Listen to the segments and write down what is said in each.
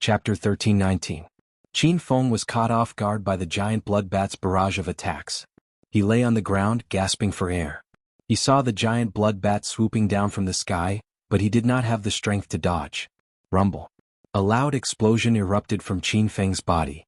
Chapter 13-19. Qin Feng was caught off guard by the giant bloodbat's barrage of attacks. He lay on the ground, gasping for air. He saw the giant bloodbat swooping down from the sky, but he did not have the strength to dodge. Rumble. A loud explosion erupted from Qin Feng's body.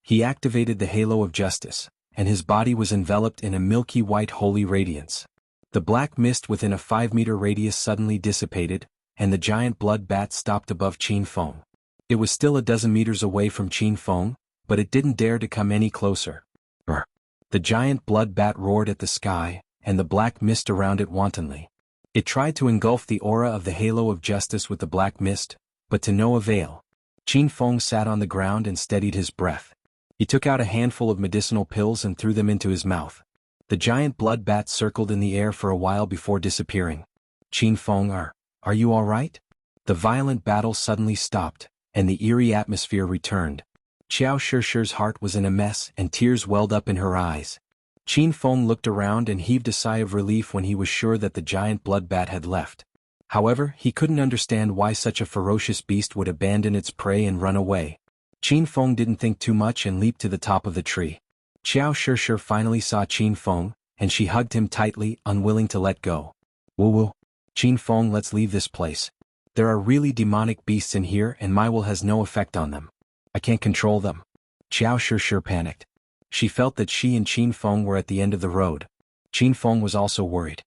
He activated the halo of justice, and his body was enveloped in a milky white holy radiance. The black mist within a 5-meter radius suddenly dissipated, and the giant bloodbat stopped above Qin Feng. It was still a dozen meters away from Qin Feng, but it didn't dare to come any closer. Brr. The giant bloodbat roared at the sky, and the black mist around it wantonly. It tried to engulf the aura of the halo of justice with the black mist, but to no avail. Qin Feng sat on the ground and steadied his breath. He took out a handful of medicinal pills and threw them into his mouth. The giant bloodbat circled in the air for a while before disappearing. Qin Feng, are you all right? The violent battle suddenly stopped, and the eerie atmosphere returned. Qiao Shishir's heart was in a mess and tears welled up in her eyes. Qin Feng looked around and heaved a sigh of relief when he was sure that the giant bloodbat had left. However, he couldn't understand why such a ferocious beast would abandon its prey and run away. Qin Feng didn't think too much and leaped to the top of the tree. Qiao Shishir finally saw Qin Feng, and she hugged him tightly, unwilling to let go. Woo-woo. Qin Feng, let's leave this place. There are really demonic beasts in here and my will has no effect on them. I can't control them. Qiao Shishir panicked. She felt that she and Qin Feng were at the end of the road. Qin Feng was also worried.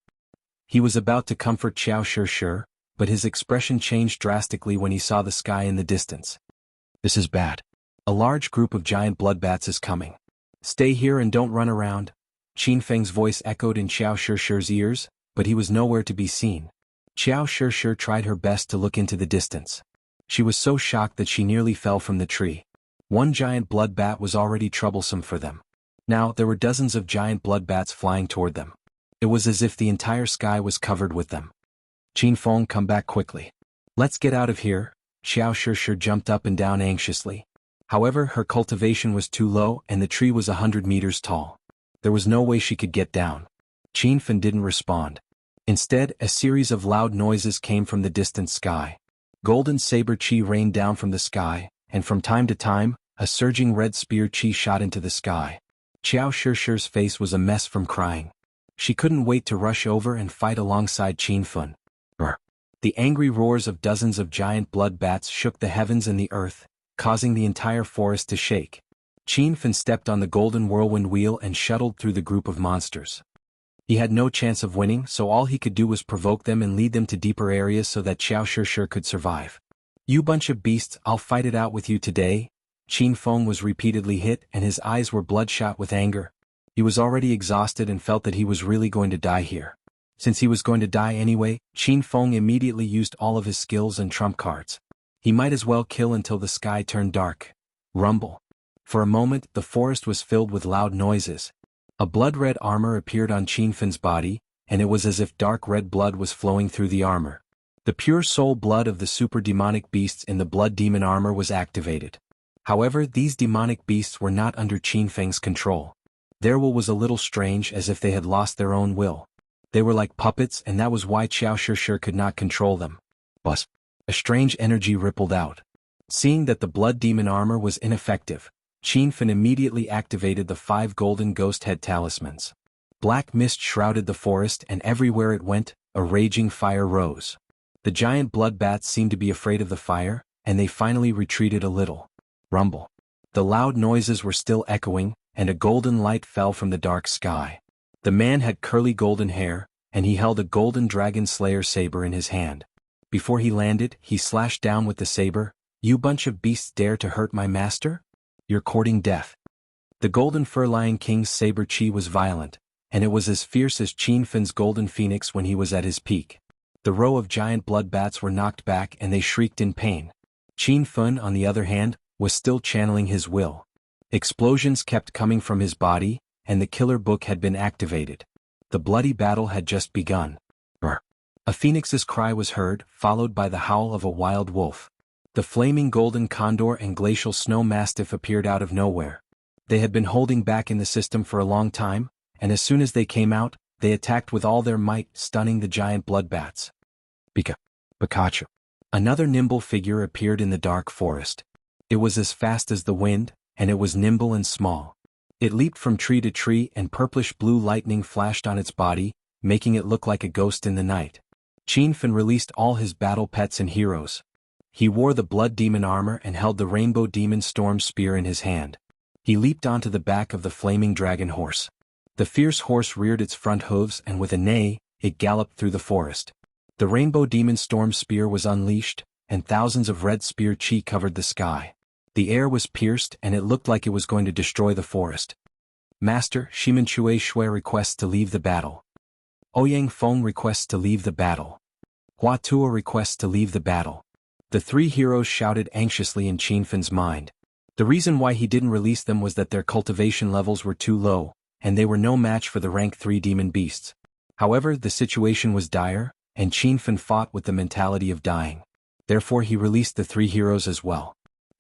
He was about to comfort Qiao Shishir, but his expression changed drastically when he saw the sky in the distance. This is bad. A large group of giant bloodbats is coming. Stay here and don't run around. Qin Feng's voice echoed in Qiao Shishir's ears, but he was nowhere to be seen. Qiao Shishir tried her best to look into the distance. She was so shocked that she nearly fell from the tree. One giant bloodbat was already troublesome for them. Now there were dozens of giant bloodbats flying toward them. It was as if the entire sky was covered with them. Qin Feng, come back quickly. Let's get out of here. Qiao Shishir jumped up and down anxiously. However, her cultivation was too low and the tree was 100 meters tall. There was no way she could get down. Qin Feng didn't respond. Instead, a series of loud noises came from the distant sky. Golden saber chi rained down from the sky, and from time to time, a surging red spear chi shot into the sky. Qiao Shishir's face was a mess from crying. She couldn't wait to rush over and fight alongside Qin Feng. The angry roars of dozens of giant bloodbats shook the heavens and the earth, causing the entire forest to shake. Qin Feng stepped on the golden whirlwind wheel and shuttled through the group of monsters. He had no chance of winning, so all he could do was provoke them and lead them to deeper areas so that Qiao Shishir could survive. You bunch of beasts, I'll fight it out with you today. Qin Feng was repeatedly hit and his eyes were bloodshot with anger. He was already exhausted and felt that he was really going to die here. Since he was going to die anyway, Qin Feng immediately used all of his skills and trump cards. He might as well kill until the sky turned dark. Rumble. For a moment, the forest was filled with loud noises. A blood-red armor appeared on Qin Feng's body, and it was as if dark red blood was flowing through the armor. The pure soul blood of the super demonic beasts in the blood demon armor was activated. However, these demonic beasts were not under Qin Feng's control. Their will was a little strange, as if they had lost their own will. They were like puppets, and that was why Qiao Shishir could not control them. But a strange energy rippled out. Seeing that the blood demon armor was ineffective, Qin Feng immediately activated the 5 golden ghost head talismans. Black mist shrouded the forest and everywhere it went, a raging fire rose. The giant bloodbats seemed to be afraid of the fire, and they finally retreated a little. Rumble. The loud noises were still echoing, and a golden light fell from the dark sky. The man had curly golden hair, and he held a golden dragon slayer saber in his hand. Before he landed, he slashed down with the saber. You bunch of beasts dare to hurt my master? You're courting death. The golden fur lion king's saber chi was violent, and it was as fierce as Qin Feng's golden phoenix when he was at his peak. The row of giant bloodbats were knocked back and they shrieked in pain. Qin Feng, on the other hand, was still channeling his will. Explosions kept coming from his body, and the killer book had been activated. The bloody battle had just begun. Brr. A phoenix's cry was heard, followed by the howl of a wild wolf. The flaming golden condor and glacial snow mastiff appeared out of nowhere. They had been holding back in the system for a long time, and as soon as they came out, they attacked with all their might, stunning the giant bloodbats. Pikachu. Another nimble figure appeared in the dark forest. It was as fast as the wind, and it was nimble and small. It leaped from tree to tree and purplish-blue lightning flashed on its body, making it look like a ghost in the night. Qianfen released all his battle pets and heroes. He wore the blood demon armor and held the rainbow demon storm spear in his hand. He leaped onto the back of the flaming dragon horse. The fierce horse reared its front hooves and with a neigh, it galloped through the forest. The rainbow demon storm spear was unleashed, and thousands of red spear chi covered the sky. The air was pierced and it looked like it was going to destroy the forest. Master Shimen Chui Shui requests to leave the battle. Ouyang Feng requests to leave the battle. Hua Tuo requests to leave the battle. The three heroes shouted anxiously in Qianfen's mind. The reason why he didn't release them was that their cultivation levels were too low, and they were no match for the rank 3 demon beasts. However, the situation was dire, and Qianfen fought with the mentality of dying. Therefore he released the three heroes as well.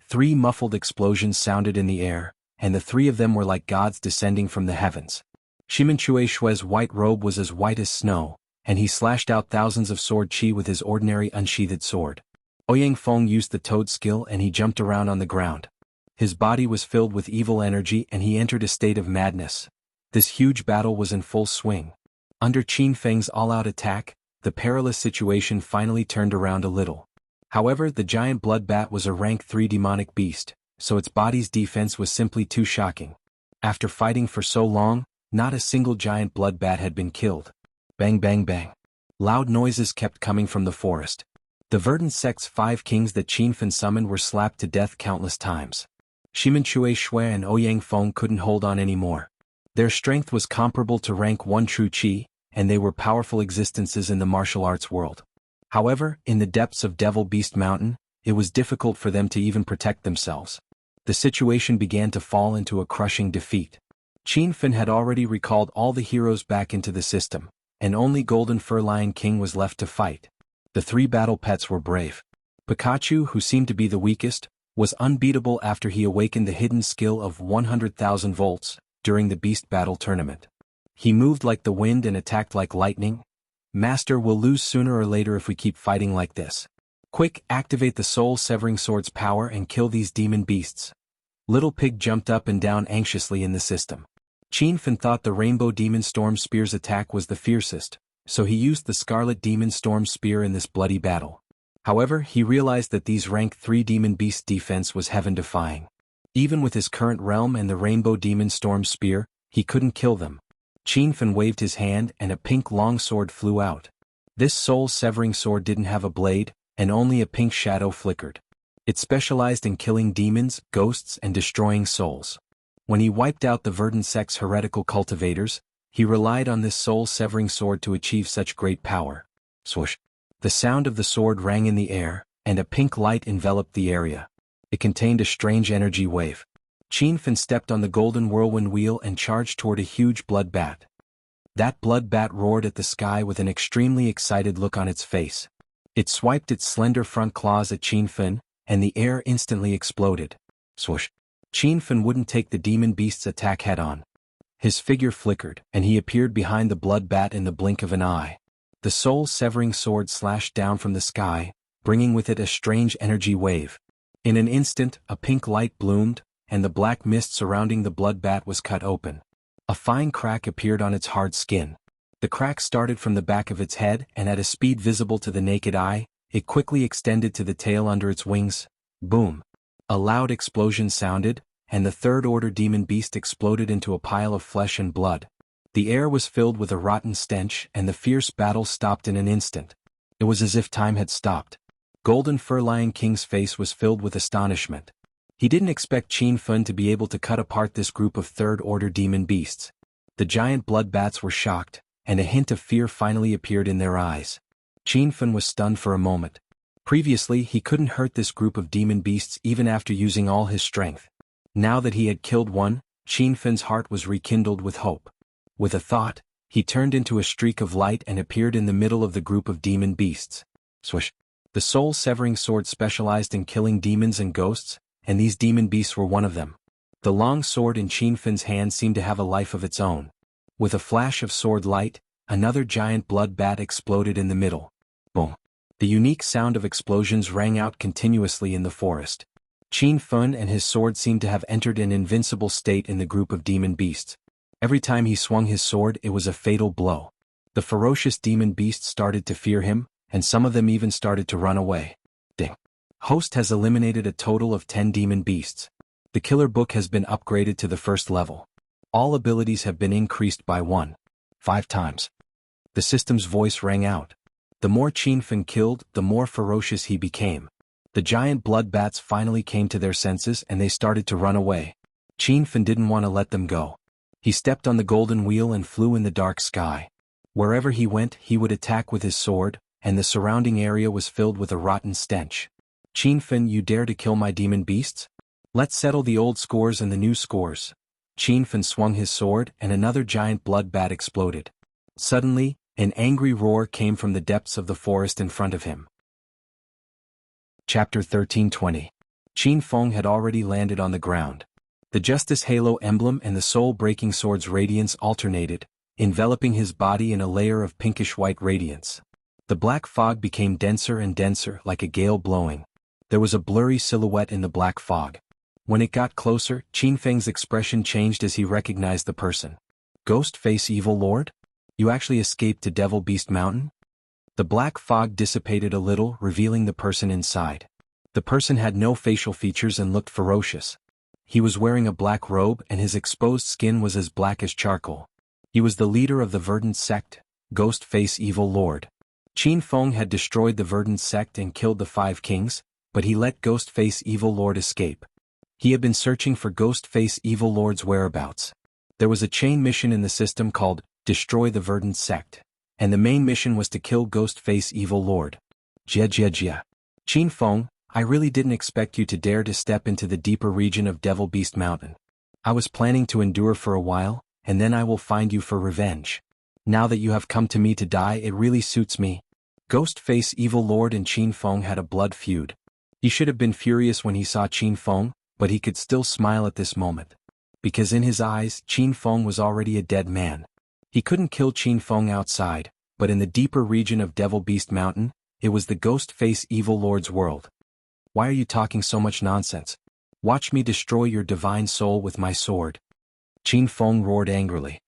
3 muffled explosions sounded in the air, and the 3 of them were like gods descending from the heavens. Shimen Chui Shui's white robe was as white as snow, and he slashed out thousands of sword chi with his ordinary unsheathed sword. Ouyang Feng used the toad skill and he jumped around on the ground. His body was filled with evil energy and he entered a state of madness. This huge battle was in full swing. Under Qianfeng's all-out attack, the perilous situation finally turned around a little. However, the giant blood bat was a rank 3 demonic beast, so its body's defense was simply too shocking. After fighting for so long, not a single giant blood bat had been killed. Bang bang bang. Loud noises kept coming from the forest. The verdant sect's 5 kings that Qianfen summoned were slapped to death countless times. Shimen Chui Shui and Ouyang Feng couldn't hold on anymore. Their strength was comparable to rank 1 true chi, and they were powerful existences in the martial arts world. However, in the depths of Devil Beast Mountain, it was difficult for them to even protect themselves. The situation began to fall into a crushing defeat. Qianfen had already recalled all the heroes back into the system, and only Golden Fur Lion King was left to fight. The 3 battle pets were brave. Pikachu, who seemed to be the weakest, was unbeatable after he awakened the hidden skill of 100,000 volts during the Beast Battle Tournament. He moved like the wind and attacked like lightning. Master will lose sooner or later if we keep fighting like this. Quick, activate the soul-severing sword's power and kill these demon beasts. Little Pig jumped up and down anxiously in the system. Qianfen thought the Rainbow Demon Storm Spear's attack was the fiercest, so he used the Scarlet Demon Storm Spear in this bloody battle. However, he realized that these rank 3 demon beast defense was heaven-defying. Even with his current realm and the Rainbow Demon Storm Spear, he couldn't kill them. Qianfen waved his hand and a pink longsword flew out. This soul-severing sword didn't have a blade, and only a pink shadow flickered. It specialized in killing demons, ghosts, and destroying souls. When he wiped out the verdant sect's heretical cultivators, he relied on this soul-severing sword to achieve such great power. Swoosh! The sound of the sword rang in the air, and a pink light enveloped the area. It contained a strange energy wave. Qianfen stepped on the golden whirlwind wheel and charged toward a huge blood bat. That blood bat roared at the sky with an extremely excited look on its face. It swiped its slender front claws at Qianfen, and the air instantly exploded. Swoosh! Qianfen wouldn't take the demon beast's attack head-on. His figure flickered, and he appeared behind the blood bat in the blink of an eye. The soul-severing sword slashed down from the sky, bringing with it a strange energy wave. In an instant, a pink light bloomed, and the black mist surrounding the blood bat was cut open. A fine crack appeared on its hard skin. The crack started from the back of its head, and at a speed visible to the naked eye, it quickly extended to the tail under its wings. Boom! A loud explosion sounded, and the third-order demon beast exploded into a pile of flesh and blood. The air was filled with a rotten stench, and the fierce battle stopped in an instant. It was as if time had stopped. Golden Fur Lion King's face was filled with astonishment. He didn't expect Qianfen to be able to cut apart this group of third-order demon beasts. The giant blood bats were shocked, and a hint of fear finally appeared in their eyes. Qianfen was stunned for a moment. Previously, he couldn't hurt this group of demon beasts even after using all his strength. Now that he had killed one, Qianfen's heart was rekindled with hope. With a thought, he turned into a streak of light and appeared in the middle of the group of demon beasts. Swish! The soul-severing sword specialized in killing demons and ghosts, and these demon beasts were one of them. The long sword in Qianfen's hand seemed to have a life of its own. With a flash of sword light, another giant blood bat exploded in the middle. Boom! The unique sound of explosions rang out continuously in the forest. Qin Feng and his sword seemed to have entered an invincible state in the group of demon beasts. Every time he swung his sword, it was a fatal blow. The ferocious demon beasts started to fear him, and some of them even started to run away. Ding. Host has eliminated a total of 10 demon beasts. The killer book has been upgraded to the first level. All abilities have been increased by 5 times. The system's voice rang out. The more Qin Feng killed, the more ferocious he became. The giant blood bats finally came to their senses and they started to run away. Qin Feng didn't want to let them go. He stepped on the golden wheel and flew in the dark sky. Wherever he went, he would attack with his sword, and the surrounding area was filled with a rotten stench. Qin Feng, you dare to kill my demon beasts? Let's settle the old scores and the new scores. Qin Feng swung his sword and another giant blood bat exploded. Suddenly, an angry roar came from the depths of the forest in front of him. Chapter 13:20. Qin Feng had already landed on the ground. The Justice Halo emblem and the soul-breaking sword's radiance alternated, enveloping his body in a layer of pinkish-white radiance. The black fog became denser and denser like a gale blowing. There was a blurry silhouette in the black fog. When it got closer, Qin Feng's expression changed as he recognized the person. Ghost Face Evil Lord? You actually escaped to Devil Beast Mountain? The black fog dissipated a little, revealing the person inside. The person had no facial features and looked ferocious. He was wearing a black robe and his exposed skin was as black as charcoal. He was the leader of the Verdant sect, Ghost Face Evil Lord. Qin Feng had destroyed the Verdant sect and killed the 5 kings, but he let Ghost Face Evil Lord escape. He had been searching for Ghost Face Evil Lord's whereabouts. There was a chain mission in the system called Destroy the Verdant sect, and the main mission was to kill Ghost Face Evil Lord. Jia. Qin Feng, I really didn't expect you to dare to step into the deeper region of Devil Beast Mountain. I was planning to endure for a while, and then I will find you for revenge. Now that you have come to me to die, it really suits me. Ghost Face Evil Lord and Qin Feng had a blood feud. He should have been furious when he saw Qin Feng, but he could still smile at this moment. Because in his eyes, Qin Feng was already a dead man. He couldn't kill Qin Feng outside, but in the deeper region of Devil Beast Mountain, it was the Ghost Face Evil Lord's world. Why are you talking so much nonsense? Watch me destroy your divine soul with my sword. Qin Feng roared angrily.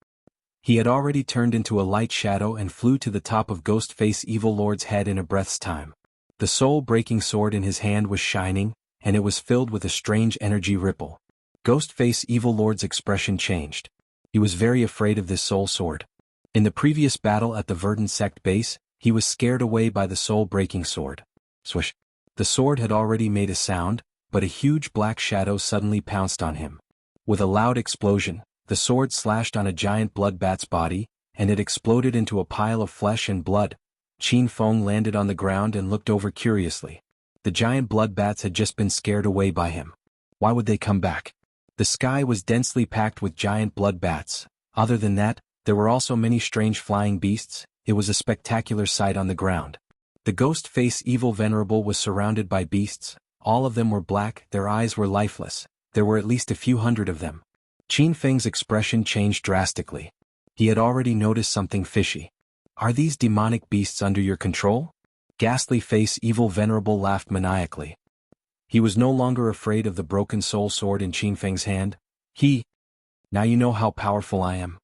He had already turned into a light shadow and flew to the top of Ghost Face Evil Lord's head in a breath's time. The soul-breaking sword in his hand was shining, and it was filled with a strange energy ripple. Ghost Face Evil Lord's expression changed. He was very afraid of this soul sword. In the previous battle at the Verdant sect base, he was scared away by the soul-breaking sword. Swish. The sword had already made a sound, but a huge black shadow suddenly pounced on him. With a loud explosion, the sword slashed on a giant blood bat's body, and it exploded into a pile of flesh and blood. Qin Feng landed on the ground and looked over curiously. The giant blood bats had just been scared away by him. Why would they come back? The sky was densely packed with giant blood bats. Other than that, there were also many strange flying beasts. It was a spectacular sight on the ground. The Ghost Face Evil Venerable was surrounded by beasts. All of them were black, their eyes were lifeless. There were at least a few hundred of them. Qin Feng's expression changed drastically. He had already noticed something fishy. Are these demonic beasts under your control? Ghastly Face Evil Venerable laughed maniacally. He was no longer afraid of the broken soul sword in Qin Feng's hand. Now you know how powerful I am.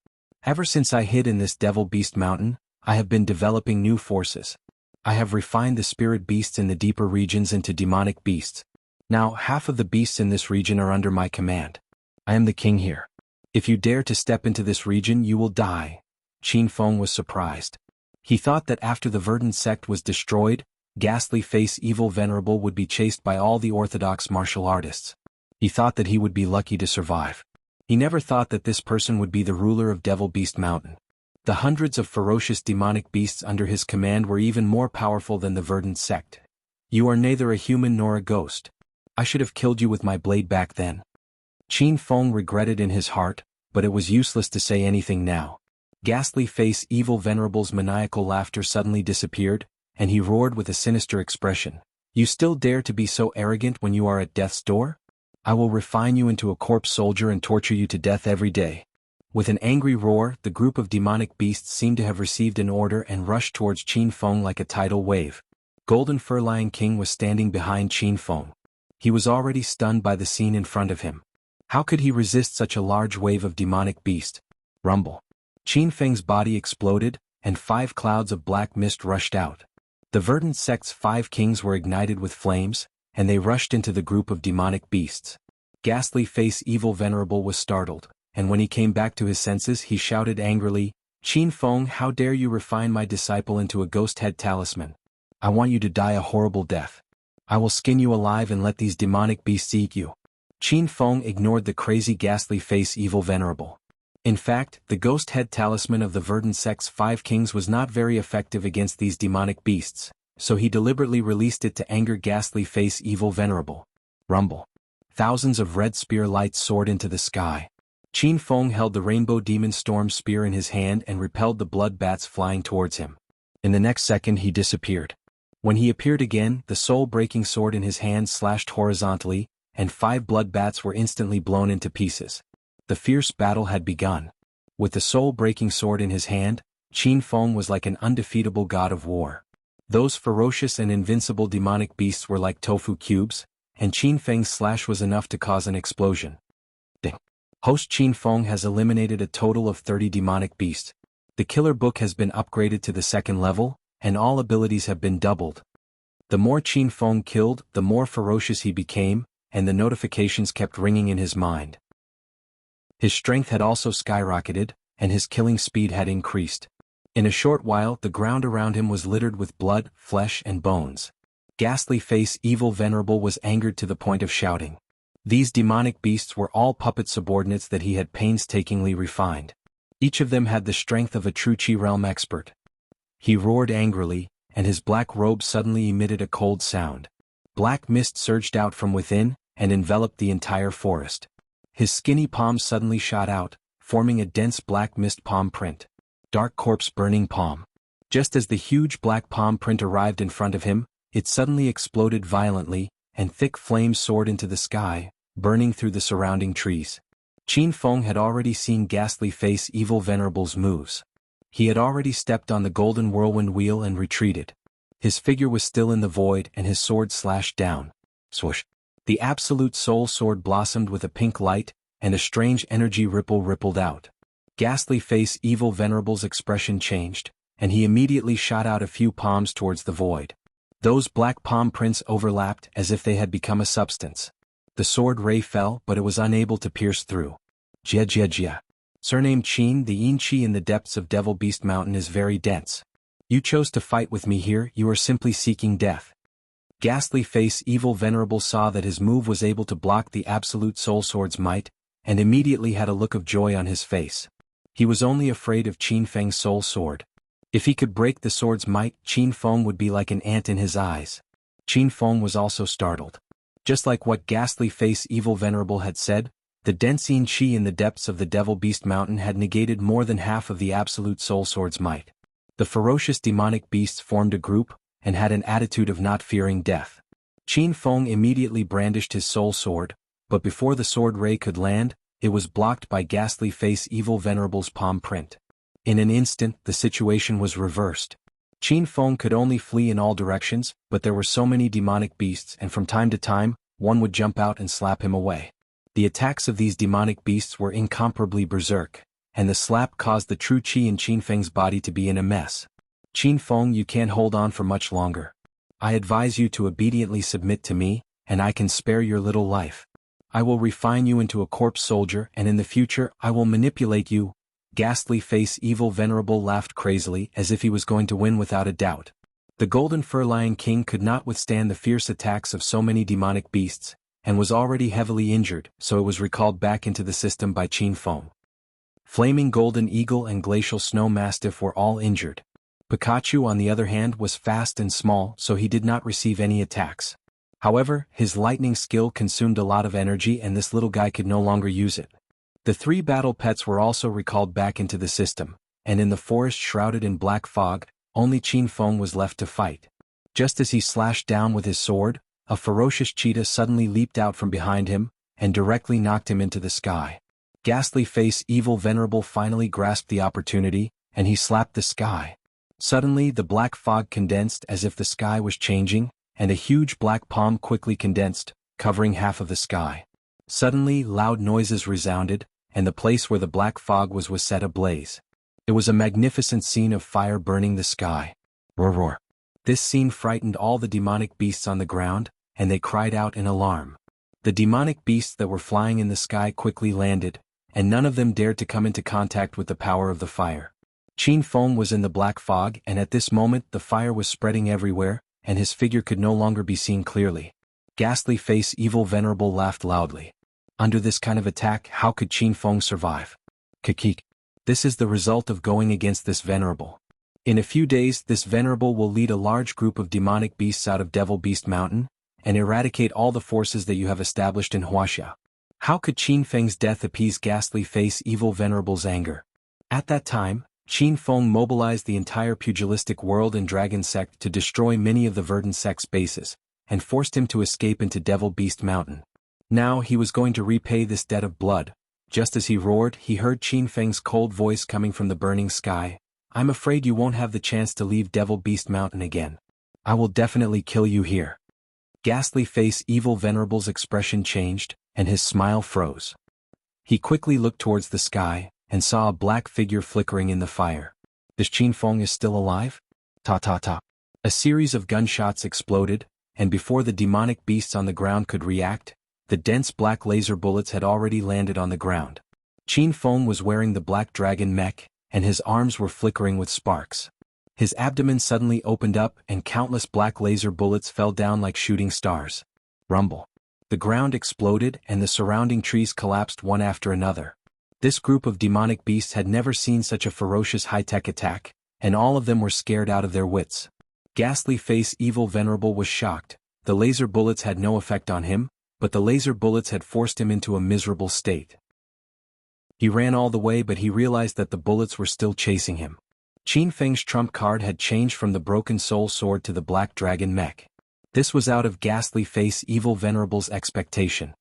Ever since I hid in this Devil Beast Mountain, I have been developing new forces. I have refined the spirit beasts in the deeper regions into demonic beasts. Now half of the beasts in this region are under my command. I am the king here. If you dare to step into this region, you will die. Qin Feng was surprised. He thought that after the Verdant sect was destroyed, Ghastly Face Evil Venerable would be chased by all the orthodox martial artists. He thought that he would be lucky to survive. He never thought that this person would be the ruler of Devil Beast Mountain. The hundreds of ferocious demonic beasts under his command were even more powerful than the Verdant sect. You are neither a human nor a ghost. I should have killed you with my blade back then. Qin Feng regretted in his heart, but it was useless to say anything now. Ghastly Face Evil Venerable's maniacal laughter suddenly disappeared, and he roared with a sinister expression. You still dare to be so arrogant when you are at death's door? I will refine you into a corpse soldier and torture you to death every day. With an angry roar, the group of demonic beasts seemed to have received an order and rushed towards Qin Feng like a tidal wave. Golden Fur Lion King was standing behind Qin Feng. He was already stunned by the scene in front of him. How could he resist such a large wave of demonic beast? Rumble. Qin Feng's body exploded, and 5 clouds of black mist rushed out. The verdant sect's 5 kings were ignited with flames, and they rushed into the group of demonic beasts. Ghastly Face Evil Venerable was startled, and when he came back to his senses he shouted angrily, "Qin Feng, how dare you refine my disciple into a ghost head talisman? I want you to die a horrible death. I will skin you alive and let these demonic beasts eat you." Qin Feng ignored the crazy Ghastly Face Evil Venerable. In fact, the ghost head talisman of the verdant sect's 5 kings was not very effective against these demonic beasts, so he deliberately released it to anger Ghastly Face Evil Venerable. Rumble. Thousands of red spear lights soared into the sky. Qin Feng held the Rainbow Demon Storm Spear in his hand and repelled the blood bats flying towards him. In the next second he disappeared. When he appeared again, the soul-breaking sword in his hand slashed horizontally, and 5 blood bats were instantly blown into pieces. The fierce battle had begun. With the soul-breaking sword in his hand, Qin Feng was like an undefeatable god of war. Those ferocious and invincible demonic beasts were like tofu cubes, and Qin Feng's slash was enough to cause an explosion. Ding. Host Qin Feng has eliminated a total of 30 demonic beasts. The killer book has been upgraded to the 2nd level, and all abilities have been doubled. The more Qin Feng killed, the more ferocious he became, and the notifications kept ringing in his mind. His strength had also skyrocketed, and his killing speed had increased. In a short while the ground around him was littered with blood, flesh and bones. Ghastly Face Evil Venerable was angered to the point of shouting. These demonic beasts were all puppet subordinates that he had painstakingly refined. Each of them had the strength of a true Qi realm expert. He roared angrily, and his black robe suddenly emitted a cold sound. Black mist surged out from within, and enveloped the entire forest. His skinny palms suddenly shot out, forming a dense black mist palm print. Dark Corpse Burning Palm. Just as the huge black palm print arrived in front of him, it suddenly exploded violently, and thick flames soared into the sky, burning through the surrounding trees. Qin Feng had already seen Ghastly Face Evil Venerable's moves. He had already stepped on the golden whirlwind wheel and retreated. His figure was still in the void and his sword slashed down. Swoosh. The Absolute Soul Sword blossomed with a pink light, and a strange energy rippled out. Ghastly Face Evil Venerable's expression changed, and he immediately shot out a few palms towards the void. Those black palm prints overlapped as if they had become a substance. The sword ray fell, but it was unable to pierce through. Jia. Surnamed Qin, the Yin Qi in the depths of Devil Beast Mountain is very dense. You chose to fight with me here, you are simply seeking death. Ghastly Face Evil Venerable saw that his move was able to block the Absolute Soul Sword's might, and immediately had a look of joy on his face. He was only afraid of Qin Feng's soul sword. If he could break the sword's might, Qin Feng would be like an ant in his eyes. Qin Feng was also startled. Just like what Ghastly Face Evil Venerable had said, the dense Yin Qi in the depths of the Devil Beast Mountain had negated more than half of the Absolute Soul Sword's might. The ferocious demonic beasts formed a group, and had an attitude of not fearing death. Qin Feng immediately brandished his soul sword, but before the sword ray could land, it was blocked by Ghastly Face Evil Venerable's palm print. In an instant, the situation was reversed. Qin Feng could only flee in all directions, but there were so many demonic beasts and from time to time, one would jump out and slap him away. The attacks of these demonic beasts were incomparably berserk, and the slap caused the true Qi in Qin Feng's body to be in a mess. Qin Feng, you can't hold on for much longer. I advise you to obediently submit to me, and I can spare your little life. I will refine you into a corpse soldier, and in the future I will manipulate you. Ghastly Face Evil Venerable laughed crazily as if he was going to win without a doubt. The Golden Fur Lion King could not withstand the fierce attacks of so many demonic beasts, and was already heavily injured, so it was recalled back into the system by Qin Feng. Flaming Golden Eagle and Glacial Snow Mastiff were all injured. Pikachu on the other hand was fast and small, so he did not receive any attacks. However, his lightning skill consumed a lot of energy and this little guy could no longer use it. The 3 battle pets were also recalled back into the system, and in the forest shrouded in black fog, only Qin Feng was left to fight. Just as he slashed down with his sword, a ferocious cheetah suddenly leaped out from behind him, and directly knocked him into the sky. Ghastly Face Evil Venerable finally grasped the opportunity, and he slapped the sky. Suddenly the black fog condensed as if the sky was changing, and a huge black palm quickly condensed, covering half of the sky. Suddenly loud noises resounded, and the place where the black fog was set ablaze. It was a magnificent scene of fire burning the sky. Roar roar. This scene frightened all the demonic beasts on the ground, and they cried out in alarm. The demonic beasts that were flying in the sky quickly landed, and none of them dared to come into contact with the power of the fire. Qin Feng was in the black fog, and at this moment the fire was spreading everywhere, and his figure could no longer be seen clearly. Ghastly Face Evil Venerable laughed loudly. Under this kind of attack, how could Qin Feng survive? Kikik. This is the result of going against this venerable. In a few days this venerable will lead a large group of demonic beasts out of Devil Beast Mountain, and eradicate all the forces that you have established in Huaxia. How could Qin Feng's death appease Ghastly Face Evil Venerable's anger? At that time, Qin Feng mobilized the entire pugilistic world and dragon sect to destroy many of the verdant sect's bases, and forced him to escape into Devil Beast Mountain. Now he was going to repay this debt of blood. Just as he roared, he heard Qin Feng's cold voice coming from the burning sky. I'm afraid you won't have the chance to leave Devil Beast Mountain again. I will definitely kill you here. Ghastly Face Evil Venerable's expression changed, and his smile froze. He quickly looked towards the sky, and saw a black figure flickering in the fire. This Qin Feng is still alive? Ta ta ta. A series of gunshots exploded, and before the demonic beasts on the ground could react, the dense black laser bullets had already landed on the ground. Qin Feng was wearing the black dragon mech, and his arms were flickering with sparks. His abdomen suddenly opened up and countless black laser bullets fell down like shooting stars. Rumble. The ground exploded and the surrounding trees collapsed one after another. This group of demonic beasts had never seen such a ferocious high-tech attack, and all of them were scared out of their wits. Ghastly Face Evil Venerable was shocked. The laser bullets had no effect on him, but the laser bullets had forced him into a miserable state. He ran all the way, but he realized that the bullets were still chasing him. Qin Feng's trump card had changed from the Broken Soul Sword to the Black Dragon Mech. This was out of Ghastly Face Evil Venerable's expectation.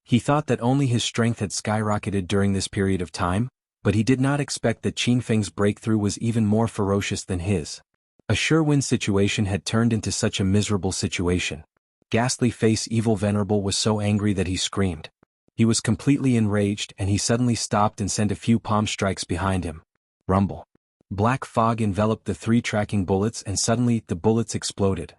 He thought that only his strength had skyrocketed during this period of time, but he did not expect that Qin Feng's breakthrough was even more ferocious than his. A sure-win situation had turned into such a miserable situation. Ghastly Face Evil Venerable was so angry that he screamed. He was completely enraged, and he suddenly stopped and sent a few palm strikes behind him. Rumble. Black fog enveloped the 3 tracking bullets, and suddenly the bullets exploded.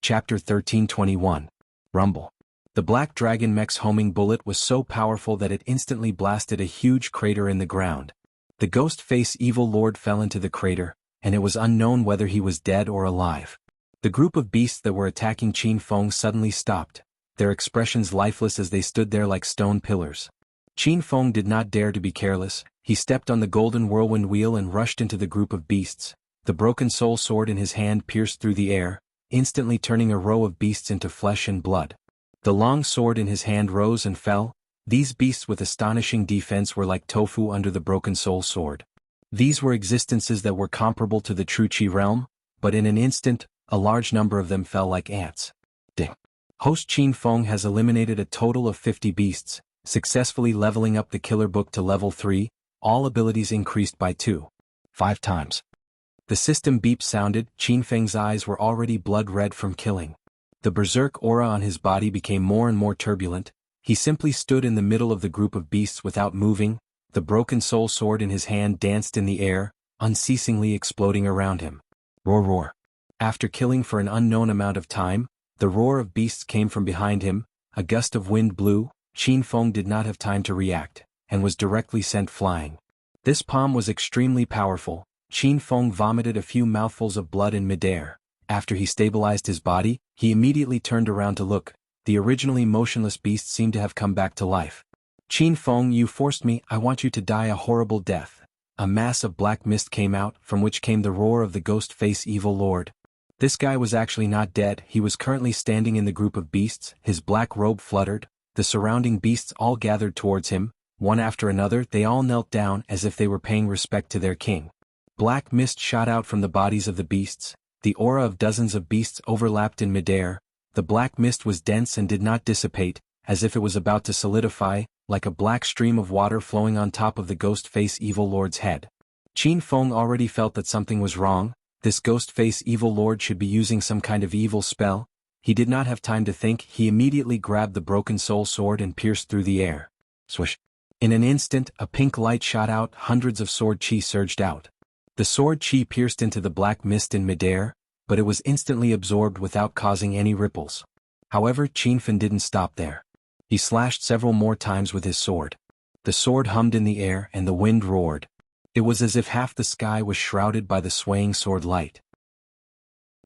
Chapter 1321. Rumble. The Black Dragon Mech's homing bullet was so powerful that it instantly blasted a huge crater in the ground. The Ghost Face Evil Lord fell into the crater, and it was unknown whether he was dead or alive. The group of beasts that were attacking Qin Feng suddenly stopped, their expressions lifeless as they stood there like stone pillars. Qin Feng did not dare to be careless. He stepped on the golden whirlwind wheel and rushed into the group of beasts. The Broken Soul Sword in his hand pierced through the air, instantly turning a row of beasts into flesh and blood. The long sword in his hand rose and fell. These beasts with astonishing defense were like tofu under the Broken Soul Sword. These were existences that were comparable to the true Qi realm, but in an instant, a large number of them fell like ants. Ding. Host Qin Feng has eliminated a total of 50 beasts, successfully leveling up the Killer Book to level 3, all abilities increased by 5 times. The system beep sounded. Qin Feng's eyes were already blood red from killing. The berserk aura on his body became more and more turbulent. He simply stood in the middle of the group of beasts without moving. The Broken Soul Sword in his hand danced in the air, unceasingly exploding around him. Roar roar. After killing for an unknown amount of time, the roar of beasts came from behind him. A gust of wind blew. Qin Feng did not have time to react, and was directly sent flying. This palm was extremely powerful. Qin Feng vomited a few mouthfuls of blood in midair. After he stabilized his body, he immediately turned around to look. The originally motionless beast seemed to have come back to life. Qin Feng, you forced me. I want you to die a horrible death. A mass of black mist came out, from which came the roar of the Ghost Face Evil Lord. This guy was actually not dead. He was currently standing in the group of beasts. His black robe fluttered. The surrounding beasts all gathered towards him. One after another, they all knelt down as if they were paying respect to their king. Black mist shot out from the bodies of the beasts. The aura of dozens of beasts overlapped in midair. The black mist was dense and did not dissipate, as if it was about to solidify, like a black stream of water flowing on top of the Ghost Face Evil Lord's head. Qin Feng already felt that something was wrong. This ghost-face evil lord should be using some kind of evil spell. He did not have time to think. He immediately grabbed the broken soul sword and pierced through the air. Swish. In an instant, a pink light shot out. Hundreds of sword chi surged out. The sword chi pierced into the black mist in midair, but it was instantly absorbed without causing any ripples. However, Qin Feng didn't stop there. He slashed several more times with his sword. The sword hummed in the air and the wind roared. It was as if half the sky was shrouded by the swaying sword light.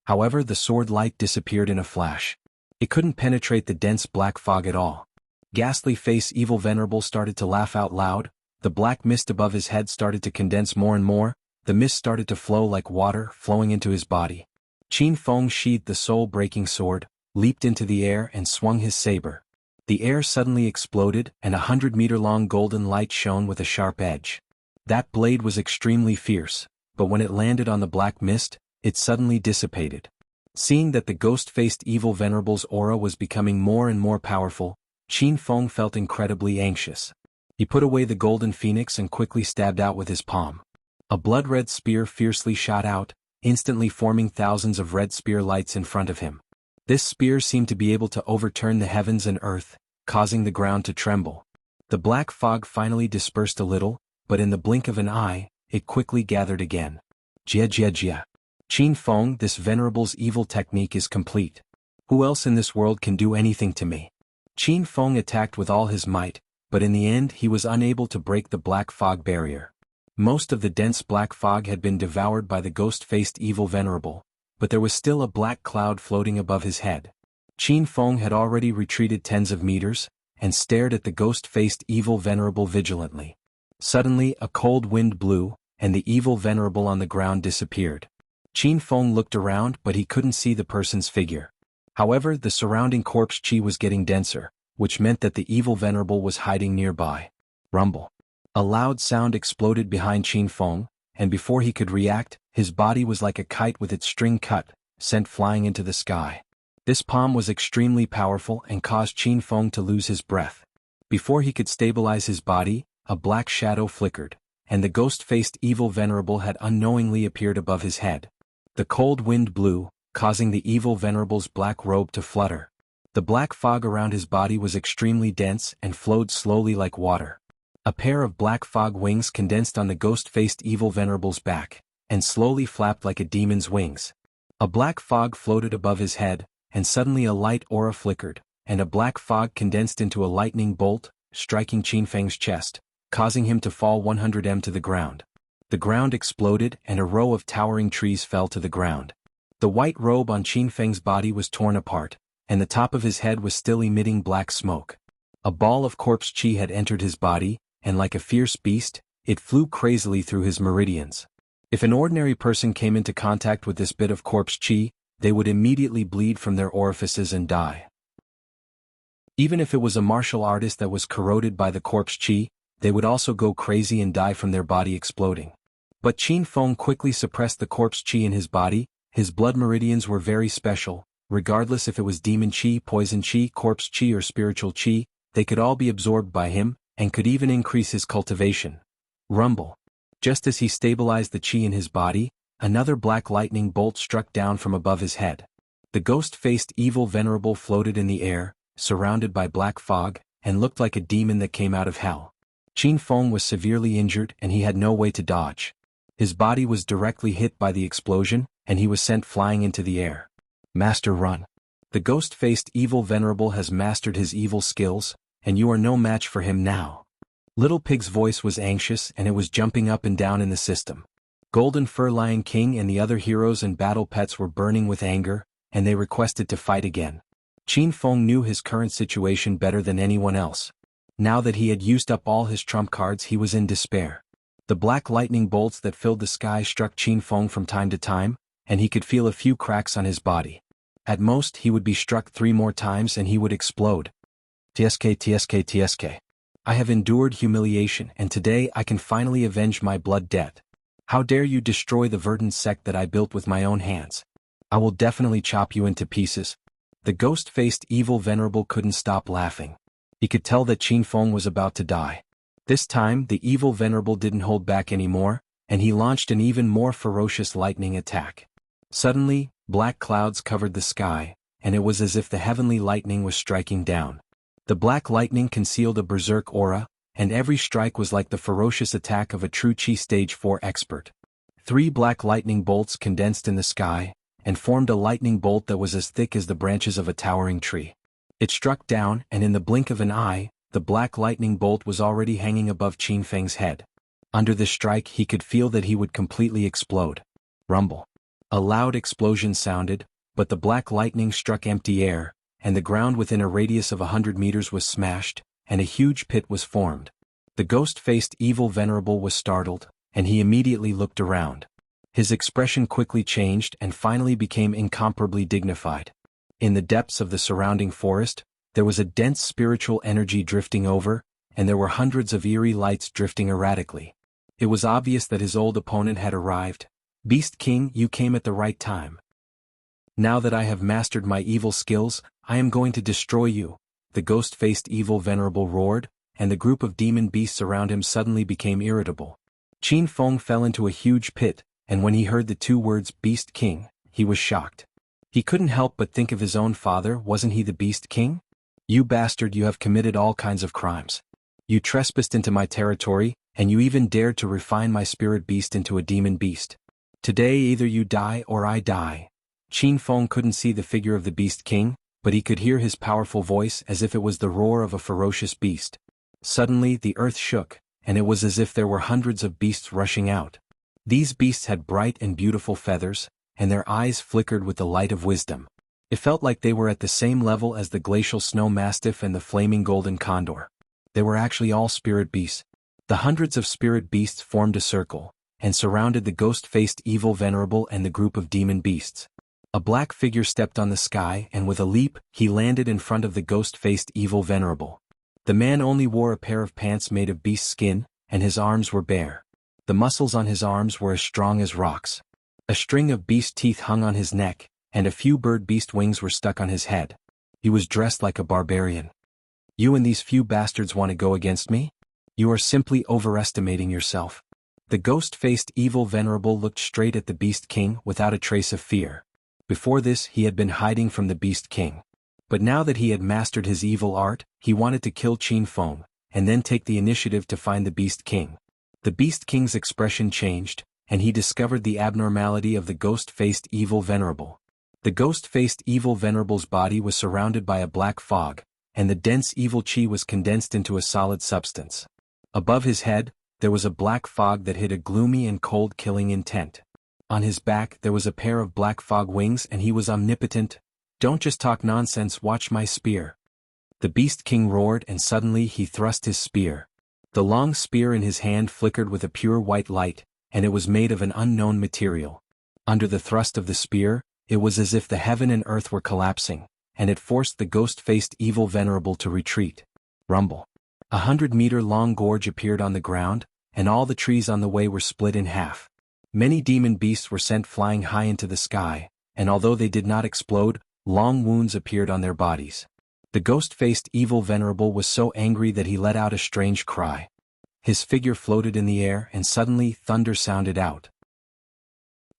However, the sword light disappeared in a flash. It couldn't penetrate the dense black fog at all. Ghastly face Evil Venerable started to laugh out loud. The black mist above his head started to condense more and more. The mist started to flow like water, flowing into his body. Qin Feng sheathed the soul-breaking sword, leaped into the air and swung his saber. The air suddenly exploded, and a 100-meter-long golden light shone with a sharp edge. That blade was extremely fierce, but when it landed on the black mist, it suddenly dissipated. Seeing that the ghost-faced Evil Venerable's aura was becoming more and more powerful, Qin Feng felt incredibly anxious. He put away the golden phoenix and quickly stabbed out with his palm. A blood-red spear fiercely shot out, instantly forming thousands of red spear lights in front of him. This spear seemed to be able to overturn the heavens and earth, causing the ground to tremble. The black fog finally dispersed a little, but in the blink of an eye, it quickly gathered again. Jia jia jia. Qin Feng, this venerable's evil technique is complete. Who else in this world can do anything to me? Qin Feng attacked with all his might, but in the end he was unable to break the black fog barrier. Most of the dense black fog had been devoured by the ghost-faced Evil Venerable, but there was still a black cloud floating above his head. Qin Feng had already retreated tens of meters, and stared at the ghost-faced Evil Venerable vigilantly. Suddenly, a cold wind blew, and the Evil Venerable on the ground disappeared. Qin Feng looked around, but he couldn't see the person's figure. However, the surrounding corpse chi was getting denser, which meant that the Evil Venerable was hiding nearby. Rumble. A loud sound exploded behind Qin Feng, and before he could react, his body was like a kite with its string cut, sent flying into the sky. This palm was extremely powerful and caused Qin Feng to lose his breath. Before he could stabilize his body, a black shadow flickered, and the ghost-faced Evil Venerable had unknowingly appeared above his head. The cold wind blew, causing the Evil Venerable's black robe to flutter. The black fog around his body was extremely dense and flowed slowly like water. A pair of black fog wings condensed on the ghost-faced Evil Venerable's back, and slowly flapped like a demon's wings. A black fog floated above his head, and suddenly a light aura flickered, and a black fog condensed into a lightning bolt, striking Qin Feng's chest, causing him to fall 100 m to the ground. The ground exploded and a row of towering trees fell to the ground. The white robe on Qin Feng's body was torn apart, and the top of his head was still emitting black smoke. A ball of corpse chi had entered his body, and like a fierce beast, it flew crazily through his meridians. If an ordinary person came into contact with this bit of corpse chi, they would immediately bleed from their orifices and die. Even if it was a martial artist that was corroded by the corpse chi, they would also go crazy and die from their body exploding. But Qin Feng quickly suppressed the corpse chi in his body. His blood meridians were very special. Regardless if it was demon chi, poison chi, corpse chi or spiritual chi, they could all be absorbed by him, and could even increase his cultivation. Rumble. Just as he stabilized the chi in his body, another black lightning bolt struck down from above his head. The ghost-faced Evil Venerable floated in the air, surrounded by black fog, and looked like a demon that came out of hell. Qin Feng was severely injured and he had no way to dodge. His body was directly hit by the explosion, and he was sent flying into the air. Master, run. The ghost-faced Evil Venerable has mastered his evil skills, and you are no match for him now. Little Pig's voice was anxious and it was jumping up and down in the system. Golden Fur Lion King and the other heroes and battle pets were burning with anger, and they requested to fight again. Qin Feng knew his current situation better than anyone else. Now that he had used up all his trump cards, he was in despair. The black lightning bolts that filled the sky struck Qin Feng from time to time, and he could feel a few cracks on his body. At most he would be struck 3 more times and he would explode. TSK TSK TSK. I have endured humiliation and today I can finally avenge my blood debt. How dare you destroy the verdant sect that I built with my own hands? I will definitely chop you into pieces. The ghost-faced Evil Venerable couldn't stop laughing. He could tell that Qin Feng was about to die. This time the Evil Venerable didn't hold back anymore. and he launched an even more ferocious lightning attack. Suddenly, black clouds covered the sky, and it was as if the heavenly lightning was striking down. The black lightning concealed a berserk aura, and every strike was like the ferocious attack of a true Chi Stage 4 expert. 3 black lightning bolts condensed in the sky, and formed a lightning bolt that was as thick as the branches of a towering tree. It struck down, and in the blink of an eye, the black lightning bolt was already hanging above Qin Feng's head. Under the strike he could feel that he would completely explode. Rumble. A loud explosion sounded, but the black lightning struck empty air, and the ground within a radius of 100 meters was smashed, and a huge pit was formed. The ghost-faced evil venerable was startled, and he immediately looked around. His expression quickly changed and finally became incomparably dignified. In the depths of the surrounding forest, there was a dense spiritual energy drifting over, and there were hundreds of eerie lights drifting erratically. It was obvious that his old opponent had arrived. "Beast King, you came at the right time. Now that I have mastered my evil skills, I am going to destroy you," the ghost-faced evil venerable roared, and the group of demon beasts around him suddenly became irritable. Qin Feng fell into a huge pit, and when he heard the 2 words "Beast King," he was shocked. He couldn't help but think of his own father. Wasn't he the Beast King? "You bastard, you have committed all kinds of crimes. You trespassed into my territory, and you even dared to refine my spirit beast into a demon beast. Today either you die or I die." Qin Feng couldn't see the figure of the Beast King, but he could hear his powerful voice as if it was the roar of a ferocious beast. Suddenly the earth shook, and it was as if there were hundreds of beasts rushing out. These beasts had bright and beautiful feathers, and their eyes flickered with the light of wisdom. It felt like they were at the same level as the glacial snow mastiff and the flaming golden condor. They were actually all spirit beasts. The hundreds of spirit beasts formed a circle, and surrounded the ghost-faced evil venerable and the group of demon beasts. A black figure stepped on the sky, and with a leap, he landed in front of the ghost-faced evil venerable. The man only wore a pair of pants made of beast skin, and his arms were bare. The muscles on his arms were as strong as rocks. A string of beast teeth hung on his neck, and a few bird beast wings were stuck on his head. He was dressed like a barbarian. "You and these few bastards want to go against me? You are simply overestimating yourself." The ghost-faced evil venerable looked straight at the Beast King without a trace of fear. Before this he had been hiding from the Beast King. But now that he had mastered his evil art, he wanted to kill Qin Feng, and then take the initiative to find the Beast King. The Beast King's expression changed, and he discovered the abnormality of the ghost-faced evil venerable. The ghost-faced evil venerable's body was surrounded by a black fog, and the dense evil chi was condensed into a solid substance. Above his head, there was a black fog that hid a gloomy and cold killing intent. On his back there was a pair of black fog wings, and he was omnipotent. "Don't just talk nonsense, watch my spear." The Beast King roared, and suddenly he thrust his spear. The long spear in his hand flickered with a pure white light, and it was made of an unknown material. Under the thrust of the spear, it was as if the heaven and earth were collapsing, and it forced the ghost-faced evil venerable to retreat. Rumble. 100-meter-long gorge appeared on the ground, and all the trees on the way were split in half. Many demon beasts were sent flying high into the sky, and although they did not explode, long wounds appeared on their bodies. The ghost-faced evil venerable was so angry that he let out a strange cry. His figure floated in the air, and suddenly thunder sounded out.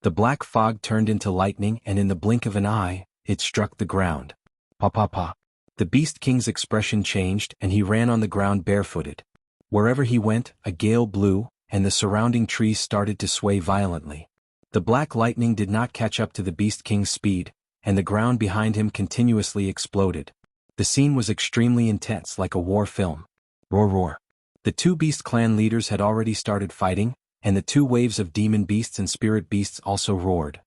The black fog turned into lightning, and in the blink of an eye, it struck the ground. "Pa pa pa." The Beast King's expression changed, and he ran on the ground barefooted. Wherever he went, a gale blew, and the surrounding trees started to sway violently. The black lightning did not catch up to the Beast King's speed, and the ground behind him continuously exploded. The scene was extremely intense, like a war film. Roar roar. The 2 beast clan leaders had already started fighting, and the 2 waves of demon beasts and spirit beasts also roared.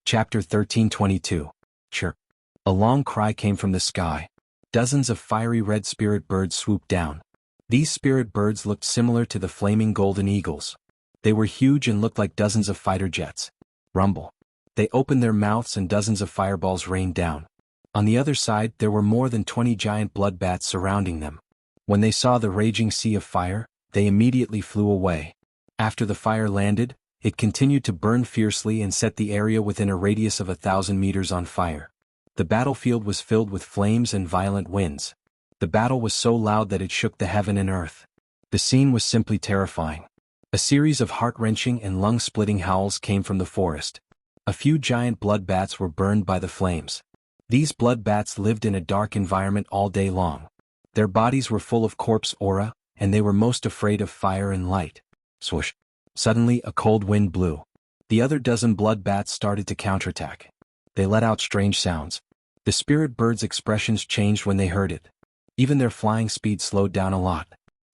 Chapter 13:22. Chirp. A long cry came from the sky. Dozens of fiery red spirit birds swooped down. These spirit birds looked similar to the flaming golden eagles. They were huge and looked like dozens of fighter jets. Rumble. They opened their mouths and dozens of fireballs rained down. On the other side there were more than 20 giant blood bats surrounding them. When they saw the raging sea of fire, they immediately flew away. After the fire landed, it continued to burn fiercely and set the area within a radius of 1,000 meters on fire. The battlefield was filled with flames and violent winds. The battle was so loud that it shook the heaven and earth. The scene was simply terrifying. A series of heart-wrenching and lung-splitting howls came from the forest. A few giant blood bats were burned by the flames. These blood bats lived in a dark environment all day long. Their bodies were full of corpse aura, and they were most afraid of fire and light. Swoosh! Suddenly a cold wind blew. The other dozen blood bats started to counterattack. They let out strange sounds. The spirit birds' expressions changed when they heard it. Even their flying speed slowed down a lot.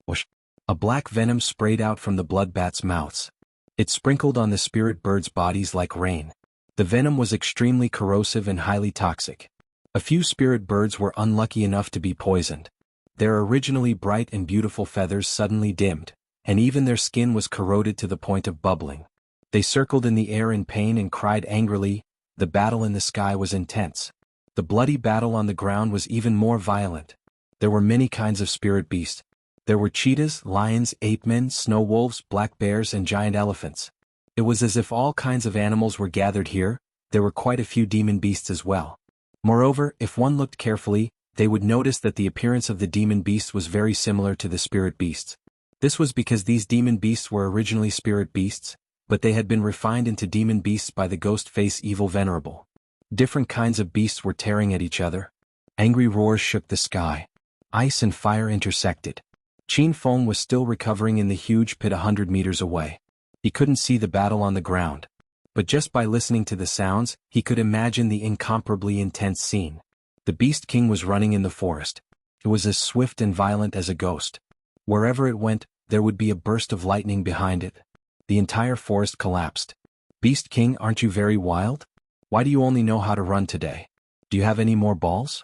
Whoosh! A black venom sprayed out from the blood bats' mouths. It sprinkled on the spirit birds' bodies like rain. The venom was extremely corrosive and highly toxic. A few spirit birds were unlucky enough to be poisoned. Their originally bright and beautiful feathers suddenly dimmed, and even their skin was corroded to the point of bubbling. They circled in the air in pain and cried angrily. The battle in the sky was intense. The bloody battle on the ground was even more violent. There were many kinds of spirit beasts. There were cheetahs, lions, ape-men, snow wolves, black bears, and giant elephants. It was as if all kinds of animals were gathered here. There were quite a few demon beasts as well. Moreover, if one looked carefully, they would notice that the appearance of the demon beasts was very similar to the spirit beasts. This was because these demon beasts were originally spirit beasts, but they had been refined into demon beasts by the ghost face evil venerable. Different kinds of beasts were tearing at each other. Angry roars shook the sky. Ice and fire intersected. Qin Feng was still recovering in the huge pit 100 meters away. He couldn't see the battle on the ground. But just by listening to the sounds, he could imagine the incomparably intense scene. The Beast King was running in the forest. It was as swift and violent as a ghost. Wherever it went, there would be a burst of lightning behind it. The entire forest collapsed. Beast King, aren't you very wild? Why do you only know how to run today? Do you have any more balls?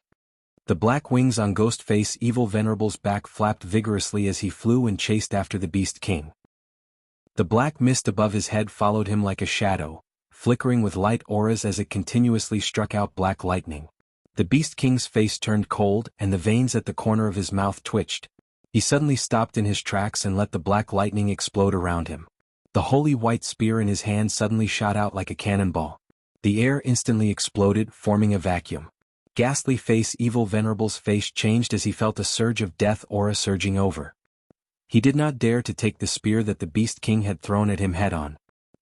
The black wings on Ghostface Evil Venerable's back flapped vigorously as he flew and chased after the Beast King. The black mist above his head followed him like a shadow, flickering with light auras as it continuously struck out black lightning. The Beast King's face turned cold and the veins at the corner of his mouth twitched. He suddenly stopped in his tracks and let the black lightning explode around him. The holy white spear in his hand suddenly shot out like a cannonball. The air instantly exploded, forming a vacuum. Ghastly Face Evil Venerable's face changed as he felt a surge of death aura surging over. He did not dare to take the spear that the Beast King had thrown at him head-on.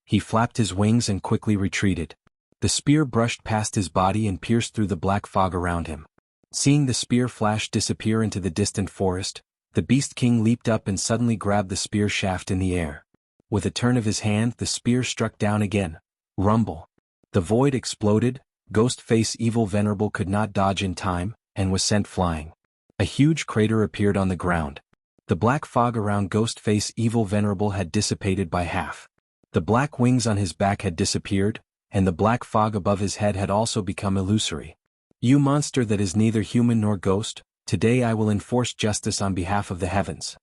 He flapped his wings and quickly retreated. The spear brushed past his body and pierced through the black fog around him. Seeing the spear flash disappear into the distant forest, the Beast King leaped up and suddenly grabbed the spear shaft in the air. With a turn of his hand, the spear struck down again. Rumble. The void exploded. Ghostface Evil Venerable could not dodge in time, and was sent flying. A huge crater appeared on the ground. The black fog around Ghostface Evil Venerable had dissipated by half. The black wings on his back had disappeared, and the black fog above his head had also become illusory. You monster that is neither human nor ghost, today I will enforce justice on behalf of the heavens.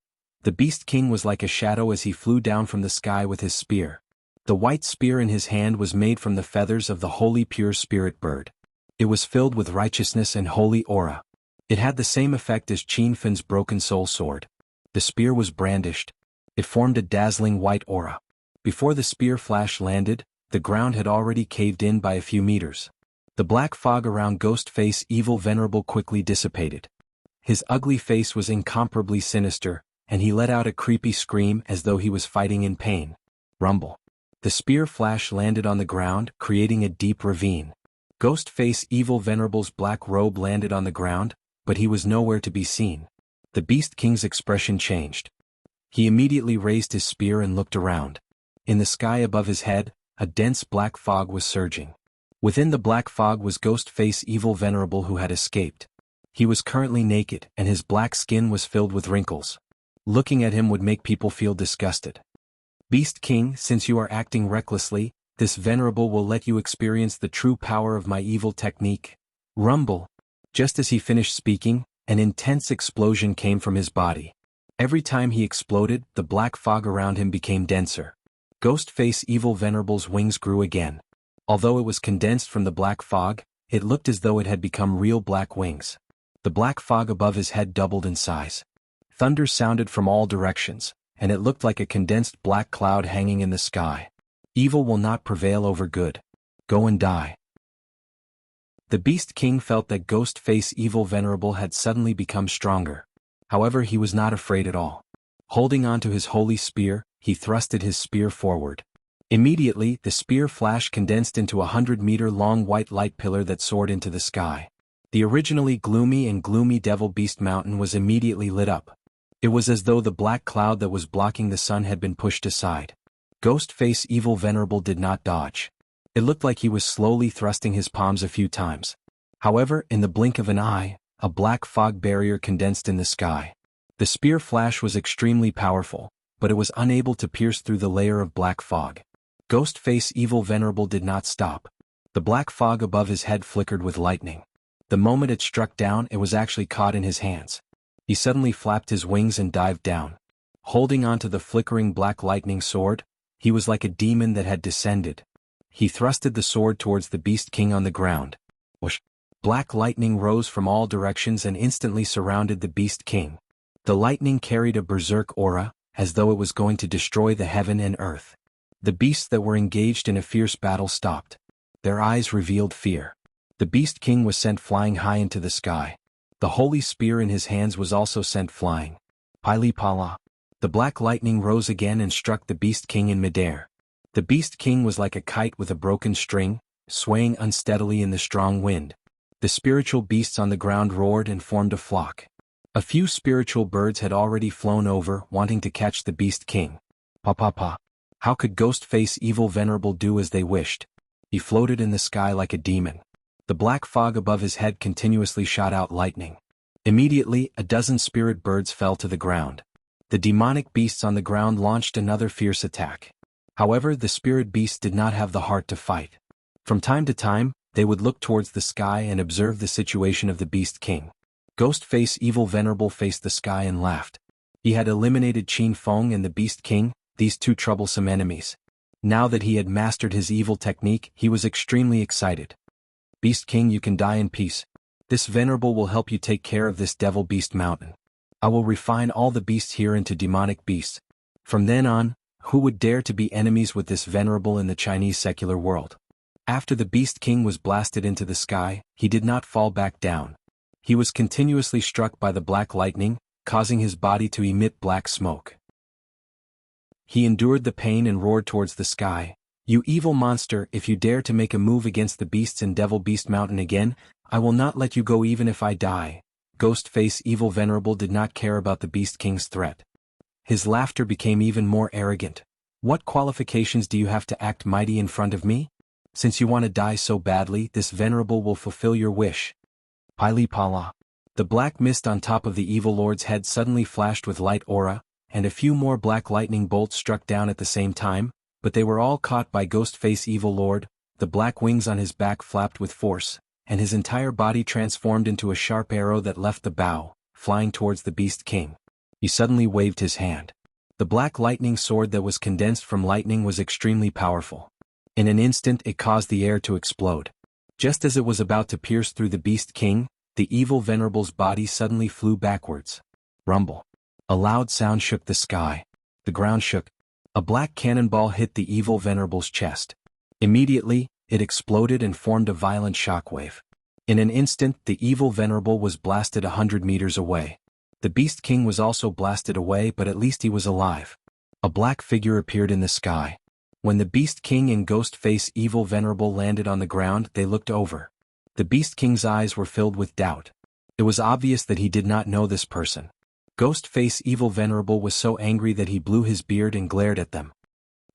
The Beast King was like a shadow as he flew down from the sky with his spear. The white spear in his hand was made from the feathers of the holy pure spirit bird. It was filled with righteousness and holy aura. It had the same effect as Qin Feng's broken soul sword. The spear was brandished. It formed a dazzling white aura. Before the spear flash landed, the ground had already caved in by a few meters. The black fog around Ghostface Evil Venerable quickly dissipated. His ugly face was incomparably sinister, and he let out a creepy scream as though he was fighting in pain. Rumble. The spear flash landed on the ground, creating a deep ravine. Ghostface Evil Venerable's black robe landed on the ground, but he was nowhere to be seen. The Beast King's expression changed. He immediately raised his spear and looked around. In the sky above his head, a dense black fog was surging. Within the black fog was Ghostface Evil Venerable who had escaped. He was currently naked and his black skin was filled with wrinkles. Looking at him would make people feel disgusted. Beast King, since you are acting recklessly, this venerable will let you experience the true power of my evil technique. Rumble. Just as he finished speaking, an intense explosion came from his body. Every time he exploded, the black fog around him became denser. Ghostface Evil Venerable's wings grew again. Although it was condensed from the black fog, it looked as though it had become real black wings. The black fog above his head doubled in size. Thunder sounded from all directions, and it looked like a condensed black cloud hanging in the sky. Evil will not prevail over good. Go and die. The Beast King felt that Ghostface Evil Venerable had suddenly become stronger. However, he was not afraid at all. Holding on to his holy spear, he thrusted his spear forward. Immediately, the spear flash condensed into a 100-meter-long white light pillar that soared into the sky. The originally gloomy Devil Beast Mountain was immediately lit up. It was as though the black cloud that was blocking the sun had been pushed aside. Ghostface Evil Venerable did not dodge. It looked like he was slowly thrusting his palms a few times. However, in the blink of an eye, a black fog barrier condensed in the sky. The spear flash was extremely powerful, but it was unable to pierce through the layer of black fog. Ghostface Evil Venerable did not stop. The black fog above his head flickered with lightning. The moment it struck down, it was actually caught in his hands. He suddenly flapped his wings and dived down. Holding onto the flickering black lightning sword, he was like a demon that had descended. He thrusted the sword towards the Beast King on the ground. Whoosh! Black lightning rose from all directions and instantly surrounded the Beast King. The lightning carried a berserk aura, as though it was going to destroy the heaven and earth. The beasts that were engaged in a fierce battle stopped. Their eyes revealed fear. The Beast King was sent flying high into the sky. The holy spear in his hands was also sent flying. Pili Pala. The black lightning rose again and struck the Beast King in midair. The Beast King was like a kite with a broken string, swaying unsteadily in the strong wind. The spiritual beasts on the ground roared and formed a flock. A few spiritual birds had already flown over, wanting to catch the Beast King. Pa. How could Ghostface Evil Venerable do as they wished? He floated in the sky like a demon. The black fog above his head continuously shot out lightning. Immediately, a dozen spirit birds fell to the ground. The demonic beasts on the ground launched another fierce attack. However, the spirit beasts did not have the heart to fight. From time to time, they would look towards the sky and observe the situation of the Beast King. Ghostface Evil Venerable faced the sky and laughed. He had eliminated Qin Feng and the Beast King, these two troublesome enemies. Now that he had mastered his evil technique, he was extremely excited. Beast King, you can die in peace. This Venerable will help you take care of this Devil Beast Mountain. I will refine all the beasts here into demonic beasts. From then on, who would dare to be enemies with this Venerable in the Chinese secular world? After the Beast King was blasted into the sky, he did not fall back down. He was continuously struck by the black lightning, causing his body to emit black smoke. He endured the pain and roared towards the sky. You evil monster, if you dare to make a move against the beasts in Devil Beast Mountain again, I will not let you go even if I die. Ghostface Evil Venerable did not care about the Beast King's threat. His laughter became even more arrogant. What qualifications do you have to act mighty in front of me? Since you want to die so badly, this Venerable will fulfill your wish. Pili Pala. The black mist on top of the evil lord's head suddenly flashed with light aura, and a few more black lightning bolts struck down at the same time, but they were all caught by Ghostface Evil Lord. The black wings on his back flapped with force, and his entire body transformed into a sharp arrow that left the bow, flying towards the Beast King. He suddenly waved his hand. The black lightning sword that was condensed from lightning was extremely powerful. In an instant it caused the air to explode. Just as it was about to pierce through the Beast King, the Evil Venerable's body suddenly flew backwards. Rumble. A loud sound shook the sky. The ground shook. A black cannonball hit the Evil Venerable's chest. Immediately, it exploded and formed a violent shockwave. In an instant, the Evil Venerable was blasted 100 meters away. The Beast King was also blasted away, but at least he was alive. A black figure appeared in the sky. When the Beast King and Ghostface Evil Venerable landed on the ground, they looked over. The Beast King's eyes were filled with doubt. It was obvious that he did not know this person. Ghostface Evil Venerable was so angry that he blew his beard and glared at them.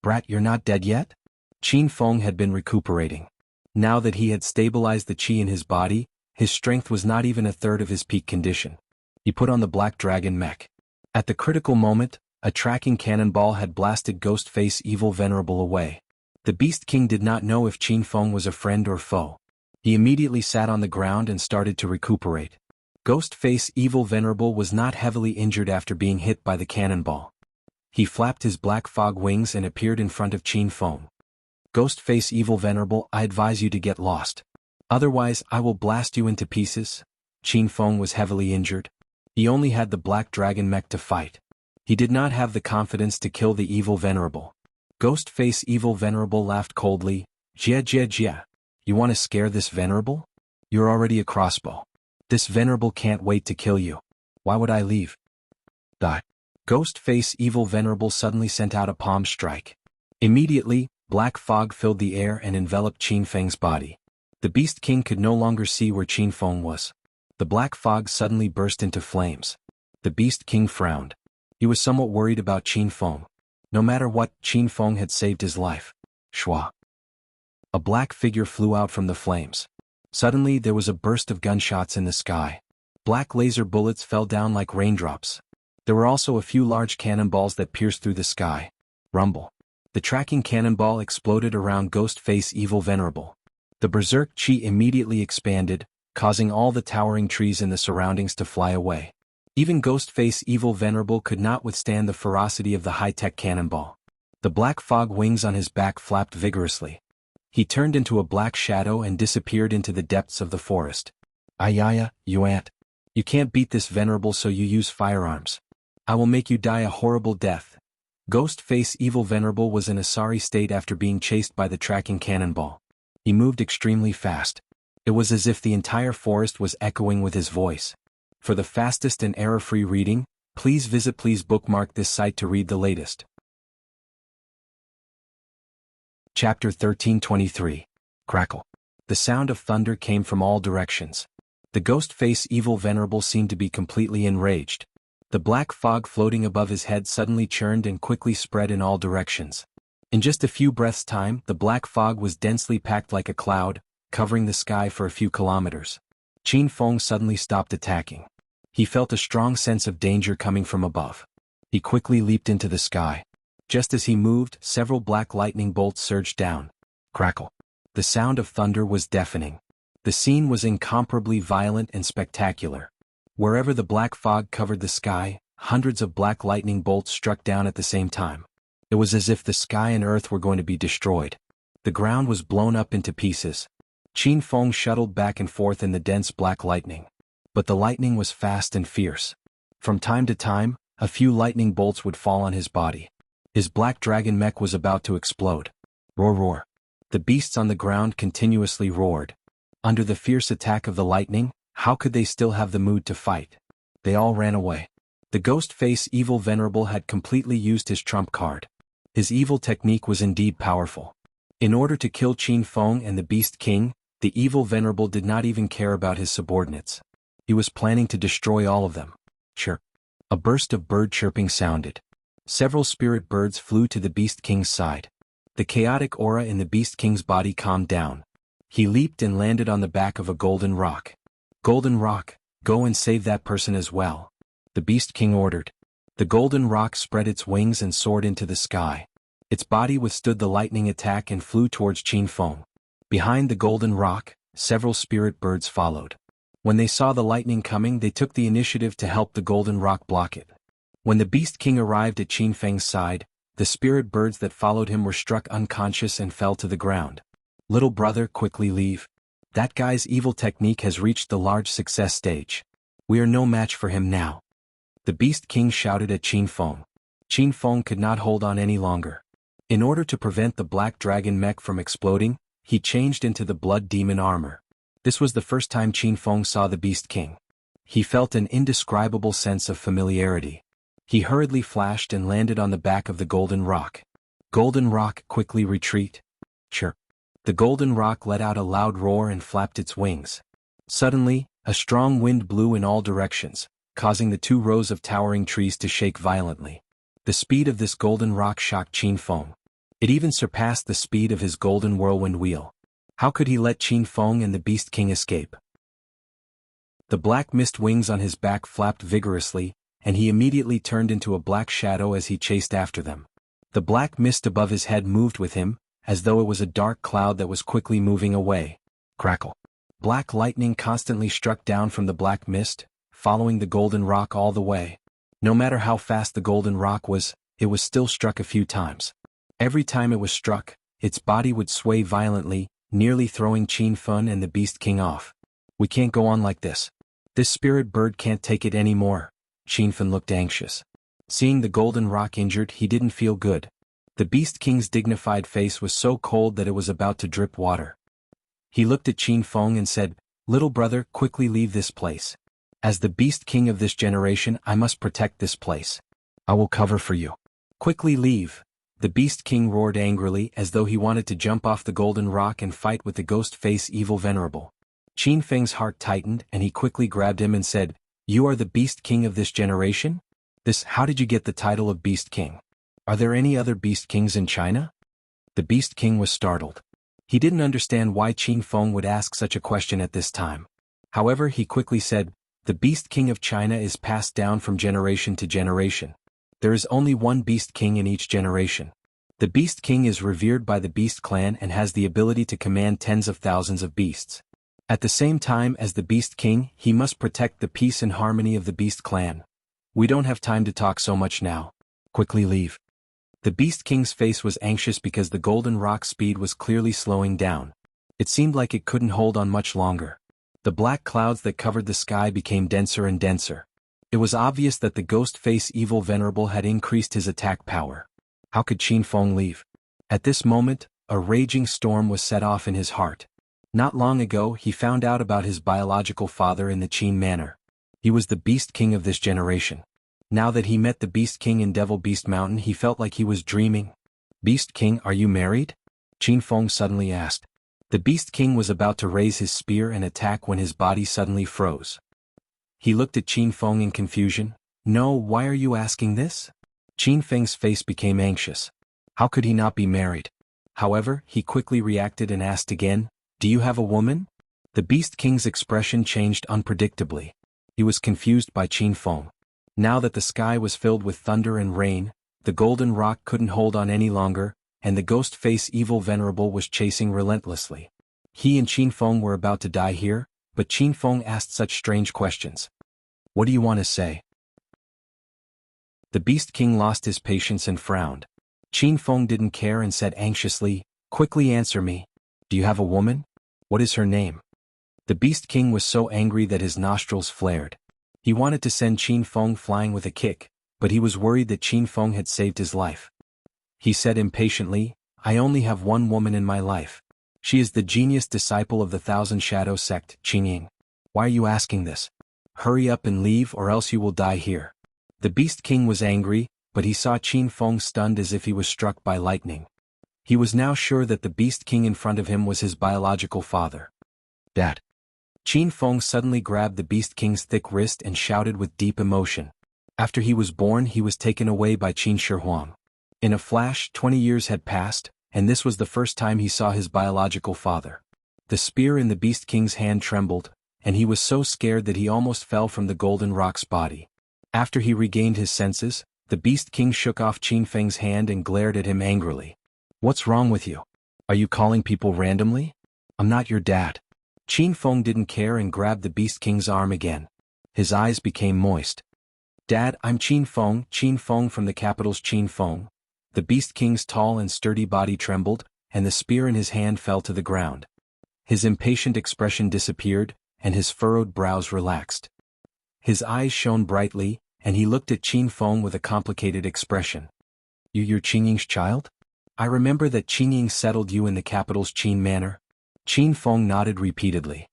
Brat, you're not dead yet? Qin Feng had been recuperating. Now that he had stabilized the qi in his body, his strength was not even a third of his peak condition. He put on the black dragon mech. At the critical moment, a tracking cannonball had blasted Ghostface Evil Venerable away. The Beast King did not know if Qin Feng was a friend or foe. He immediately sat on the ground and started to recuperate. Ghostface Evil Venerable was not heavily injured after being hit by the cannonball. He flapped his black fog wings and appeared in front of Qin Feng. Ghostface Evil Venerable, I advise you to get lost. Otherwise, I will blast you into pieces. Qin Feng was heavily injured. He only had the black dragon mech to fight. He did not have the confidence to kill the Evil Venerable. Ghostface Evil Venerable laughed coldly. Jia. You want to scare this Venerable? You're already a crossbow. This Venerable can't wait to kill you. Why would I leave? Die. Ghost-face Evil Venerable suddenly sent out a palm strike. Immediately, black fog filled the air and enveloped Qin Feng's body. The Beast King could no longer see where Qin Feng was. The black fog suddenly burst into flames. The Beast King frowned. He was somewhat worried about Qin Feng. No matter what, Qin Feng had saved his life. Shua. A black figure flew out from the flames. Suddenly there was a burst of gunshots in the sky. Black laser bullets fell down like raindrops. There were also a few large cannonballs that pierced through the sky. Rumble. The tracking cannonball exploded around Ghost-face Evil Venerable. The berserk chi immediately expanded, causing all the towering trees in the surroundings to fly away. Even Ghost-face Evil Venerable could not withstand the ferocity of the high-tech cannonball. The black fog wings on his back flapped vigorously. He turned into a black shadow and disappeared into the depths of the forest. Ayaya, you ant. You can't beat this venerable, so you use firearms. I will make you die a horrible death. Ghost-face Evil Venerable was in a sorry state after being chased by the tracking cannonball. He moved extremely fast. It was as if the entire forest was echoing with his voice. For the fastest and error-free reading, please bookmark this site to read the latest. Chapter 1323. Crackle. The sound of thunder came from all directions. The Ghost-face Evil Venerable seemed to be completely enraged. The black fog floating above his head suddenly churned and quickly spread in all directions. In just a few breaths' time, the black fog was densely packed like a cloud, covering the sky for a few kilometers. Qin Feng suddenly stopped attacking. He felt a strong sense of danger coming from above. He quickly leaped into the sky. Just as he moved, several black lightning bolts surged down. Crackle. The sound of thunder was deafening. The scene was incomparably violent and spectacular. Wherever the black fog covered the sky, hundreds of black lightning bolts struck down at the same time. It was as if the sky and earth were going to be destroyed. The ground was blown up into pieces. Qin Feng shuttled back and forth in the dense black lightning. But the lightning was fast and fierce. From time to time, a few lightning bolts would fall on his body. His black dragon mech was about to explode. Roar, roar. The beasts on the ground continuously roared. Under the fierce attack of the lightning, how could they still have the mood to fight? They all ran away. The Ghost-face Evil Venerable had completely used his trump card. His evil technique was indeed powerful. In order to kill Qin Feng and the Beast King, the Evil Venerable did not even care about his subordinates. He was planning to destroy all of them. Chirp. A burst of bird chirping sounded. Several spirit birds flew to the Beast King's side. The chaotic aura in the Beast King's body calmed down. He leaped and landed on the back of a golden rock. Golden rock, go and save that person as well. The Beast King ordered. The golden rock spread its wings and soared into the sky. Its body withstood the lightning attack and flew towards Qin Feng. Behind the golden rock, several spirit birds followed. When they saw the lightning coming, they took the initiative to help the golden rock block it. When the Beast King arrived at Qin Feng's side, the spirit birds that followed him were struck unconscious and fell to the ground. Little brother, quickly leave. That guy's evil technique has reached the large success stage. We are no match for him now. The Beast King shouted at Qin Feng. Qin Feng could not hold on any longer. In order to prevent the black dragon mech from exploding, he changed into the blood demon armor. This was the first time Qin Feng saw the Beast King. He felt an indescribable sense of familiarity. He hurriedly flashed and landed on the back of the golden rock. Golden rock, quickly retreat. Chirp. The golden rock let out a loud roar and flapped its wings. Suddenly, a strong wind blew in all directions, causing the 2 rows of towering trees to shake violently. The speed of this golden rock shocked Qin Feng. It even surpassed the speed of his golden whirlwind wheel. How could he let Qin Feng and the Beast King escape? The black mist wings on his back flapped vigorously, and he immediately turned into a black shadow as he chased after them. The black mist above his head moved with him, as though it was a dark cloud that was quickly moving away. Crackle. Black lightning constantly struck down from the black mist, following the golden rock all the way. No matter how fast the golden rock was, it was still struck a few times. Every time it was struck, its body would sway violently, nearly throwing Qin Feng and the Beast King off. We can't go on like this. This spirit bird can't take it anymore. Qin Feng looked anxious. Seeing the golden rock injured, he didn't feel good. The Beast King's dignified face was so cold that it was about to drip water. He looked at Qin Feng and said, "Little brother, quickly leave this place. As the Beast King of this generation, I must protect this place." I will cover for you. Quickly leave. The Beast King roared angrily as though he wanted to jump off the golden rock and fight with the ghost face evil venerable. Qin Feng's heart tightened and he quickly grabbed him and said, "You are the Beast King of this generation? How did you get the title of Beast King? Are there any other Beast Kings in China?" The Beast King was startled. He didn't understand why Qin Feng would ask such a question at this time. However, he quickly said, "The Beast King of China is passed down from generation to generation. There is only one Beast King in each generation. The Beast King is revered by the Beast clan and has the ability to command tens of thousands of beasts. At the same time as the Beast King, he must protect the peace and harmony of the Beast clan. We don't have time to talk so much now. Quickly leave." The Beast King's face was anxious because the golden rock's speed was clearly slowing down. It seemed like it couldn't hold on much longer. The black clouds that covered the sky became denser and denser. It was obvious that the ghost face evil venerable had increased his attack power. How could Qin Feng leave? At this moment, a raging storm was set off in his heart. Not long ago he found out about his biological father in the Qin Manor. He was the Beast King of this generation. Now that he met the Beast King in Devil Beast Mountain, he felt like he was dreaming. "Beast King, are you married?" Qin Feng suddenly asked. The Beast King was about to raise his spear and attack when his body suddenly froze. He looked at Qin Feng in confusion. "No, why are you asking this?" Qin Feng's face became anxious. How could he not be married? However, he quickly reacted and asked again, "Do you have a woman?" The Beast King's expression changed unpredictably. He was confused by Qin Feng. Now that the sky was filled with thunder and rain, the golden rock couldn't hold on any longer, and the ghost face evil venerable was chasing relentlessly. He and Qin Feng were about to die here, but Qin Feng asked such strange questions. "What do you want to say?" The Beast King lost his patience and frowned. Qin Feng didn't care and said anxiously, "Quickly answer me. Do you have a woman? What is her name?" The Beast King was so angry that his nostrils flared. He wanted to send Qin Feng flying with a kick, but he was worried that Qin Feng had saved his life. He said impatiently, "I only have one woman in my life. She is the genius disciple of the Thousand Shadow sect, Qingying. Why are you asking this? Hurry up and leave or else you will die here." The Beast King was angry, but he saw Qin Feng stunned as if he was struck by lightning. He was now sure that the Beast King in front of him was his biological father. "Dad." Qin Feng suddenly grabbed the Beast King's thick wrist and shouted with deep emotion. After he was born, he was taken away by Qin Shi Huang. In a flash, 20 years had passed, and this was the first time he saw his biological father. The spear in the Beast King's hand trembled, and he was so scared that he almost fell from the golden rock's body. After he regained his senses, the Beast King shook off Qin Feng's hand and glared at him angrily. "What's wrong with you? Are you calling people randomly? I'm not your dad." Qin Feng didn't care and grabbed the Beast King's arm again. His eyes became moist. "Dad, I'm Qin Feng from the capital's Qin Feng." The Beast King's tall and sturdy body trembled, and the spear in his hand fell to the ground. His impatient expression disappeared, and his furrowed brows relaxed. His eyes shone brightly, and he looked at Qin Feng with a complicated expression. "You're Qingying's child? I remember that Qingying settled you in the capital's Qin Manor." Qin Feng nodded repeatedly.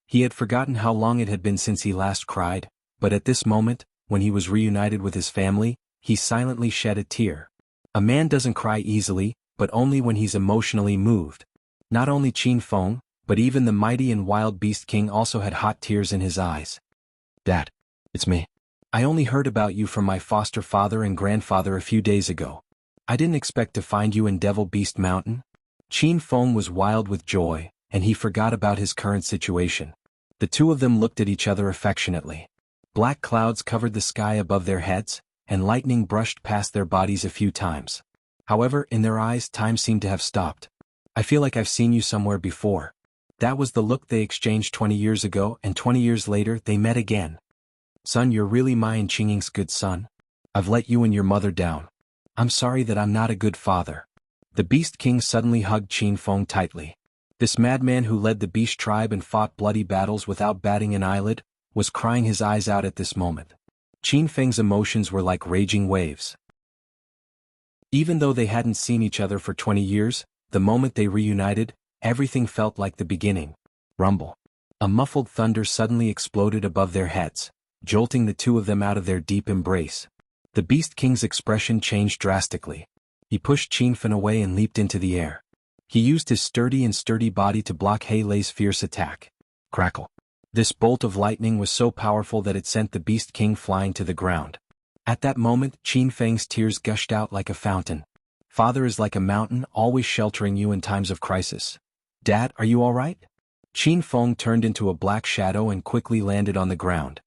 He had forgotten how long it had been since he last cried, but at this moment, when he was reunited with his family, he silently shed a tear. A man doesn't cry easily, but only when he's emotionally moved. Not only Qin Feng, but even the mighty and wild Beast King also had hot tears in his eyes. "Dad, it's me. I only heard about you from my foster father and grandfather a few days ago. I didn't expect to find you in Devil Beast Mountain." Qin Feng was wild with joy, and he forgot about his current situation. The two of them looked at each other affectionately. Black clouds covered the sky above their heads, and lightning brushed past their bodies a few times. However, in their eyes time seemed to have stopped. "I feel like I've seen you somewhere before." That was the look they exchanged 20 years ago, and 20 years later they met again. "Son, you're really my and Qingying's good son. I've let you and your mother down. I'm sorry that I'm not a good father." The Beast King suddenly hugged Qin Feng tightly. This madman who led the Beast tribe and fought bloody battles without batting an eyelid, was crying his eyes out at this moment. Qin Feng's emotions were like raging waves. Even though they hadn't seen each other for 20 years, the moment they reunited, everything felt like the beginning. Rumble. A muffled thunder suddenly exploded above their heads, jolting the two of them out of their deep embrace. The Beast King's expression changed drastically. He pushed Qin Feng away and leaped into the air. He used his sturdy body to block He Lei's fierce attack. Crackle. This bolt of lightning was so powerful that it sent the Beast King flying to the ground. At that moment, Qin Feng's tears gushed out like a fountain. Father is like a mountain, always sheltering you in times of crisis. Dad, are you all right? Qin Feng turned into a black shadow and quickly landed on the ground.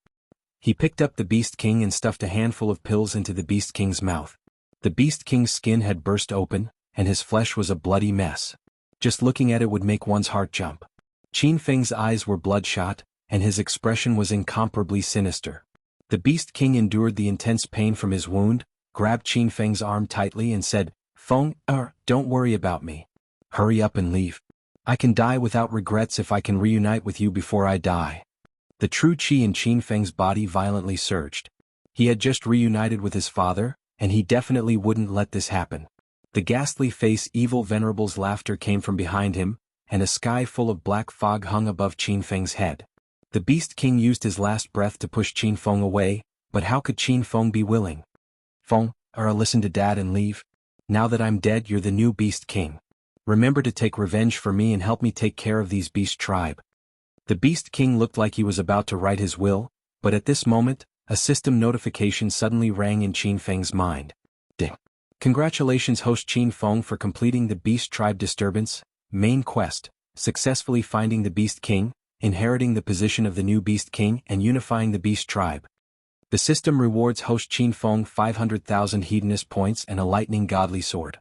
He picked up the Beast King and stuffed a handful of pills into the Beast King's mouth. The Beast King's skin had burst open, and his flesh was a bloody mess. Just looking at it would make one's heart jump. Qin Feng's eyes were bloodshot, and his expression was incomparably sinister. The Beast King endured the intense pain from his wound, grabbed Qin Feng's arm tightly and said, Feng, don't worry about me. Hurry up and leave. I can die without regrets if I can reunite with you before I die. The true qi in Qin Feng's body violently surged. He had just reunited with his father, and he definitely wouldn't let this happen. The ghastly face Evil Venerable's laughter came from behind him, and a sky full of black fog hung above Qin Feng's head. The Beast King used his last breath to push Qin Feng away, but how could Qin Feng be willing? Feng, listen to Dad and leave. Now that I'm dead, you're the new Beast King. Remember to take revenge for me and help me take care of these beast tribe. The Beast King looked like he was about to write his will, but at this moment, a system notification suddenly rang in Qin Feng's mind. Ding. Congratulations host Qin Feng for completing the Beast Tribe Disturbance main quest, successfully finding the Beast King, inheriting the position of the new Beast King and unifying the Beast Tribe. The system rewards host Qin Feng 500,000 Hedonist points and a lightning godly sword.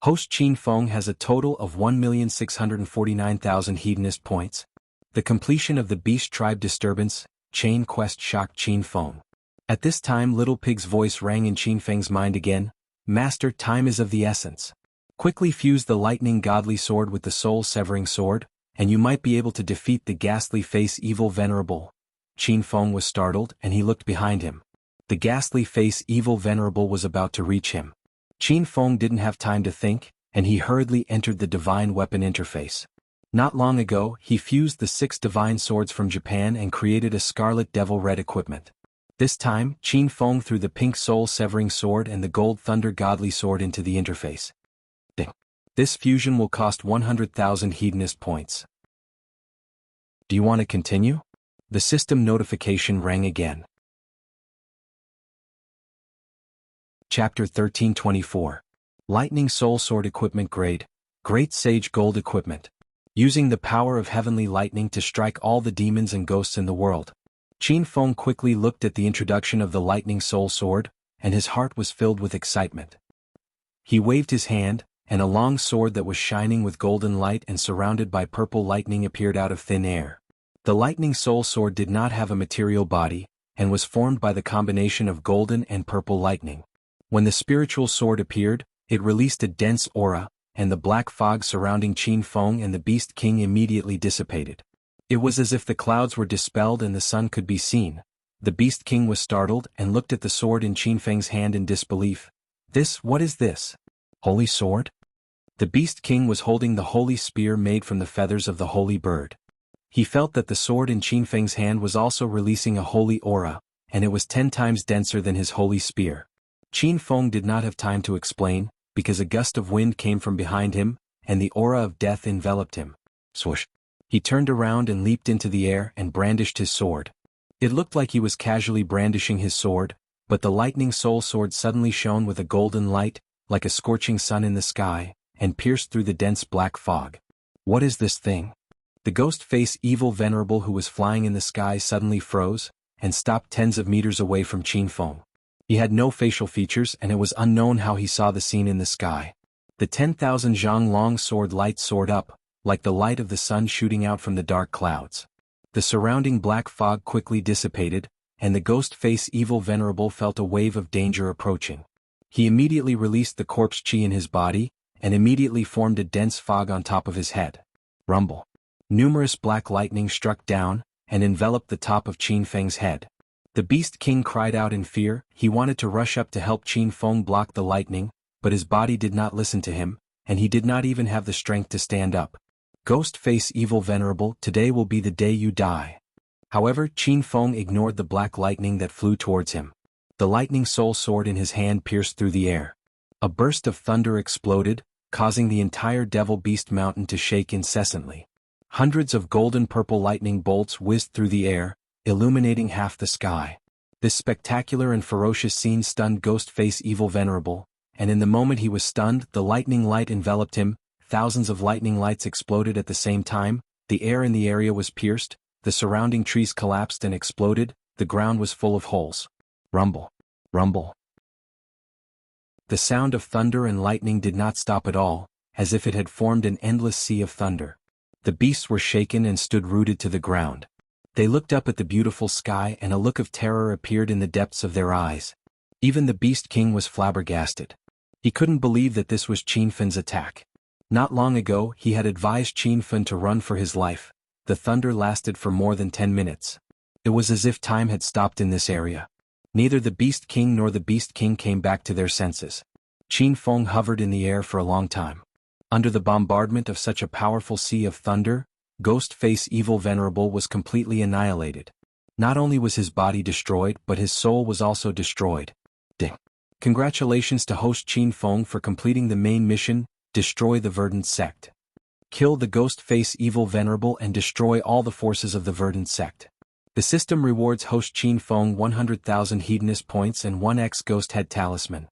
Host Qin Feng has a total of 1,649,000 Hedonist points. The completion of the Beast Tribe Disturbance chain quest shocked Qin Feng. At this time Little Pig's voice rang in Qin Feng's mind again. Master, time is of the essence. Quickly fuse the lightning godly sword with the soul-severing sword, and you might be able to defeat the ghastly face Evil Venerable. Qin Feng was startled and he looked behind him. The ghastly face Evil Venerable was about to reach him. Qin Feng didn't have time to think, and he hurriedly entered the Divine Weapon interface. Not long ago, he fused the 6 divine swords from Japan and created a Scarlet Devil Red equipment. This time, Qin Feng threw the pink soul-severing sword and the gold thunder godly sword into the interface. Ding. This fusion will cost 100,000 Hedonist points. Do you want to continue? The system notification rang again. Chapter 1324. Lightning Soul Sword Equipment Grade. Great Sage Gold Equipment. Using the power of heavenly lightning to strike all the demons and ghosts in the world. Qin Feng quickly looked at the introduction of the Lightning Soul Sword, and his heart was filled with excitement. He waved his hand, and a long sword that was shining with golden light and surrounded by purple lightning appeared out of thin air. The Lightning Soul Sword did not have a material body, and was formed by the combination of golden and purple lightning. When the spiritual sword appeared, it released a dense aura, and the black fog surrounding Qin Feng and the Beast King immediately dissipated. It was as if the clouds were dispelled and the sun could be seen. The Beast King was startled and looked at the sword in Qin Feng's hand in disbelief. What is this? Holy sword? The Beast King was holding the holy spear made from the feathers of the holy bird. He felt that the sword in Qin Feng's hand was also releasing a holy aura, and it was 10 times denser than his holy spear. Qin Feng did not have time to explain, because a gust of wind came from behind him, and the aura of death enveloped him. Swoosh! He turned around and leaped into the air and brandished his sword. It looked like he was casually brandishing his sword, but the Lightning Soul Sword suddenly shone with a golden light, like a scorching sun in the sky, and pierced through the dense black fog. What is this thing? The ghost face Evil Venerable who was flying in the sky suddenly froze, and stopped tens of meters away from Qin Feng. He had no facial features and it was unknown how he saw the scene in the sky. The 10,000 zhang long sword light soared up, like the light of the sun shooting out from the dark clouds. The surrounding black fog quickly dissipated, and the ghost face Evil Venerable felt a wave of danger approaching. He immediately released the corpse chi in his body, and immediately formed a dense fog on top of his head. Rumble. Numerous black lightning struck down, and enveloped the top of Qin Feng's head. The Beast King cried out in fear. He wanted to rush up to help Qin Feng block the lightning, but his body did not listen to him, and he did not even have the strength to stand up. Ghost face Evil Venerable, today will be the day you die. However, Qin Feng ignored the black lightning that flew towards him. The lightning soul sword in his hand pierced through the air. A burst of thunder exploded, causing the entire Devil Beast Mountain to shake incessantly. Hundreds of golden-purple lightning bolts whizzed through the air, illuminating half the sky. This spectacular and ferocious scene stunned Ghostface Evil Venerable, and in the moment he was stunned, the lightning light enveloped him. Thousands of lightning lights exploded at the same time, the air in the area was pierced, the surrounding trees collapsed and exploded, the ground was full of holes. Rumble. Rumble. The sound of thunder and lightning did not stop at all, as if it had formed an endless sea of thunder. The beasts were shaken and stood rooted to the ground. They looked up at the beautiful sky and a look of terror appeared in the depths of their eyes. Even the Beast King was flabbergasted. He couldn't believe that this was Qin Fan's attack. Not long ago, he had advised Qin Fan to run for his life. The thunder lasted for more than 10 minutes. It was as if time had stopped in this area. Neither the Beast King nor the Beast King came back to their senses. Qin Feng hovered in the air for a long time. Under the bombardment of such a powerful sea of thunder, Ghostface Evil Venerable was completely annihilated. Not only was his body destroyed, but his soul was also destroyed. Ding. Congratulations to host Qin Feng for completing the main mission, destroy the Verdant Sect. Kill the Ghostface Evil Venerable and destroy all the forces of the Verdant Sect. The system rewards host Qin Feng 100,000 Hedonist points and 1x Ghost Head Talisman.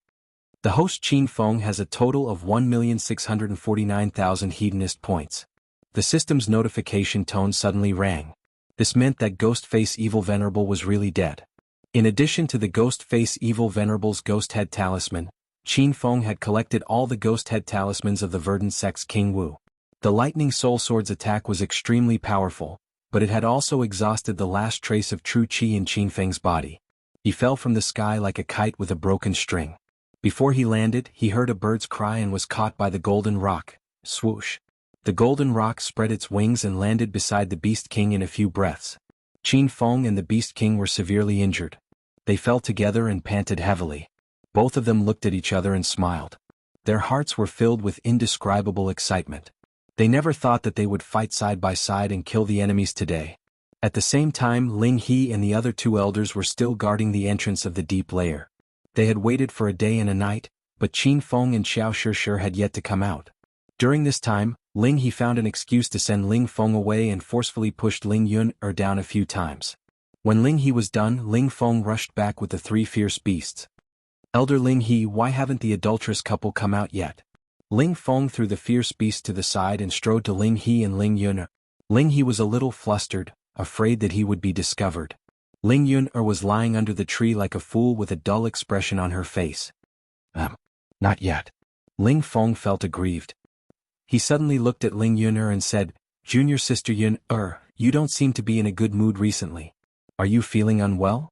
The host Qin Feng has a total of 1,649,000 Hedonist points. The system's notification tone suddenly rang. This meant that Ghostface Evil Venerable was really dead. In addition to the Ghostface Evil Venerable's Ghost Head Talisman, Qin Feng had collected all the Ghost Head Talismans of the Verdant Sect's King Wu. The Lightning Soul Sword's attack was extremely powerful, but it had also exhausted the last trace of true Qi in Qin Feng's body. He fell from the sky like a kite with a broken string. Before he landed, he heard a bird's cry and was caught by the golden rock. Swoosh. The golden rock spread its wings and landed beside the Beast King in a few breaths. Qin Feng and the Beast King were severely injured. They fell together and panted heavily. Both of them looked at each other and smiled. Their hearts were filled with indescribable excitement. They never thought that they would fight side by side and kill the enemies today. At the same time, Ling He and the other two elders were still guarding the entrance of the deep lair. They had waited for a day and a night, but Qin Feng and Xiao Shishir had yet to come out. During this time, Ling He found an excuse to send Ling Feng away and forcefully pushed Ling Yun down a few times. When Ling He was done, Ling Feng rushed back with the 3 fierce beasts. Elder Ling He, why haven't the adulterous couple come out yet? Ling Feng threw the fierce beast to the side and strode to Ling He and Ling Yun. Ling He was a little flustered, afraid that he would be discovered. Ling Yun was lying under the tree like a fool with a dull expression on her face. Not yet. Ling Feng felt aggrieved. He suddenly looked at Ling Yun and said, Junior Sister Yun, you don't seem to be in a good mood recently. Are you feeling unwell?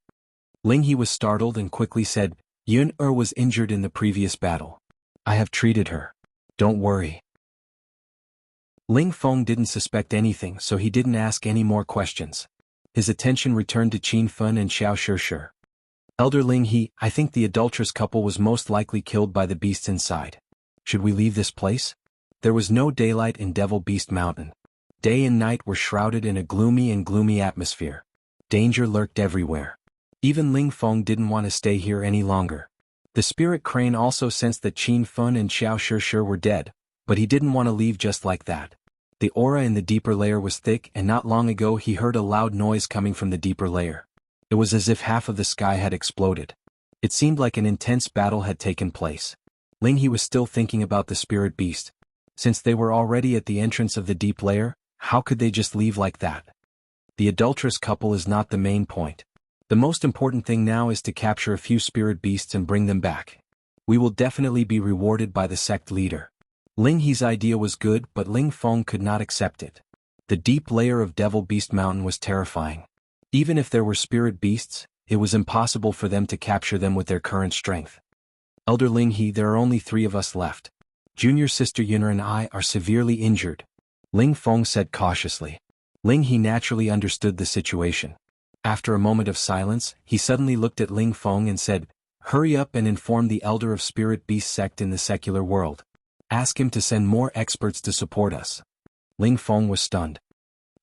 Ling He was startled and quickly said, Yun was injured in the previous battle. I have treated her. Don't worry. Ling Feng didn't suspect anything, so he didn't ask any more questions. His attention returned to Qin Fan and Xiao Shishir. Elder Ling He, I think the adulterous couple was most likely killed by the beasts inside. Should we leave this place? There was no daylight in Devil Beast Mountain. Day and night were shrouded in a gloomy atmosphere. Danger lurked everywhere. Even Ling Feng didn't want to stay here any longer. The spirit crane also sensed that Qin Fan and Xiao Shishir were dead, but he didn't want to leave just like that. The aura in the deeper layer was thick, and not long ago he heard a loud noise coming from the deeper layer. It was as if half of the sky had exploded. It seemed like an intense battle had taken place. Ling He was still thinking about the spirit beast. Since they were already at the entrance of the deep layer, how could they just leave like that? The adulterous couple is not the main point. The most important thing now is to capture a few spirit beasts and bring them back. We will definitely be rewarded by the sect leader. Ling He's idea was good, but Ling Feng could not accept it. The deep layer of Devil Beast Mountain was terrifying. Even if there were spirit beasts, it was impossible for them to capture them with their current strength. Elder Ling He, there are only 3 of us left. Junior Sister Yun'er and I are severely injured. Ling Feng said cautiously. Ling He naturally understood the situation. After a moment of silence, he suddenly looked at Ling Feng and said, Hurry up and inform the Elder of Spirit Beast Sect in the secular world. Ask him to send more experts to support us. Ling Feng was stunned.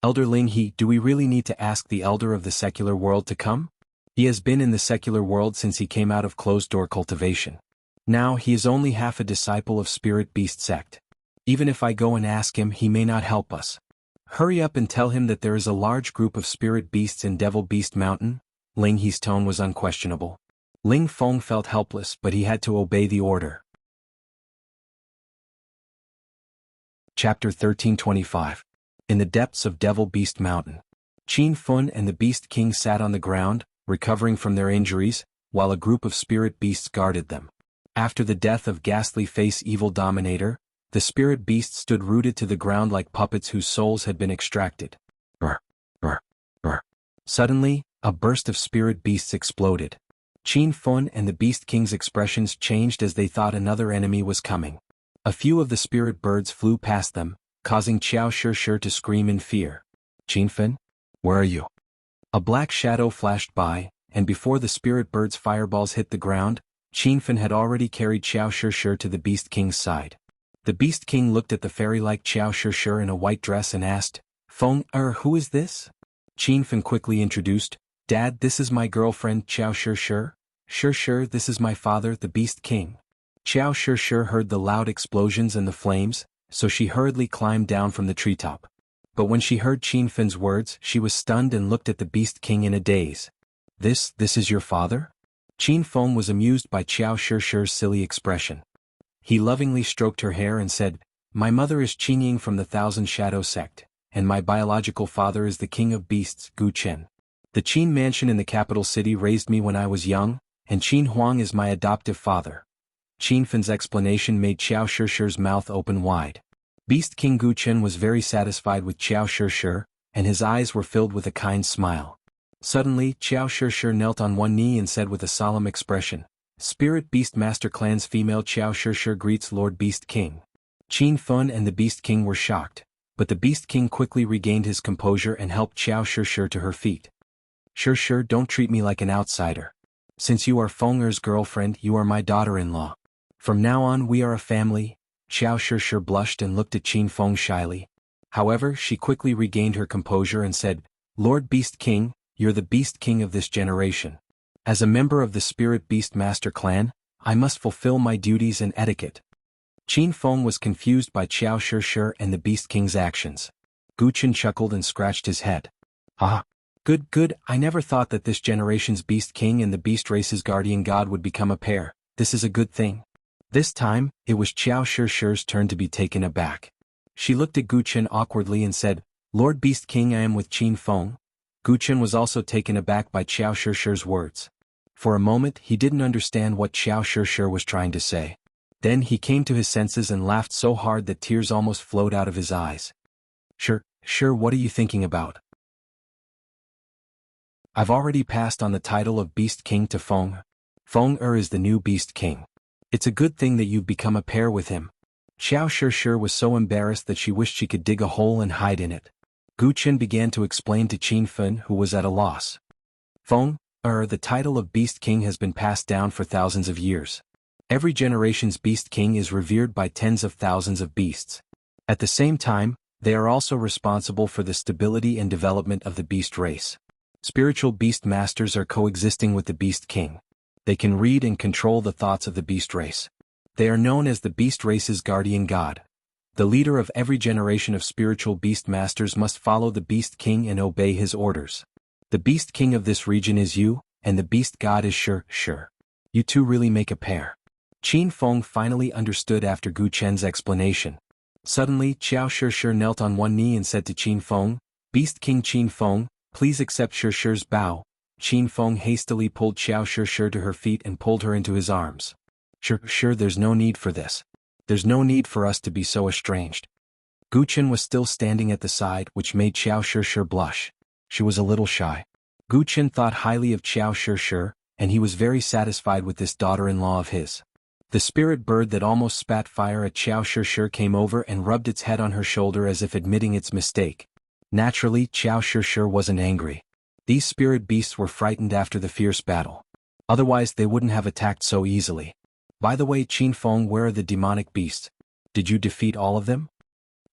Elder Ling He, do we really need to ask the Elder of the secular world to come? He has been in the secular world since he came out of closed-door cultivation. Now he is only half a disciple of Spirit Beast sect. Even if I go and ask him, he may not help us. Hurry up and tell him that there is a large group of Spirit Beasts in Devil Beast Mountain. Ling He's tone was unquestionable. Ling Feng felt helpless, but he had to obey the order. Chapter 1325. In the depths of Devil Beast Mountain. Qin Fun and the Beast King sat on the ground, recovering from their injuries, while a group of spirit beasts guarded them. After the death of Ghastly Face Evil Dominator, the spirit beasts stood rooted to the ground like puppets whose souls had been extracted. Brr, brr, brr. Suddenly, a burst of spirit beasts exploded. Qin Fun and the Beast King's expressions changed as they thought another enemy was coming. A few of the spirit birds flew past them, causing Qiao Shishir to scream in fear. Qin Fun? Where are you? A black shadow flashed by, and before the spirit bird's fireballs hit the ground, Qin Fun had already carried Qiao Shishir to the Beast King's side. The Beast King looked at the fairy-like Qiao Shishir in a white dress and asked, Feng, who is this? Qin Fun quickly introduced, Dad, this is my girlfriend Qiao Shishir. Shishir, this is my father, the Beast King. Qiao Shishir heard the loud explosions and the flames, so she hurriedly climbed down from the treetop. But when she heard Qin Fun's words, she was stunned and looked at the Beast King in a daze. This is your father? Qin Feng was amused by Qiao Shishir's silly expression. He lovingly stroked her hair and said, My mother is Qingying from the Thousand Shadow sect, and my biological father is the King of Beasts, Gu Chen. The Qin mansion in the capital city raised me when I was young, and Qin Huang is my adoptive father. Qin Fun's explanation made Qiao Shishir's mouth open wide. Beast King Gu Chen was very satisfied with Qiao Shishir, and his eyes were filled with a kind smile. Suddenly, Qiao Shishir knelt on one knee and said with a solemn expression, Spirit Beast Master Clan's female Qiao Shishir greets Lord Beast King. Qin Fun and the Beast King were shocked, but the Beast King quickly regained his composure and helped Qiao Shishir to her feet. Shishir, don't treat me like an outsider. Since you are Feng'er's girlfriend, you are my daughter-in-law. From now on we are a family. Qiao Shishir blushed and looked at Qin Feng shyly. However, she quickly regained her composure and said, Lord Beast King, you're the Beast King of this generation. As a member of the Spirit Beast Master Clan, I must fulfill my duties and etiquette. Qin Feng was confused by Qiao Shishir and the Beast King's actions. Gu Chen chuckled and scratched his head. Ah, good, I never thought that this generation's Beast King and the Beast Race's guardian god would become a pair. This is a good thing. This time, it was Qiao Shishir's turn to be taken aback. She looked at Gu Chen awkwardly and said, Lord Beast King, I am with Qin Feng. Gu Chen was also taken aback by Qiao Shishir's words. For a moment he didn't understand what Qiao Shishir was trying to say. Then he came to his senses and laughed so hard that tears almost flowed out of his eyes. Sure, what are you thinking about? I've already passed on the title of Beast King to Feng. Feng is the new Beast King. It's a good thing that you've become a pair with him. Qiao Shishir was so embarrassed that she wished she could dig a hole and hide in it. Gu Chen began to explain to Qin Fun, who was at a loss. Feng, the title of Beast King has been passed down for thousands of years. Every generation's Beast King is revered by tens of thousands of beasts. At the same time, they are also responsible for the stability and development of the beast race. Spiritual beast masters are coexisting with the Beast King. They can read and control the thoughts of the beast race. They are known as the beast race's guardian god. The leader of every generation of spiritual beast masters must follow the Beast King and obey his orders. The Beast King of this region is you, and the beast god is Sure. You two really make a pair. Qin Feng finally understood after Gu Chen's explanation. Suddenly, Qiao Shishir knelt on one knee and said to Qin Feng, Beast King Qin Feng, please accept Shishir's bow. Qin Feng hastily pulled Qiao Shishir to her feet and pulled her into his arms. Sure, there's no need for this. There's no need for us to be so estranged. Gu Chen was still standing at the side, which made Qiao Shishir blush. She was a little shy. Gu Chen thought highly of Qiao Shishir, and he was very satisfied with this daughter-in-law of his. The spirit bird that almost spat fire at Qiao Shishir came over and rubbed its head on her shoulder as if admitting its mistake. Naturally, Qiao Shishir wasn't angry. These spirit beasts were frightened after the fierce battle. Otherwise they wouldn't have attacked so easily. By the way, Qin Feng, where are the demonic beasts? Did you defeat all of them?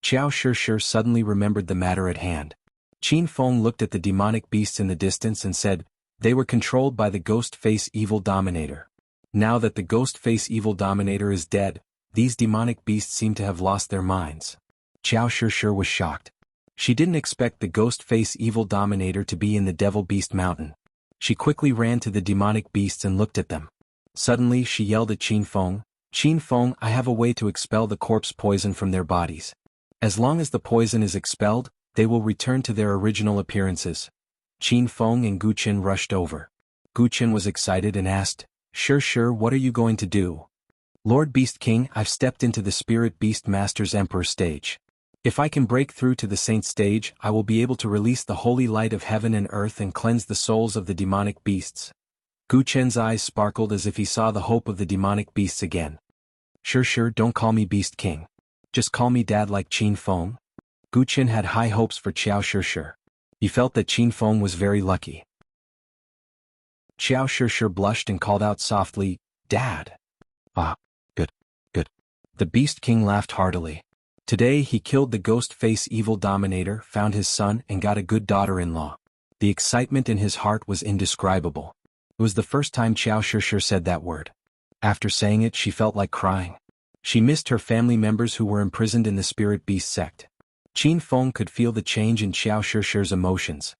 Qiao Shishir suddenly remembered the matter at hand. Qin Feng looked at the demonic beasts in the distance and said, They were controlled by the Ghost Face Evil Dominator. Now that the Ghost Face Evil Dominator is dead, these demonic beasts seem to have lost their minds. Xiao Shishir was shocked. She didn't expect the Ghost Face Evil Dominator to be in the Devil Beast Mountain. She quickly ran to the demonic beasts and looked at them. Suddenly she yelled at Qin Feng, I have a way to expel the corpse poison from their bodies. As long as the poison is expelled, they will return to their original appearances. Qin Feng and Gu Qin rushed over. Gu Qin was excited and asked, Sure, what are you going to do? Lord Beast King, I've stepped into the Spirit Beast Master's Emperor stage. If I can break through to the Saint stage, I will be able to release the holy light of heaven and earth and cleanse the souls of the demonic beasts. Gu Chen's eyes sparkled as if he saw the hope of the demonic beasts again. Sure, don't call me Beast King. Just call me Dad like Qin Feng. Gu Qin had high hopes for Xiao Shishir. He felt that Qin Feng was very lucky. Xiao Shishir blushed and called out softly, Dad. Ah, good. The Beast King laughed heartily. Today he killed the Ghost Face Evil Dominator, found his son, and got a good daughter-in-law. The excitement in his heart was indescribable. It was the first time Xiao Shishir said that word. After saying it, she felt like crying. She missed her family members who were imprisoned in the Spirit Beast sect. Qin Feng could feel the change in Xiao Shishir's emotions.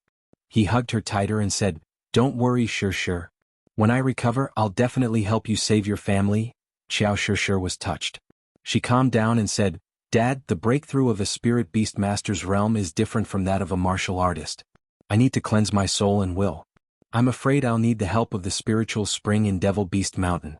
He hugged her tighter and said, Don't worry, Shishir. When I recover, I'll definitely help you save your family. Xiao Shishir was touched. She calmed down and said, Dad, the breakthrough of a Spirit Beast Master's realm is different from that of a martial artist. I need to cleanse my soul and will. I'm afraid I'll need the help of the spiritual spring in Devil Beast Mountain.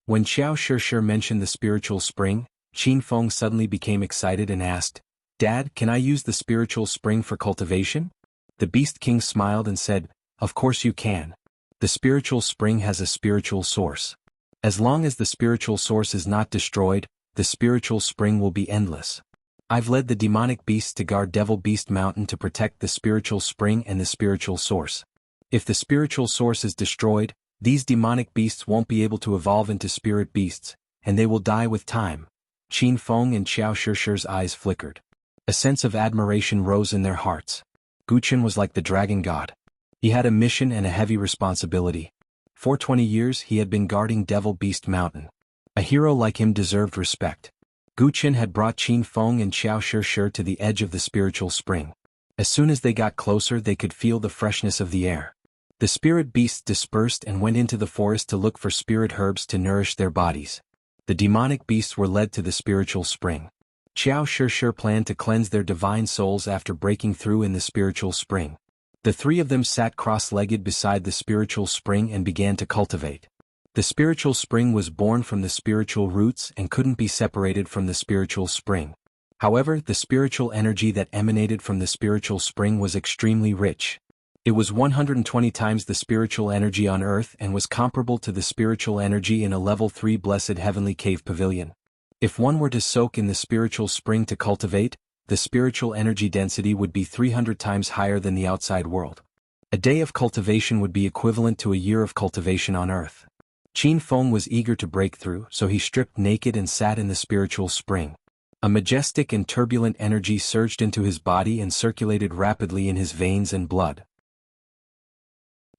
When Xiao Shishir mentioned the spiritual spring, Qin Feng suddenly became excited and asked, Dad, can I use the spiritual spring for cultivation? The Beast King smiled and said, Of course you can. The spiritual spring has a spiritual source. As long as the spiritual source is not destroyed, the spiritual spring will be endless. I've led the demonic beasts to guard Devil Beast Mountain to protect the spiritual spring and the spiritual source. If the spiritual source is destroyed, these demonic beasts won't be able to evolve into spirit beasts, and they will die with time. Qin Feng and Xiao Shishir's eyes flickered. A sense of admiration rose in their hearts. Gu Qin was like the dragon god. He had a mission and a heavy responsibility. For 20 years he had been guarding Devil Beast Mountain. A hero like him deserved respect. Gu Qin had brought Qin Feng and Xiao Shishir to the edge of the spiritual spring. As soon as they got closer, they could feel the freshness of the air. The spirit beasts dispersed and went into the forest to look for spirit herbs to nourish their bodies. The demonic beasts were led to the spiritual spring. Xiao Shishir planned to cleanse their divine souls after breaking through in the spiritual spring. The three of them sat cross-legged beside the spiritual spring and began to cultivate. The spiritual spring was born from the spiritual roots and couldn't be separated from the spiritual spring. However, the spiritual energy that emanated from the spiritual spring was extremely rich. It was 120 times the spiritual energy on Earth and was comparable to the spiritual energy in a level 3 blessed heavenly cave pavilion. If one were to soak in the spiritual spring to cultivate, the spiritual energy density would be 300 times higher than the outside world. A day of cultivation would be equivalent to a year of cultivation on Earth. Qin Feng was eager to break through, so he stripped naked and sat in the spiritual spring. A majestic and turbulent energy surged into his body and circulated rapidly in his veins and blood.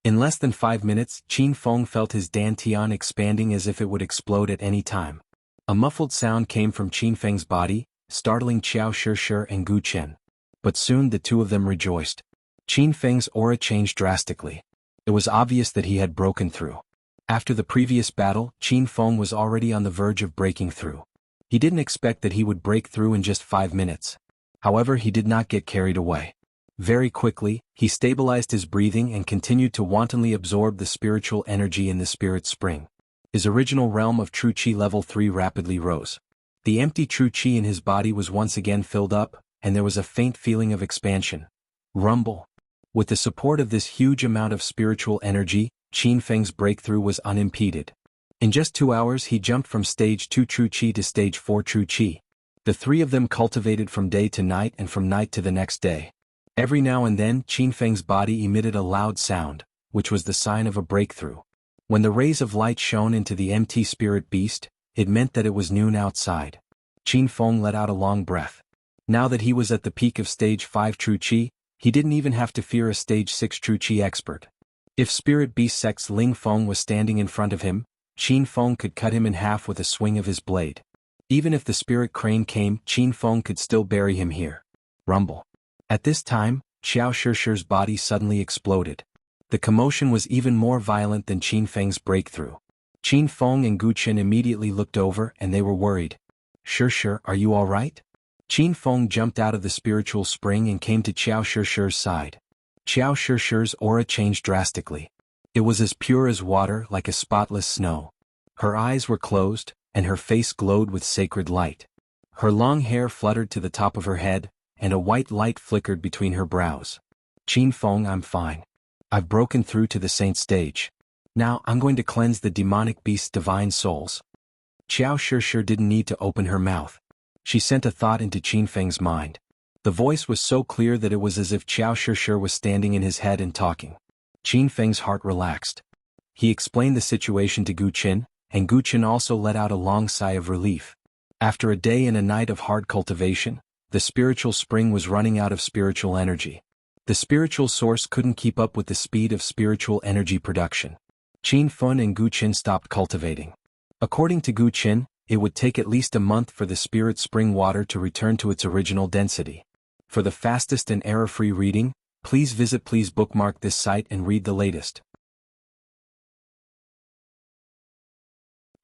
In less than 5 minutes, Qin Feng felt his dantian expanding as if it would explode at any time. A muffled sound came from Qin Feng's body, startling Xiao Shishir and Gu Qin. But soon the two of them rejoiced. Qin Feng's aura changed drastically. It was obvious that he had broken through. After the previous battle, Qin Feng was already on the verge of breaking through. He didn't expect that he would break through in just 5 minutes. However, he did not get carried away. Very quickly, he stabilized his breathing and continued to wantonly absorb the spiritual energy in the spirit spring. His original realm of true Qi level 3 rapidly rose. The empty true Qi in his body was once again filled up, and there was a faint feeling of expansion. Rumble. With the support of this huge amount of spiritual energy, Qin Feng's breakthrough was unimpeded. In just 2 hours he jumped from stage 2 true Qi to stage 4 true Qi. The three of them cultivated from day to night and from night to the next day. Every now and then Qin Feng's body emitted a loud sound, which was the sign of a breakthrough. When the rays of light shone into the empty spirit beast, it meant that it was noon outside. Qin Feng let out a long breath. Now that he was at the peak of stage 5 true Qi, he didn't even have to fear a stage 6 true Qi expert. If Spirit Beast Sex Ling Feng was standing in front of him, Qin Feng could cut him in half with a swing of his blade. Even if the Spirit Crane came, Qin Feng could still bury him here. Rumble. At this time, Xiao Shishir's body suddenly exploded. The commotion was even more violent than Qin Feng's breakthrough. Qin Feng and Gu Qin immediately looked over and they were worried. Shishir, are you all right? Qin Feng jumped out of the spiritual spring and came to Xiao Shishir's side. Xiao Shishir's aura changed drastically. It was as pure as water, like a spotless snow. Her eyes were closed, and her face glowed with sacred light. Her long hair fluttered to the top of her head, and a white light flickered between her brows. Qin Feng, I'm fine. I've broken through to the saint stage. Now I'm going to cleanse the demonic beast's divine souls. Xiao Shishir didn't need to open her mouth. She sent a thought into Qin Feng's mind. The voice was so clear that it was as if Xiao Shishir was standing in his head and talking. Qin Feng's heart relaxed. He explained the situation to Gu Qin, and Gu Qin also let out a long sigh of relief. After a day and a night of hard cultivation, the spiritual spring was running out of spiritual energy. The spiritual source couldn't keep up with the speed of spiritual energy production. Qin Feng and Gu Qin stopped cultivating. According to Gu Qin, it would take at least a month for the spirit spring water to return to its original density. For the fastest and error-free reading, please bookmark this site and read the latest.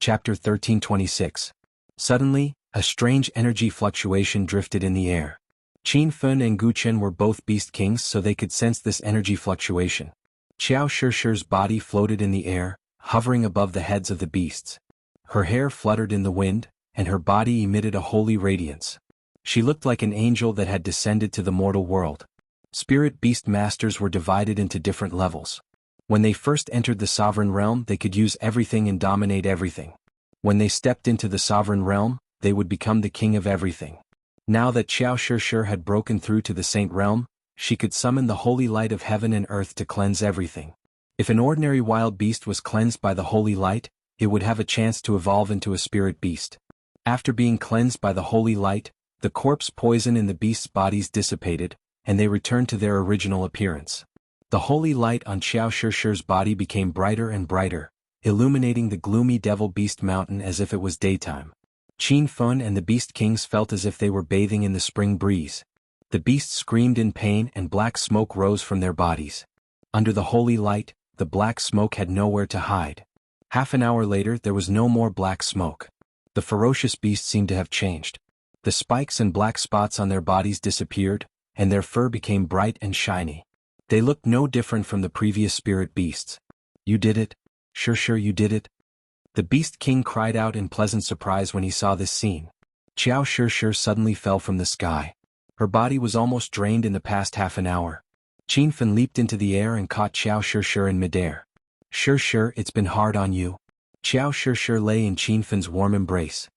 Chapter 1326. Suddenly, a strange energy fluctuation drifted in the air. Qin Feng and Gu Qin were both beast kings, so they could sense this energy fluctuation. Xiao Shishir's body floated in the air, hovering above the heads of the beasts. Her hair fluttered in the wind, and her body emitted a holy radiance. She looked like an angel that had descended to the mortal world. Spirit beast masters were divided into different levels. When they first entered the sovereign realm, they could use everything and dominate everything. When they stepped into the sovereign realm, they would become the king of everything. Now that Xiao Shishir had broken through to the saint realm, she could summon the holy light of heaven and earth to cleanse everything. If an ordinary wild beast was cleansed by the holy light, it would have a chance to evolve into a spirit beast. After being cleansed by the holy light, the corpse poison in the beast's bodies dissipated, and they returned to their original appearance. The holy light on Xiao Shishir's body became brighter and brighter, illuminating the gloomy devil beast mountain as if it was daytime. Qin Feng and the beast kings felt as if they were bathing in the spring breeze. The beasts screamed in pain and black smoke rose from their bodies. Under the holy light, the black smoke had nowhere to hide. Half an hour later there was no more black smoke. The ferocious beasts seemed to have changed. The spikes and black spots on their bodies disappeared, and their fur became bright and shiny. They looked no different from the previous spirit beasts. You did it. Sure, you did it. The Beast King cried out in pleasant surprise when he saw this scene. Xiao Shishir suddenly fell from the sky. Her body was almost drained in the past half an hour. Qin Feng leaped into the air and caught Xiao Shishir in midair. Shishir, it's been hard on you. Xiao Shishir lay in Qin Feng's warm embrace.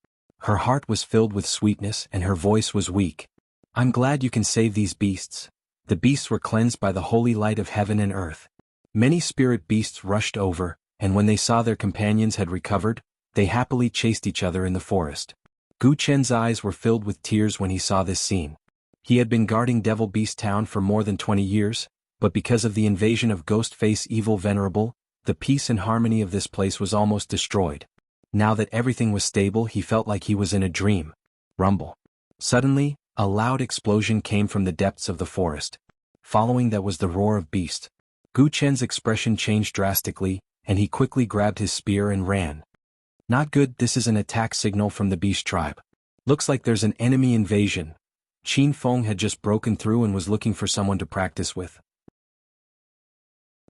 Her heart was filled with sweetness and her voice was weak. I'm glad you can save these beasts. The beasts were cleansed by the holy light of heaven and earth. Many spirit beasts rushed over, and when they saw their companions had recovered, they happily chased each other in the forest. Gu Chen's eyes were filled with tears when he saw this scene. He had been guarding Devil Beast Town for more than 20 years, but because of the invasion of Ghostface Evil Venerable, the peace and harmony of this place was almost destroyed. Now that everything was stable, he felt like he was in a dream. Rumble. Suddenly, a loud explosion came from the depths of the forest. Following that was the roar of beast. Gu Chen's expression changed drastically, and he quickly grabbed his spear and ran. Not good, this is an attack signal from the beast tribe. Looks like there's an enemy invasion. Qin Feng had just broken through and was looking for someone to practice with.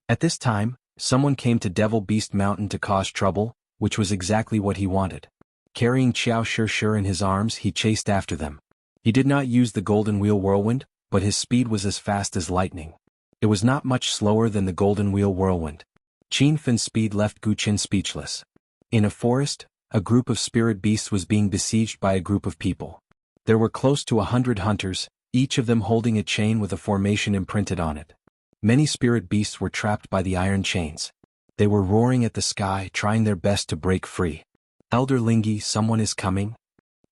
At this time, someone came to Devil Beast Mountain to cause trouble, which was exactly what he wanted. Carrying Xiao Shishir in his arms, he chased after them. He did not use the Golden Wheel Whirlwind, but his speed was as fast as lightning. It was not much slower than the Golden Wheel Whirlwind. Qin Feng's speed left Gu Qin speechless. In a forest, a group of spirit beasts was being besieged by a group of people. There were close to 100 hunters, each of them holding a chain with a formation imprinted on it. Many spirit beasts were trapped by the iron chains. They were roaring at the sky, trying their best to break free. Elder Lingi, someone is coming?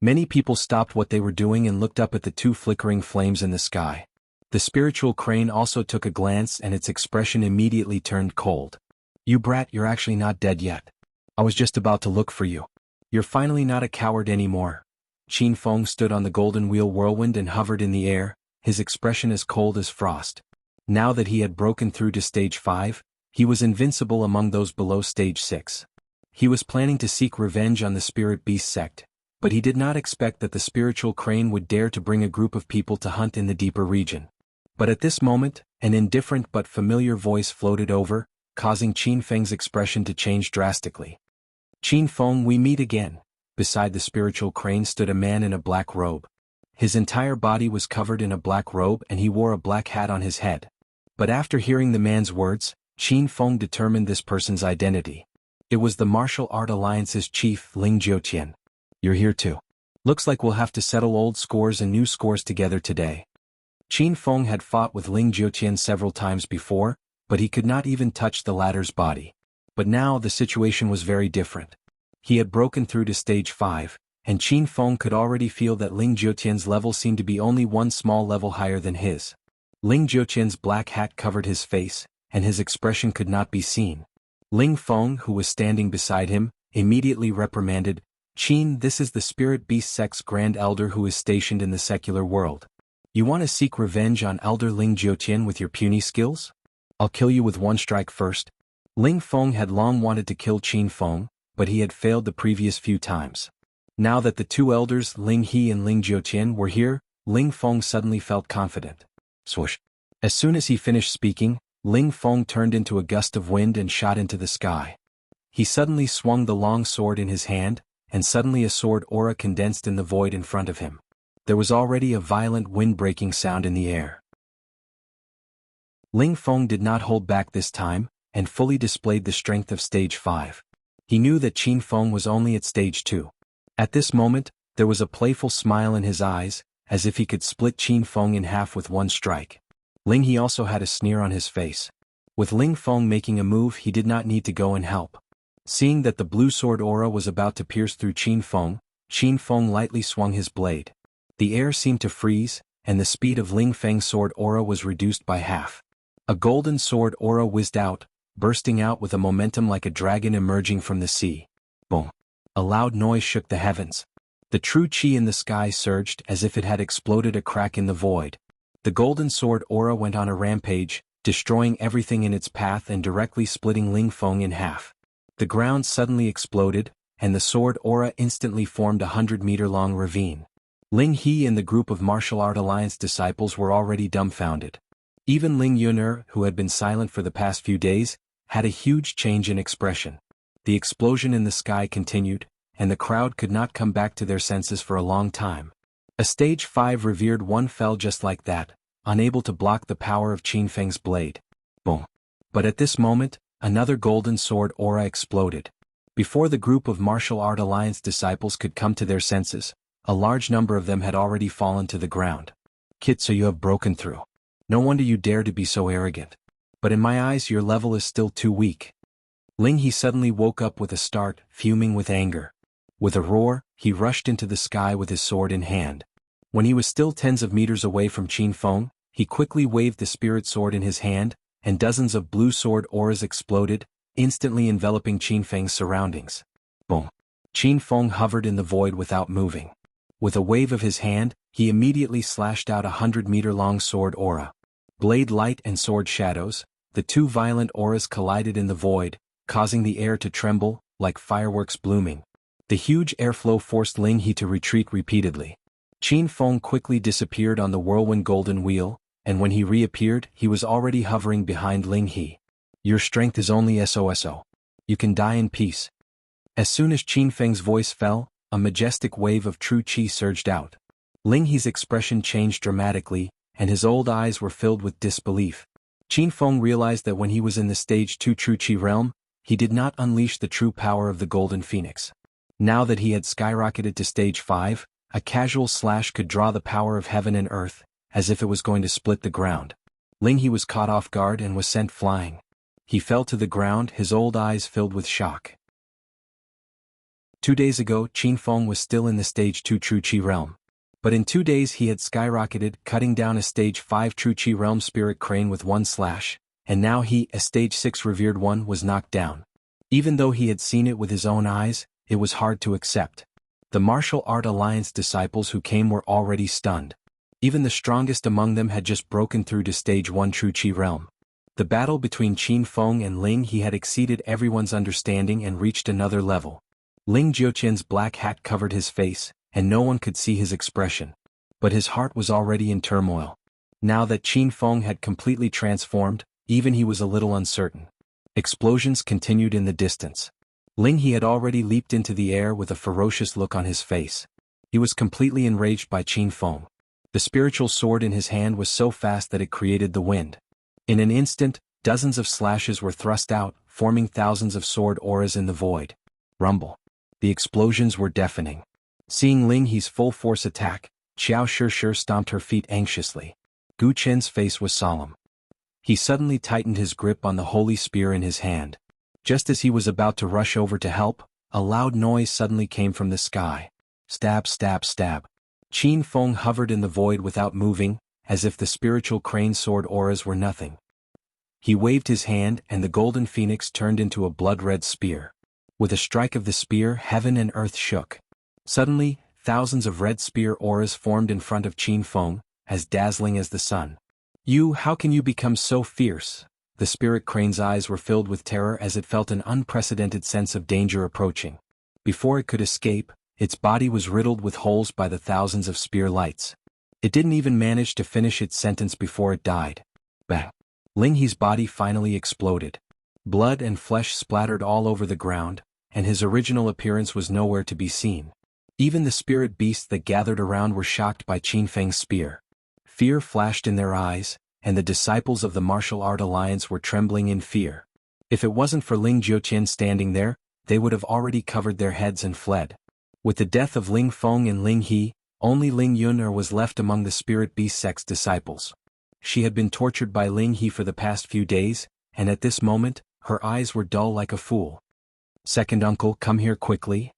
Many people stopped what they were doing and looked up at the two flickering flames in the sky. The spiritual crane also took a glance and its expression immediately turned cold. You brat, you're actually not dead yet. I was just about to look for you. You're finally not a coward anymore. Qin Feng stood on the golden wheel whirlwind and hovered in the air, his expression as cold as frost. Now that he had broken through to stage 5, he was invincible among those below stage 6. He was planning to seek revenge on the spirit beast sect, but he did not expect that the spiritual crane would dare to bring a group of people to hunt in the deeper region. But at this moment, an indifferent but familiar voice floated over, causing Qin Feng's expression to change drastically. Qin Feng, we meet again. Beside the spiritual crane stood a man in a black robe. His entire body was covered in a black robe and he wore a black hat on his head. But after hearing the man's words, Qin Feng determined this person's identity. It was the Martial Art Alliance's chief, Ling Jiutian. You're here too. Looks like we'll have to settle old scores and new scores together today. Qin Feng had fought with Ling Jiutian several times before, but he could not even touch the latter's body. But now the situation was very different. He had broken through to stage 5, and Qin Feng could already feel that Ling Jiutian's level seemed to be only one small level higher than his. Ling Jiutian's black hat covered his face, and his expression could not be seen. Ling Feng, who was standing beside him, immediately reprimanded, Qin, this is the spirit beast sect's grand elder who is stationed in the secular world. You want to seek revenge on Elder Ling Jiutian with your puny skills? I'll kill you with one strike first. Ling Feng had long wanted to kill Qin Feng, but he had failed the previous few times. Now that the two elders, Ling He and Ling Jiutian, were here, Ling Feng suddenly felt confident. Swoosh. As soon as he finished speaking, Ling Feng turned into a gust of wind and shot into the sky. He suddenly swung the long sword in his hand, and suddenly a sword aura condensed in the void in front of him. There was already a violent wind-breaking sound in the air. Ling Feng did not hold back this time, and fully displayed the strength of stage 5. He knew that Qin Feng was only at stage 2. At this moment, there was a playful smile in his eyes, as if he could split Qin Feng in half with one strike. Ling He also had a sneer on his face. With Ling Feng making a move, he did not need to go and help. Seeing that the blue sword aura was about to pierce through Qin Feng lightly swung his blade. The air seemed to freeze, and the speed of Ling Feng's sword aura was reduced by half. A golden sword aura whizzed out, bursting out with a momentum like a dragon emerging from the sea. Boom! A loud noise shook the heavens. The true qi in the sky surged as if it had exploded a crack in the void. The golden sword aura went on a rampage, destroying everything in its path and directly splitting Ling Feng in half. The ground suddenly exploded, and the sword aura instantly formed a 100-meter-long ravine. Ling He and the group of Martial Art Alliance disciples were already dumbfounded. Even Ling Yuner, who had been silent for the past few days, had a huge change in expression. The explosion in the sky continued, and the crowd could not come back to their senses for a long time. A stage 5 revered one fell just like that, unable to block the power of Qin Feng's blade. Boom! But at this moment, another golden sword aura exploded. Before the group of Martial Art Alliance disciples could come to their senses, a large number of them had already fallen to the ground. Kid, so you have broken through. No wonder you dare to be so arrogant. But in my eyes your level is still too weak. Ling He suddenly woke up with a start, fuming with anger. With a roar, he rushed into the sky with his sword in hand. When he was still tens of meters away from Qin Feng, he quickly waved the spirit sword in his hand, and dozens of blue sword auras exploded, instantly enveloping Qin Feng's surroundings. Boom! Qin Feng hovered in the void without moving. With a wave of his hand, he immediately slashed out a 100-meter-long sword aura. Blade light and sword shadows, the two violent auras collided in the void, causing the air to tremble, like fireworks blooming. The huge airflow forced Ling He to retreat repeatedly. Qin Feng quickly disappeared on the whirlwind golden wheel, and when he reappeared, he was already hovering behind Ling He. Your strength is only SOSO. You can die in peace. As soon as Qin Feng's voice fell, a majestic wave of true qi surged out. Ling He's expression changed dramatically, and his old eyes were filled with disbelief. Qin Feng realized that when he was in the stage 2 true qi realm, he did not unleash the true power of the golden phoenix. Now that he had skyrocketed to stage 5, a casual slash could draw the power of heaven and earth, as if it was going to split the ground. Ling He was caught off guard and was sent flying. He fell to the ground, his old eyes filled with shock. 2 days ago, Qin Feng was still in the stage 2 true qi realm. But in 2 days he had skyrocketed, cutting down a stage 5 True Chi Realm Spirit Crane with one slash, and now he, a stage 6 Revered One, was knocked down. Even though he had seen it with his own eyes, it was hard to accept. The Martial Art Alliance disciples who came were already stunned. Even the strongest among them had just broken through to stage 1 True Chi Realm. The battle between Qin Feng and Ling He had exceeded everyone's understanding and reached another level. Ling Jiuqian's black hat covered his face, and no one could see his expression. But his heart was already in turmoil. Now that Qin Feng had completely transformed, even he was a little uncertain. Explosions continued in the distance. Ling He had already leaped into the air with a ferocious look on his face. He was completely enraged by Qin Feng. The spiritual sword in his hand was so fast that it created the wind. In an instant, dozens of slashes were thrust out, forming thousands of sword auras in the void. Rumble. The explosions were deafening. Seeing Ling He's full-force attack, Qiao Shishir stomped her feet anxiously. Gu Chen's face was solemn. He suddenly tightened his grip on the holy spear in his hand. Just as he was about to rush over to help, a loud noise suddenly came from the sky. Stab, stab, stab. Qin Feng hovered in the void without moving, as if the spiritual crane sword auras were nothing. He waved his hand and the golden phoenix turned into a blood-red spear. With a strike of the spear, heaven and earth shook. Suddenly, thousands of red spear auras formed in front of Qin Feng, as dazzling as the sun. How can you become so fierce? The spirit crane's eyes were filled with terror as it felt an unprecedented sense of danger approaching. Before it could escape, its body was riddled with holes by the thousands of spear lights. It didn't even manage to finish its sentence before it died. Bang! Ling He's body finally exploded. Blood and flesh splattered all over the ground, and his original appearance was nowhere to be seen. Even the spirit beasts that gathered around were shocked by Qin Feng's spear. Fear flashed in their eyes, and the disciples of the Martial Art Alliance were trembling in fear. If it wasn't for Ling Jiuqian standing there, they would have already covered their heads and fled. With the death of Ling Feng and Ling He, only Ling Yun'er was left among the spirit beast sect's disciples. She had been tortured by Ling He for the past few days, and at this moment, her eyes were dull like a fool. "Second uncle, come here quickly."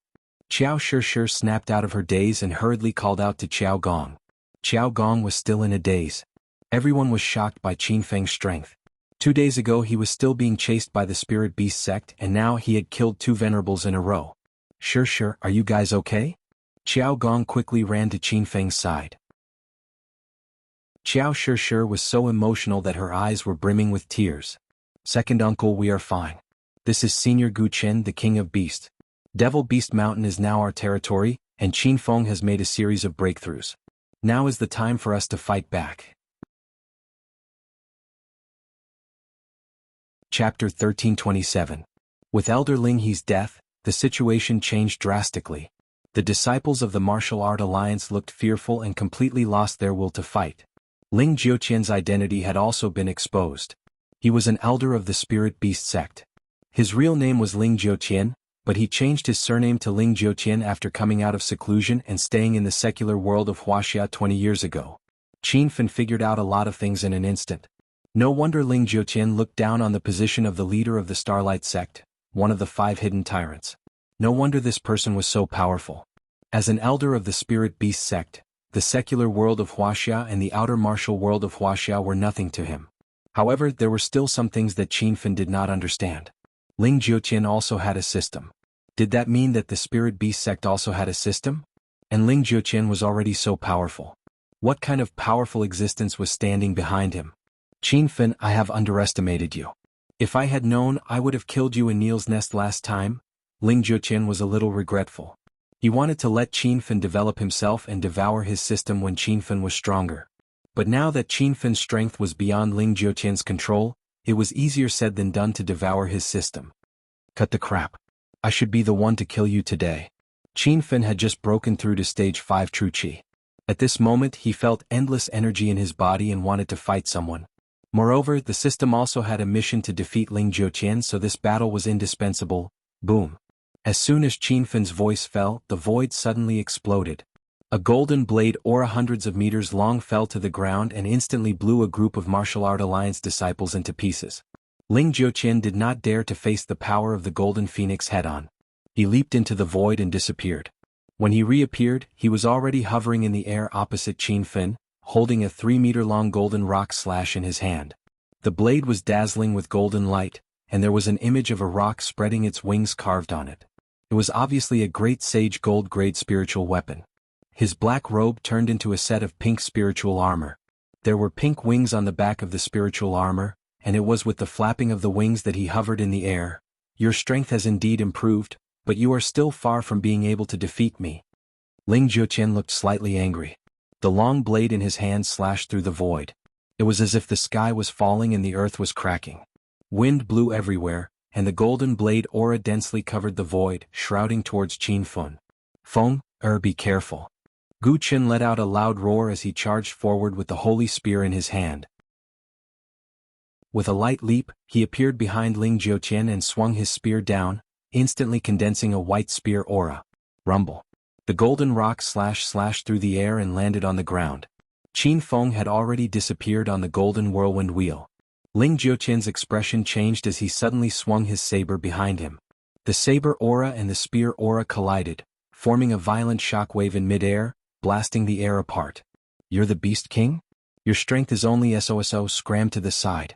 Qiao Shishir snapped out of her daze and hurriedly called out to Qiao Gong. Qiao Gong was still in a daze. Everyone was shocked by Qin Feng's strength. 2 days ago he was still being chased by the spirit beast sect and now he had killed 2 venerables in a row. Shishir, are you guys okay? Qiao Gong quickly ran to Qin Feng's side. Qiao Shishir was so emotional that her eyes were brimming with tears. "Second uncle, we are fine. This is Senior Gu Chen, the King of Beast. Devil Beast Mountain is now our territory, and Qin Feng has made a series of breakthroughs. Now is the time for us to fight back." Chapter 1327. With Elder Ling He's death, the situation changed drastically. The disciples of the Martial Art Alliance looked fearful and completely lost their will to fight. Ling Jiuqian's identity had also been exposed. He was an elder of the Spirit Beast sect. His real name was Ling Jiuqian, but he changed his surname to Ling Jiuqian after coming out of seclusion and staying in the secular world of Huaxia 20 years ago. Qin Feng figured out a lot of things in an instant. No wonder Ling Jiuqian looked down on the position of the leader of the Starlight sect, one of the 5 hidden tyrants. No wonder this person was so powerful. As an elder of the Spirit Beast sect, the secular world of Huaxia and the outer martial world of Huaxia were nothing to him. However, there were still some things that Qin Feng did not understand. Ling Jiuqian also had a system. Did that mean that the Spirit Beast sect also had a system? And Ling Jiuqian was already so powerful. What kind of powerful existence was standing behind him? "Qin Feng, I have underestimated you. If I had known, I would have killed you in Neil's nest last time." Ling Jiuqian was a little regretful. He wanted to let Qin Feng develop himself and devour his system when Qin Feng was stronger. But now that Qin Feng's strength was beyond Ling Jiuqian's control, it was easier said than done to devour his system. "Cut the crap. I should be the one to kill you today." Qin Feng had just broken through to stage 5 True Chi. At this moment he felt endless energy in his body and wanted to fight someone. Moreover, the system also had a mission to defeat Ling Jiuqian, so this battle was indispensable. Boom. As soon as Qin Feng's voice fell, the void suddenly exploded. A golden blade aura hundreds of meters long fell to the ground and instantly blew a group of Martial Art Alliance disciples into pieces. Ling Jiuqian did not dare to face the power of the golden phoenix head-on. He leaped into the void and disappeared. When he reappeared, he was already hovering in the air opposite Qin Fin, holding a 3-meter-long golden rock slash in his hand. The blade was dazzling with golden light, and there was an image of a rock spreading its wings carved on it. It was obviously a great sage gold-grade spiritual weapon. His black robe turned into a set of pink spiritual armor. There were pink wings on the back of the spiritual armor, and it was with the flapping of the wings that he hovered in the air. Your strength has indeed improved, but you are still far from being able to defeat me. Ling Jiuqian looked slightly angry. The long blade in his hand slashed through the void. It was as if the sky was falling and the earth was cracking. Wind blew everywhere, and the golden blade aura densely covered the void, shrouding towards Qin Fin. Feng, be careful. Gu Qin let out a loud roar as he charged forward with the holy spear in his hand. With a light leap, he appeared behind Ling Jiuqian and swung his spear down, instantly condensing a white spear aura. Rumble. The golden rock slashed through the air and landed on the ground. Qin Feng had already disappeared on the golden whirlwind wheel. Ling Jiuqian's expression changed as he suddenly swung his saber behind him. The saber aura and the spear aura collided, forming a violent shockwave in midair, blasting the air apart. You're the Beast King? Your strength is only SOSO. Scram to the side.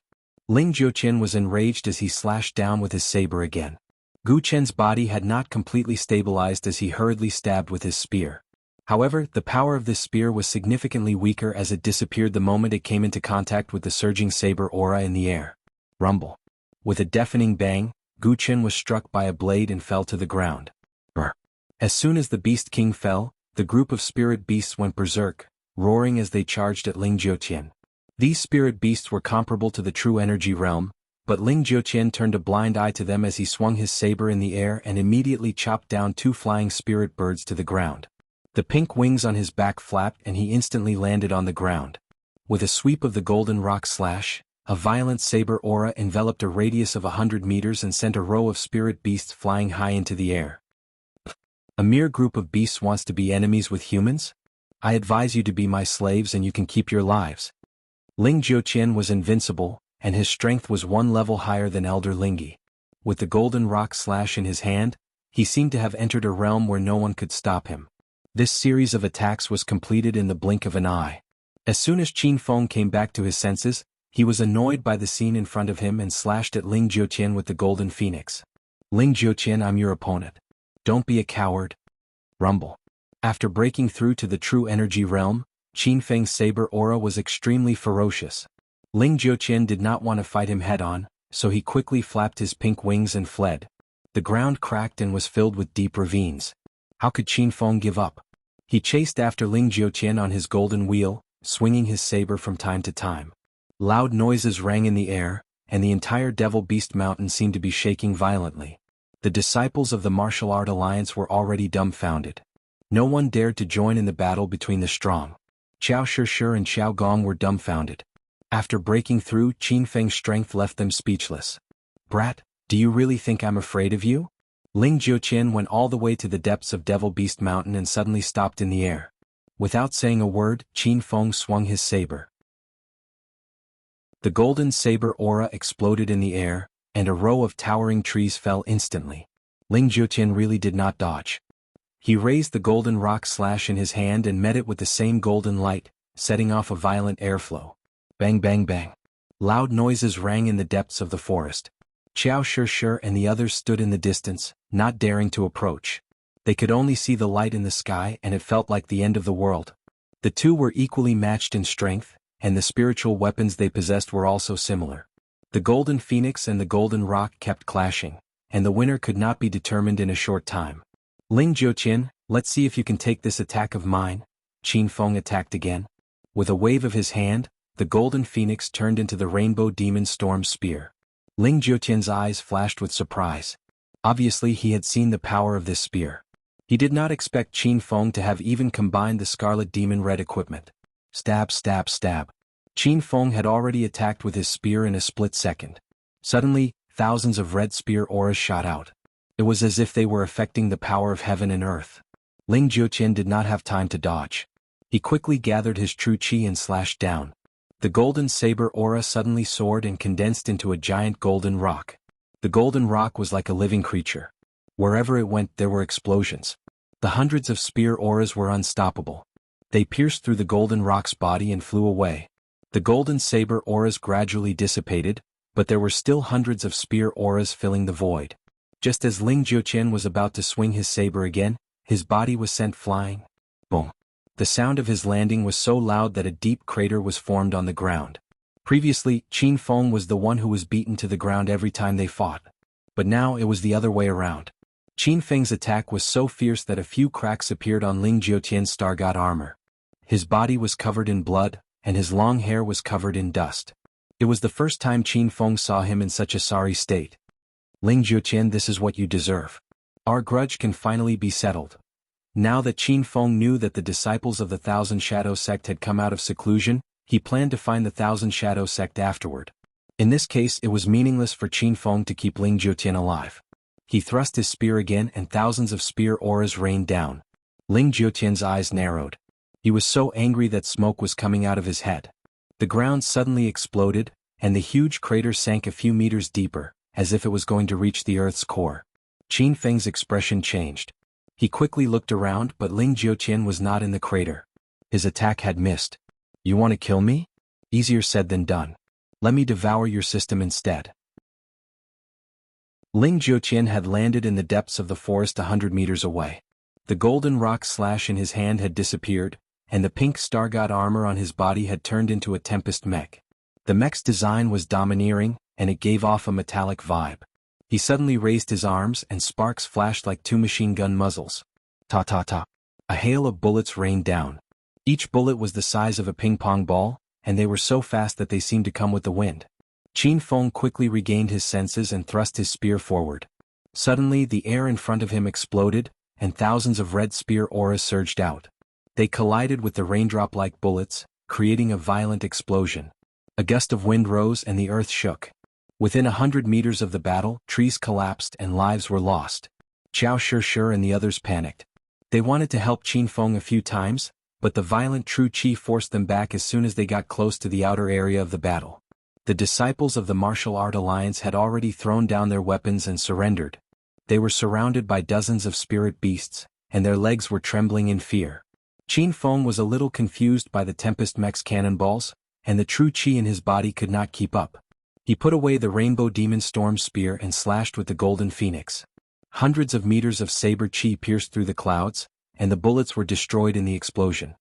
Ling Jiuqian was enraged as he slashed down with his saber again. Gu Chen's body had not completely stabilized as he hurriedly stabbed with his spear. However, the power of this spear was significantly weaker as it disappeared the moment it came into contact with the surging saber aura in the air. Rumble. With a deafening bang, Gu Chen was struck by a blade and fell to the ground. Brr. As soon as the Beast King fell, the group of spirit beasts went berserk, roaring as they charged at Ling Jiuqian. These spirit beasts were comparable to the true energy realm, but Ling Jiuqian turned a blind eye to them as he swung his saber in the air and immediately chopped down 2 flying spirit birds to the ground. The pink wings on his back flapped and he instantly landed on the ground. With a sweep of the golden rock slash, a violent saber aura enveloped a radius of 100 meters and sent a row of spirit beasts flying high into the air. A mere group of beasts wants to be enemies with humans? I advise you to be my slaves and you can keep your lives. Ling Jiuqian was invincible, and his strength was 1 level higher than Elder Lingyi. With the golden rock slash in his hand, he seemed to have entered a realm where no one could stop him. This series of attacks was completed in the blink of an eye. As soon as Qin Feng came back to his senses, he was annoyed by the scene in front of him and slashed at Ling Jiuqian with the golden phoenix. Ling Jiuqian, I'm your opponent. Don't be a coward. Rumble. After breaking through to the true energy realm, Qin Feng's saber aura was extremely ferocious. Ling Jiuqian did not want to fight him head-on, so he quickly flapped his pink wings and fled. The ground cracked and was filled with deep ravines. How could Qin Feng give up? He chased after Ling Jiuqian on his golden wheel, swinging his saber from time to time. Loud noises rang in the air, and the entire Devil Beast Mountain seemed to be shaking violently. The disciples of the Martial Art Alliance were already dumbfounded. No one dared to join in the battle between the strong. Qiao Shishir and Xiao Gong were dumbfounded. After breaking through, Qin Feng's strength left them speechless. Brat, do you really think I'm afraid of you? Ling Jiuqian went all the way to the depths of Devil Beast Mountain and suddenly stopped in the air. Without saying a word, Qin Feng swung his saber. The golden saber aura exploded in the air, and a row of towering trees fell instantly. Ling Jiuqian really did not dodge. He raised the golden rock slash in his hand and met it with the same golden light, setting off a violent airflow. Bang bang bang. Loud noises rang in the depths of the forest. Qiao Shishir and the others stood in the distance, not daring to approach. They could only see the light in the sky and it felt like the end of the world. The two were equally matched in strength, and the spiritual weapons they possessed were also similar. The golden phoenix and the golden rock kept clashing, and the winner could not be determined in a short time. Ling Jiuqian, let's see if you can take this attack of mine. Qin Feng attacked again. With a wave of his hand, the golden phoenix turned into the rainbow demon storm spear. Ling Jiuqian's eyes flashed with surprise. Obviously he had seen the power of this spear. He did not expect Qin Feng to have even combined the scarlet demon red equipment. Stab stab stab. Qin Feng had already attacked with his spear in a split second. Suddenly, thousands of red spear auras shot out. It was as if they were affecting the power of heaven and earth. Ling Jiuqian did not have time to dodge. He quickly gathered his true qi and slashed down. The golden saber aura suddenly soared and condensed into a giant golden rock. The golden rock was like a living creature. Wherever it went there were explosions. The hundreds of spear auras were unstoppable. They pierced through the golden rock's body and flew away. The golden saber auras gradually dissipated, but there were still hundreds of spear auras filling the void. Just as Ling Jiuqian was about to swing his saber again, his body was sent flying. Boom! The sound of his landing was so loud that a deep crater was formed on the ground. Previously, Qin Feng was the one who was beaten to the ground every time they fought. But now it was the other way around. Qin Feng's attack was so fierce that a few cracks appeared on Ling Jiuqian's star god armor. His body was covered in blood, and his long hair was covered in dust. It was the first time Qin Feng saw him in such a sorry state. Ling Jiuqian, this is what you deserve. Our grudge can finally be settled. Now that Qin Feng knew that the disciples of the Thousand Shadow sect had come out of seclusion, he planned to find the Thousand Shadow sect afterward. In this case, it was meaningless for Qin Feng to keep Ling Jiuqian alive. He thrust his spear again and thousands of spear auras rained down. Ling Jiuqian's eyes narrowed. He was so angry that smoke was coming out of his head. The ground suddenly exploded, and the huge crater sank a few meters deeper, as if it was going to reach the earth's core. Qin Feng's expression changed. He quickly looked around, but Ling Jiuqian was not in the crater. His attack had missed. You want to kill me? Easier said than done. Let me devour your system instead. Ling Jiuqian had landed in the depths of the forest 100 meters away. The golden rock slash in his hand had disappeared, and the pink star god armor on his body had turned into a tempest mech. The mech's design was domineering, and it gave off a metallic vibe. He suddenly raised his arms and sparks flashed like two machine gun muzzles. Ta-ta-ta. A hail of bullets rained down. Each bullet was the size of a ping-pong ball, and they were so fast that they seemed to come with the wind. Qin Feng quickly regained his senses and thrust his spear forward. Suddenly the air in front of him exploded, and thousands of red spear auras surged out. They collided with the raindrop-like bullets, creating a violent explosion. A gust of wind rose and the earth shook. Within 100 meters of the battle, trees collapsed and lives were lost. Xiao Shishir and the others panicked. They wanted to help Qin Feng a few times, but the violent true qi forced them back as soon as they got close to the outer area of the battle. The disciples of the Martial Art Alliance had already thrown down their weapons and surrendered. They were surrounded by dozens of spirit beasts, and their legs were trembling in fear. Qin Feng was a little confused by the Tempest Mech's cannonballs, and the true qi in his body could not keep up. He put away the Rainbow Demon Storm Spear and slashed with the Golden Phoenix. Hundreds of meters of saber qi pierced through the clouds, and the bullets were destroyed in the explosion.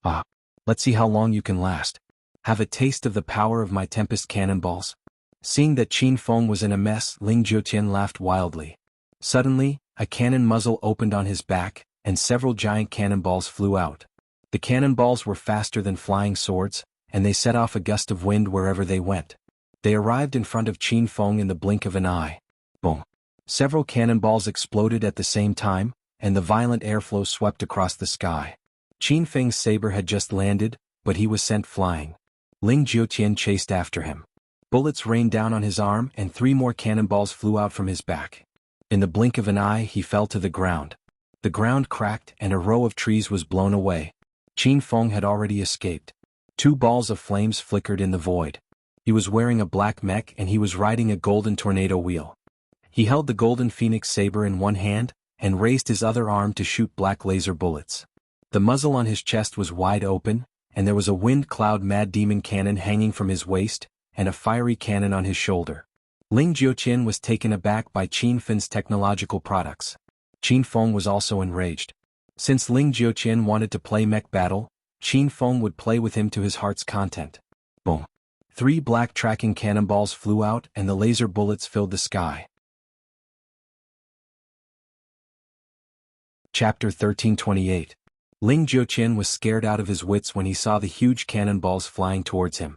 Ah, let's see how long you can last. Have a taste of the power of my Tempest cannonballs. Seeing that Qin Feng was in a mess, Ling Jiuqian laughed wildly. Suddenly, a cannon muzzle opened on his back, and several giant cannonballs flew out. The cannonballs were faster than flying swords, and they set off a gust of wind wherever they went. They arrived in front of Qin Feng in the blink of an eye. Boom! Several cannonballs exploded at the same time, and the violent airflow swept across the sky. Qin Feng's saber had just landed, but he was sent flying. Ling Jiuqian chased after him. Bullets rained down on his arm and 3 more cannonballs flew out from his back. In the blink of an eye he fell to the ground. The ground cracked and a row of trees was blown away. Qin Feng had already escaped. 2 balls of flames flickered in the void. He was wearing a black mech and he was riding a golden tornado wheel. He held the golden phoenix saber in one hand, and raised his other arm to shoot black laser bullets. The muzzle on his chest was wide open, and there was a wind cloud mad demon cannon hanging from his waist, and a fiery cannon on his shoulder. Ling Jiuqian was taken aback by Qin Feng's technological products. Qin Feng was also enraged. Since Ling Jiuqian wanted to play mech battle, Qin Feng would play with him to his heart's content. Boom! 3 black tracking cannonballs flew out and the laser bullets filled the sky. Chapter 1328. Ling Jiuqian was scared out of his wits when he saw the huge cannonballs flying towards him.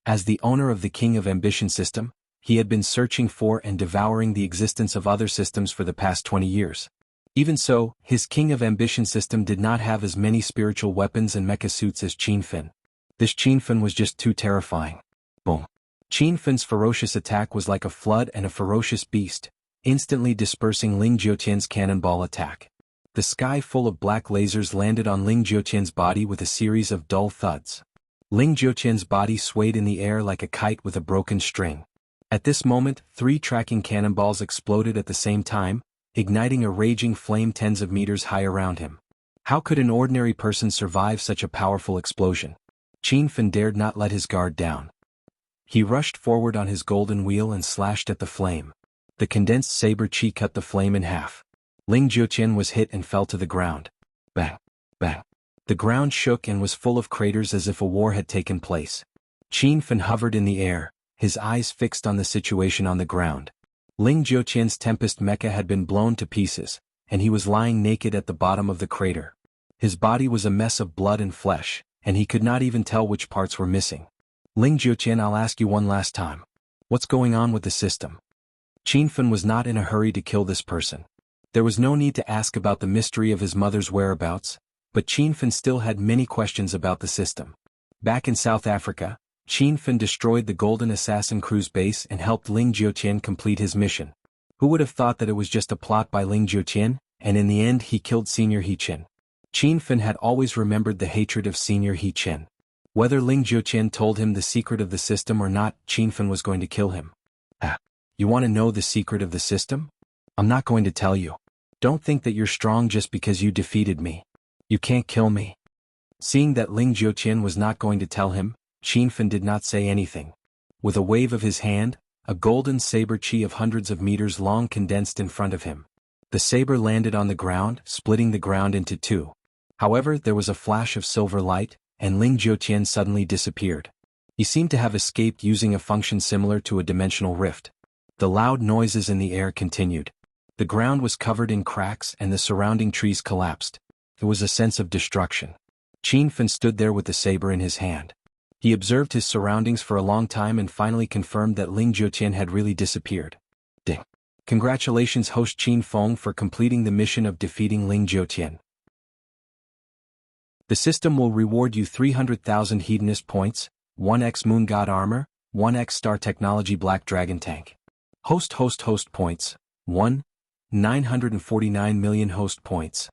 As the owner of the King of Ambition system, he had been searching for and devouring the existence of other systems for the past 20 years. Even so, his King of Ambition system did not have as many spiritual weapons and mecha suits as Qin Feng. This Qin Feng was just too terrifying. Boom! Qin Feng's ferocious attack was like a flood and a ferocious beast, instantly dispersing Ling Jiuqian's cannonball attack. The sky full of black lasers landed on Ling Jiuqian's body with a series of dull thuds. Ling Jiuqian's body swayed in the air like a kite with a broken string. At this moment, 3 tracking cannonballs exploded at the same time, igniting a raging flame tens of meters high around him. How could an ordinary person survive such a powerful explosion? Qin Fan dared not let his guard down. He rushed forward on his golden wheel and slashed at the flame. The condensed saber chi cut the flame in half. Ling Jiuqian was hit and fell to the ground. Bang! Bang! The ground shook and was full of craters as if a war had taken place. Qin Fan hovered in the air, his eyes fixed on the situation on the ground. Ling Jiuqian's Tempest mecha had been blown to pieces, and he was lying naked at the bottom of the crater. His body was a mess of blood and flesh, and he could not even tell which parts were missing. Ling Jiuqian, I'll ask you one last time. What's going on with the system? Qin Fan was not in a hurry to kill this person. There was no need to ask about the mystery of his mother's whereabouts, but Qin Fan still had many questions about the system. Back in South Africa, Qin Fan destroyed the Golden Assassin cruise base and helped Ling Jiuqian complete his mission. Who would have thought that it was just a plot by Ling Jiuqian, and in the end he killed Senior He Qin. Qin Fan had always remembered the hatred of Senior He Qin. Whether Ling Jiuqian told him the secret of the system or not, Qin Fan was going to kill him. You want to know the secret of the system? I'm not going to tell you. Don't think that you're strong just because you defeated me. You can't kill me. Seeing that Ling Jiuqian was not going to tell him, Qin Fan did not say anything. With a wave of his hand, a golden saber chi of hundreds of meters long condensed in front of him. The saber landed on the ground, splitting the ground into two. However, there was a flash of silver light, and Ling Jiuqian suddenly disappeared. He seemed to have escaped using a function similar to a dimensional rift. The loud noises in the air continued. The ground was covered in cracks and the surrounding trees collapsed. There was a sense of destruction. Qin Fan stood there with the saber in his hand. He observed his surroundings for a long time and finally confirmed that Ling Jiuqian had really disappeared. Ding! Congratulations host Qin Feng for completing the mission of defeating Ling Jiuqian. The system will reward you 300,000 Hedonist points, 1x Moon God Armor, 1x Star Technology Black Dragon Tank. Host points, 1. 949 million host points.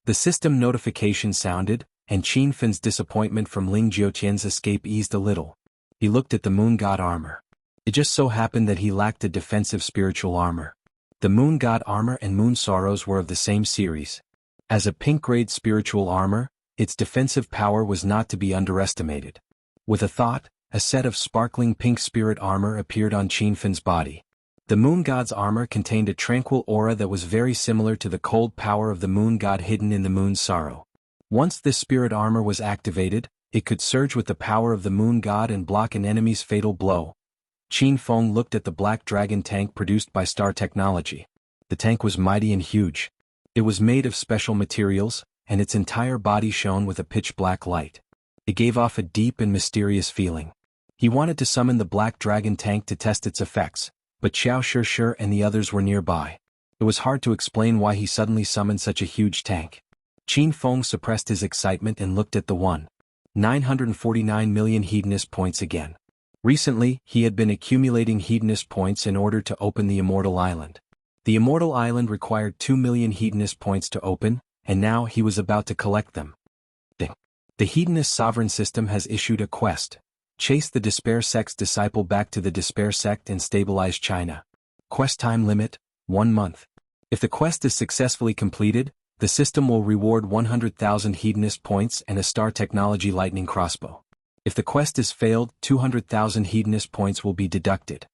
The system notification sounded, and Qin Fan's disappointment from Ling Jiuqian's escape eased a little. He looked at the Moon God Armor. It just so happened that he lacked a defensive spiritual armor. The Moon God Armor and Moon Sorrows were of the same series. As a pink-grade spiritual armor, its defensive power was not to be underestimated. With a thought, a set of sparkling pink spirit armor appeared on Qin Fan's body. The Moon God's armor contained a tranquil aura that was very similar to the cold power of the Moon God hidden in the Moon's Sorrow. Once this spirit armor was activated, it could surge with the power of the Moon God and block an enemy's fatal blow. Qin Feng looked at the Black Dragon tank produced by Star Technology. The tank was mighty and huge. It was made of special materials, and its entire body shone with a pitch-black light. It gave off a deep and mysterious feeling. He wanted to summon the Black Dragon tank to test its effects, but Xiao Shishir and the others were nearby. It was hard to explain why he suddenly summoned such a huge tank. Qin Feng suppressed his excitement and looked at the 949 million Hedonist points again. Recently, he had been accumulating Hedonist points in order to open the Immortal Island. The Immortal Island required 2 million Hedonist points to open, and now he was about to collect them. The Hedonist Sovereign System has issued a quest. Chase the Despair Sect's disciple back to the Despair Sect and stabilize China. Quest time limit, 1 month. If the quest is successfully completed, the system will reward 100,000 Hedonist points and a Star Technology Lightning Crossbow. If the quest is failed, 200,000 Hedonist points will be deducted.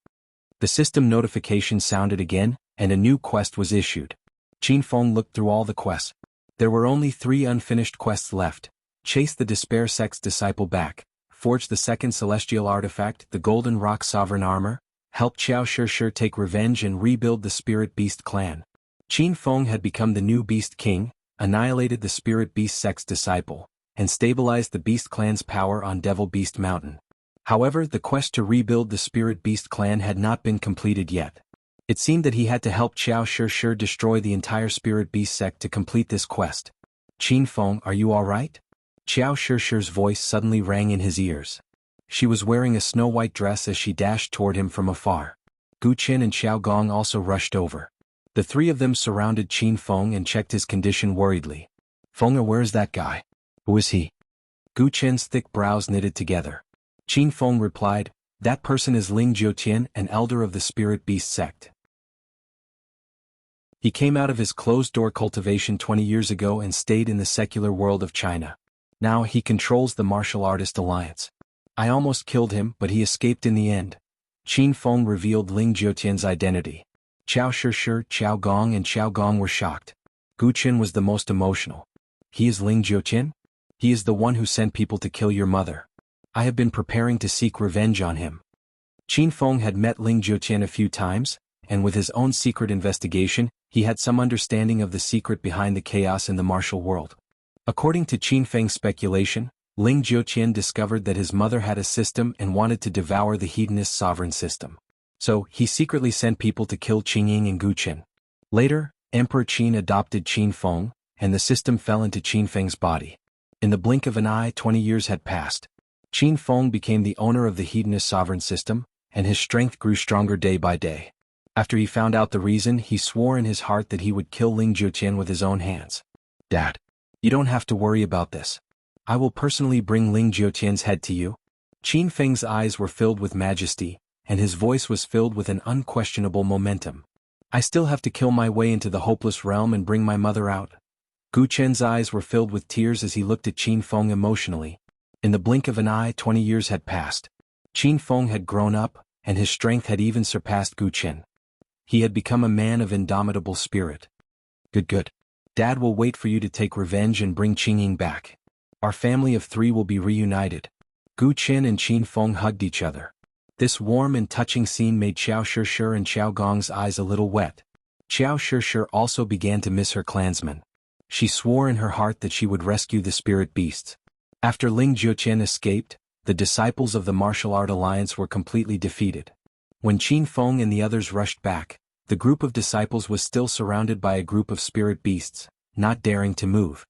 The system notification sounded again, and a new quest was issued. Qin Feng looked through all the quests. There were only 3 unfinished quests left. Chase the Despair Sect's disciple back. Forge the second celestial artifact, the Golden Rock Sovereign Armor, help Xiao Shishir take revenge and rebuild the Spirit Beast clan. Qin Feng had become the new Beast King, annihilated the Spirit Beast Sect's disciple, and stabilized the Beast clan's power on Devil Beast Mountain. However, the quest to rebuild the Spirit Beast clan had not been completed yet. It seemed that he had to help Xiao Shishir destroy the entire Spirit Beast sect to complete this quest. Qin Feng, are you alright? Xiao Shishir's voice suddenly rang in his ears. She was wearing a snow-white dress as she dashed toward him from afar. Gu Qin and Xiao Gong also rushed over. The 3 of them surrounded Qin Feng and checked his condition worriedly. Feng, where is that guy? Who is he? Gu Qin's thick brows knitted together. Qin Feng replied, that person is Ling Jiuqian, an elder of the Spirit Beast sect. He came out of his closed-door cultivation 20 years ago and stayed in the secular world of China. Now he controls the Martial Artist Alliance. I almost killed him, but he escaped in the end. Qin Feng revealed Ling Jiutian's identity. Qiao Shishi, Qiao Gong and Qiao Gong were shocked. Gu Qin was the most emotional. He is Ling Jiutian? He is the one who sent people to kill your mother. I have been preparing to seek revenge on him. Qin Feng had met Ling Jiutian a few times, and with his own secret investigation, he had some understanding of the secret behind the chaos in the martial world. According to Qin Feng's speculation, Ling Jiutian discovered that his mother had a system and wanted to devour the hedonist sovereign system. So, he secretly sent people to kill Qingying and Gu Qin. Later, Emperor Qin adopted Qin Feng, and the system fell into Qin Feng's body. In the blink of an eye, 20 years had passed. Qin Feng became the owner of the hedonist sovereign system, and his strength grew stronger day by day. After he found out the reason, he swore in his heart that he would kill Ling Jiutian with his own hands. Dad, you don't have to worry about this. I will personally bring Ling Jiutian's head to you. Qin Feng's eyes were filled with majesty, and his voice was filled with an unquestionable momentum. I still have to kill my way into the hopeless realm and bring my mother out. Gu Chen's eyes were filled with tears as he looked at Qin Feng emotionally. In the blink of an eye, 20 years had passed. Qin Feng had grown up, and his strength had even surpassed Gu Chen. He had become a man of indomitable spirit. Good. Dad will wait for you to take revenge and bring Qingying back. Our family of 3 will be reunited. Gu Chen and Qin Feng hugged each other. This warm and touching scene made Qiao Shishi and Qiao Gong's eyes a little wet. Qiao Shishi also began to miss her clansmen. She swore in her heart that she would rescue the spirit beasts. After Ling Jiutian escaped, the disciples of the Martial Art Alliance were completely defeated. When Qin Feng and the others rushed back, the group of disciples was still surrounded by a group of spirit beasts, not daring to move.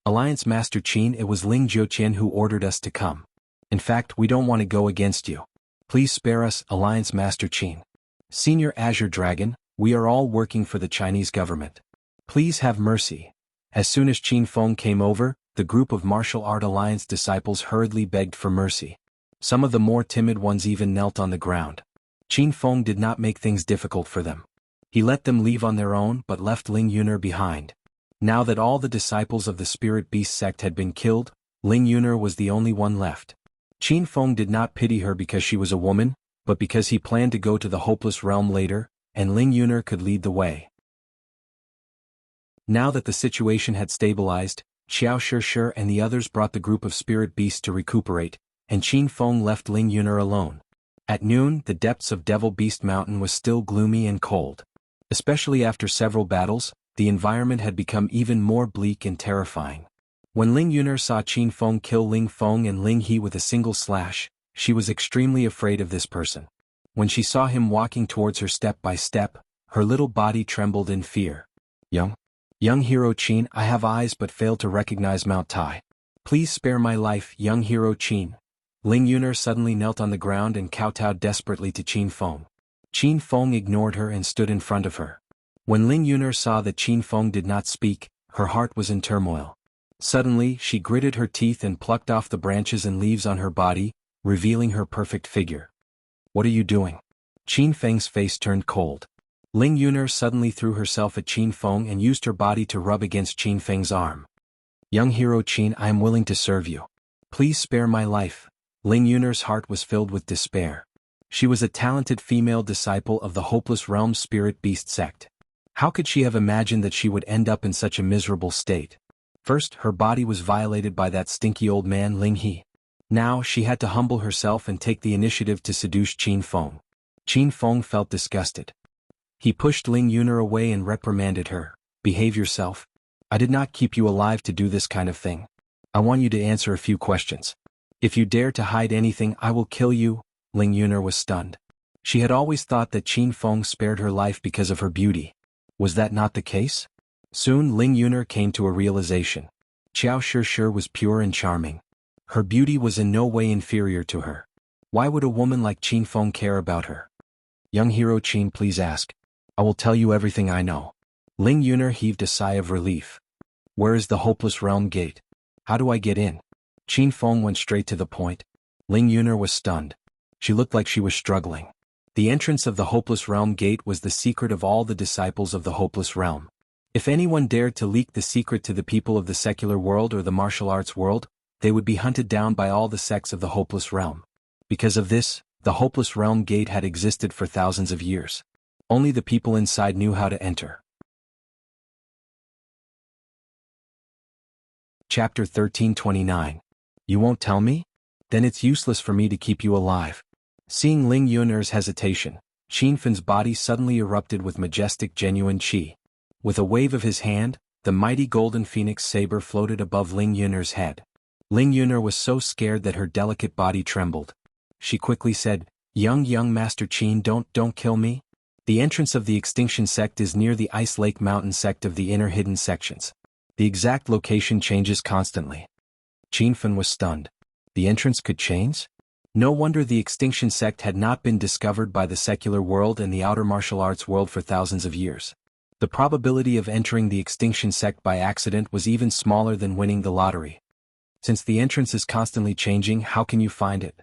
Alliance Master Qin, it was Ling Jiutian who ordered us to come. In fact, we don't want to go against you. Please spare us, Alliance Master Qin. Senior Azure Dragon, we are all working for the Chinese government. Please have mercy. As soon as Qin Feng came over, the group of Martial Art Alliance disciples hurriedly begged for mercy. Some of the more timid ones even knelt on the ground. Qin Feng did not make things difficult for them. He let them leave on their own but left Ling Yuner behind. Now that all the disciples of the Spirit Beast sect had been killed, Ling Yuner was the only one left. Qin Feng did not pity her because she was a woman, but because he planned to go to the hopeless realm later, and Ling Yuner could lead the way. Now that the situation had stabilized, Qiao Shishi and the others brought the group of spirit beasts to recuperate, and Qin Feng left Ling Yuner alone. At noon, the depths of Devil Beast Mountain was still gloomy and cold. Especially after several battles, the environment had become even more bleak and terrifying. When Ling Yuner saw Qin Feng kill Ling Feng and Ling He with a single slash, she was extremely afraid of this person. When she saw him walking towards her step by step, her little body trembled in fear. Young hero Qin, I have eyes but fail to recognize Mount Tai. Please spare my life, young hero Qin. Ling Yuner suddenly knelt on the ground and kowtowed desperately to Qin Feng. Qin Feng ignored her and stood in front of her. When Ling Yuner saw that Qin Feng did not speak, her heart was in turmoil. Suddenly, she gritted her teeth and plucked off the branches and leaves on her body, revealing her perfect figure. What are you doing? Qin Feng's face turned cold. Ling Yuner suddenly threw herself at Qin Feng and used her body to rub against Qin Feng's arm. Young hero Qin, I am willing to serve you. Please spare my life. Ling Yuner's heart was filled with despair. She was a talented female disciple of the Hopeless Realm Spirit Beast sect. How could she have imagined that she would end up in such a miserable state? First, her body was violated by that stinky old man Ling He. Now, she had to humble herself and take the initiative to seduce Qin Feng. Qin Feng felt disgusted. He pushed Ling Yuner away and reprimanded her. Behave yourself. I did not keep you alive to do this kind of thing. I want you to answer a few questions. If you dare to hide anything, I will kill you. Ling Yuner was stunned. She had always thought that Qin Feng spared her life because of her beauty. Was that not the case? Soon Ling Yuner came to a realization. Qiao Shishi was pure and charming. Her beauty was in no way inferior to her. Why would a woman like Qin Feng care about her? Young hero Qin, please ask. I will tell you everything I know. Ling Yuner heaved a sigh of relief. Where is the Hopeless Realm gate? How do I get in? Qin Feng went straight to the point. Ling Yuner was stunned. She looked like she was struggling. The entrance of the Hopeless Realm gate was the secret of all the disciples of the Hopeless Realm. If anyone dared to leak the secret to the people of the secular world or the martial arts world, they would be hunted down by all the sects of the Hopeless Realm. Because of this, the Hopeless Realm gate had existed for thousands of years. Only the people inside knew how to enter. Chapter 1329. You won't tell me? Then it's useless for me to keep you alive. Seeing Ling Yuner's hesitation, Qin Fan's body suddenly erupted with majestic genuine qi. With a wave of his hand, the mighty golden phoenix saber floated above Ling Yuner's head. Ling Yuner was so scared that her delicate body trembled. She quickly said, young Master Qin, don't kill me. The entrance of the Extinction sect is near the Ice Lake Mountain sect of the inner hidden sections. The exact location changes constantly. Qin Fan was stunned. The entrance could change? No wonder the Extinction sect had not been discovered by the secular world and the outer martial arts world for thousands of years. The probability of entering the Extinction sect by accident was even smaller than winning the lottery. Since the entrance is constantly changing, how can you find it?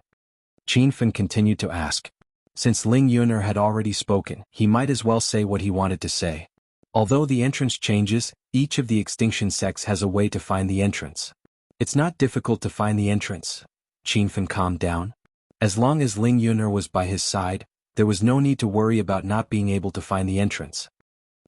Qin Fan continued to ask. Since Ling Yuner had already spoken, he might as well say what he wanted to say. Although the entrance changes, each of the Extinction sects has a way to find the entrance. It's not difficult to find the entrance. Qin Fan calmed down. As long as Ling Yuner was by his side, there was no need to worry about not being able to find the entrance.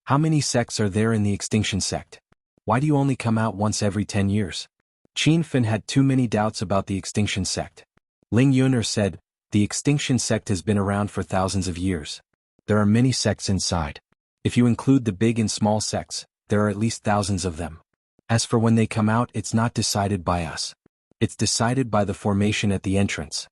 How many sects are there in the Extinction sect? Why do you only come out once every 10 years? Qin Fan had too many doubts about the Extinction sect. Ling Yuner said, the Extinction sect has been around for thousands of years. There are many sects inside. If you include the big and small sects, there are at least thousands of them. As for when they come out, it's not decided by us. It's decided by the formation at the entrance.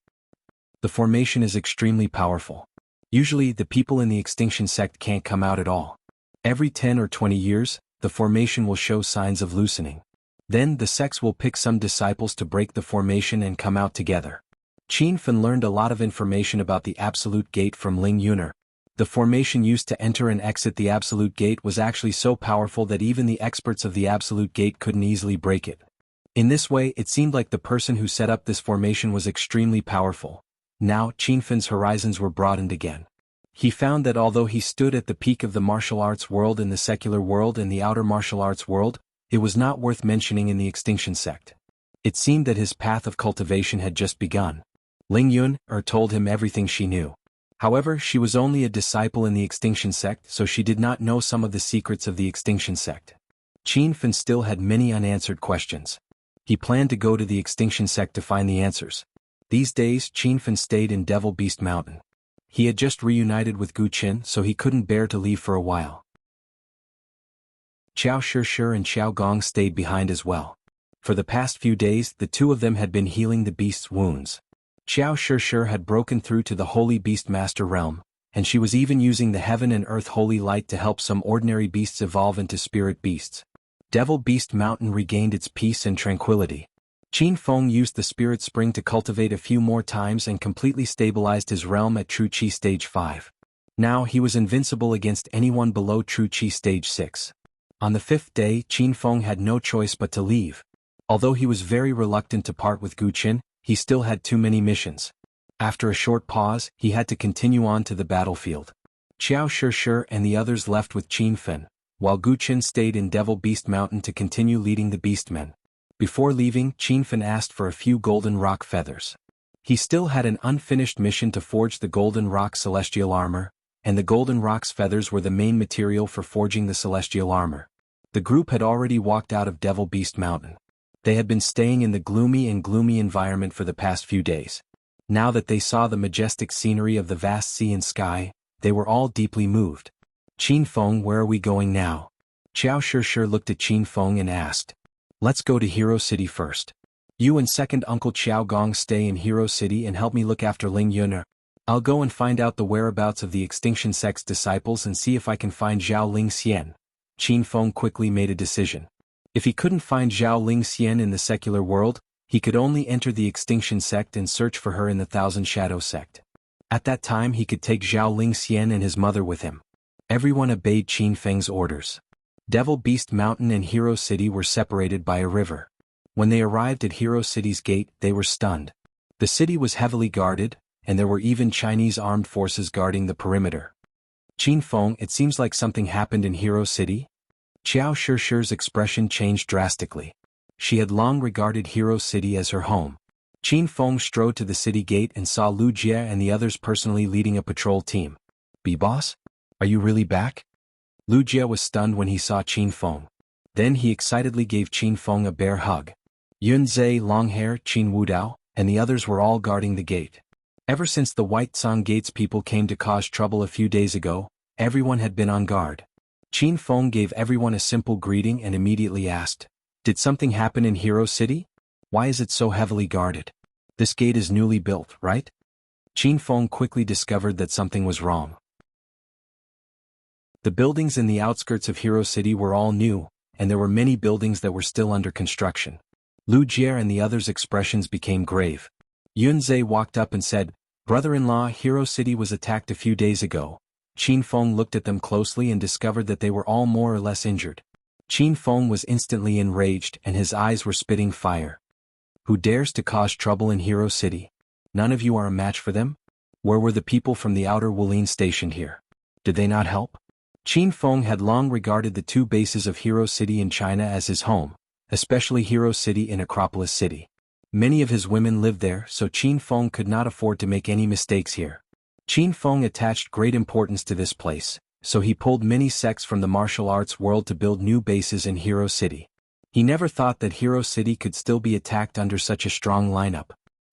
The formation is extremely powerful. Usually, the people in the Extinction sect can't come out at all. Every 10 or 20 years, the formation will show signs of loosening. Then the sects will pick some disciples to break the formation and come out together. Qin Fan learned a lot of information about the Absolute Gate from Ling Yuner. The formation used to enter and exit the Absolute Gate was actually so powerful that even the experts of the Absolute Gate couldn't easily break it. In this way, it seemed like the person who set up this formation was extremely powerful. Now, Qin Fan's horizons were broadened again. He found that although he stood at the peak of the martial arts world in the secular world and the outer martial arts world, it was not worth mentioning in the Extinction sect. It seemed that his path of cultivation had just begun. Ling Yuner told him everything she knew. However, she was only a disciple in the Extinction sect, so she did not know some of the secrets of the Extinction sect. Qin Fan still had many unanswered questions. He planned to go to the Extinction sect to find the answers. These days, Qin Fan stayed in Devil Beast Mountain. He had just reunited with Gu Qin, so he couldn't bear to leave for a while. Qiao Shishir and Qiao Gong stayed behind as well. For the past few days, the two of them had been healing the beast's wounds. Qiao Shishir had broken through to the Holy Beast Master realm, and she was even using the Heaven and Earth Holy Light to help some ordinary beasts evolve into spirit beasts. Devil Beast Mountain regained its peace and tranquility. Qin Feng used the Spirit Spring to cultivate a few more times and completely stabilized his realm at True Qi Stage 5. Now he was invincible against anyone below True Qi Stage 6. On the 5th day, Qin Feng had no choice but to leave. Although he was very reluctant to part with Gu Qin, he still had too many missions. After a short pause, he had to continue on to the battlefield. Qiao Shishir and the others left with Qin Fan, while Gu Qin stayed in Devil Beast Mountain to continue leading the Beastmen. Before leaving, Qin Fan asked for a few golden rock feathers. He still had an unfinished mission to forge the golden rock celestial armor, and the golden rock's feathers were the main material for forging the celestial armor. The group had already walked out of Devil Beast Mountain. They had been staying in the gloomy environment for the past few days. Now that they saw the majestic scenery of the vast sea and sky, they were all deeply moved. Qin Feng, where are we going now? Qiao Shishir looked at Qin Feng and asked. Let's go to Hero City first. You and second uncle Qiao Gong stay in Hero City and help me look after Ling Yuner. I'll go and find out the whereabouts of the Extinction sect's disciples and see if I can find Zhao Ling Xian. Qin Feng quickly made a decision. If he couldn't find Zhao Ling Xian in the secular world, he could only enter the Extinction sect and search for her in the Thousand Shadow sect. At that time he could take Zhao Ling Xian and his mother with him. Everyone obeyed Qin Feng's orders. Devil Beast Mountain and Hero City were separated by a river. When they arrived at Hero City's gate, they were stunned. The city was heavily guarded, and there were even Chinese armed forces guarding the perimeter. Qin Feng, it seems like something happened in Hero City? Qiao Shishir's expression changed drastically. She had long regarded Hero City as her home. Qin Feng strode to the city gate and saw Lu Jie and the others personally leading a patrol team. "B-boss? Are you really back?" Lu Jie was stunned when he saw Qin Feng. Then he excitedly gave Qin Feng a bear hug. Yun Zhe, Longhair, Qin Wudao, and the others were all guarding the gate. Ever since the White Song Gate's people came to cause trouble a few days ago, everyone had been on guard. Qin Feng gave everyone a simple greeting and immediately asked, "Did something happen in Hero City? Why is it so heavily guarded? This gate is newly built, right?" Qin Feng quickly discovered that something was wrong. The buildings in the outskirts of Hero City were all new, and there were many buildings that were still under construction. Lu Jie and the others' expressions became grave. Yun Zhe walked up and said, "Brother-in-law, Hero City was attacked a few days ago." Qin Feng looked at them closely and discovered that they were all more or less injured. Qin Feng was instantly enraged and his eyes were spitting fire. "Who dares to cause trouble in Hero City? None of you are a match for them? Where were the people from the outer Wulin stationed here? Did they not help?" Qin Feng had long regarded the two bases of Hero City in China as his home, especially Hero City in Acropolis City. Many of his women lived there, so Qin Feng could not afford to make any mistakes here. Qin Feng attached great importance to this place, so he pulled many sects from the martial arts world to build new bases in Hero City. He never thought that Hero City could still be attacked under such a strong lineup.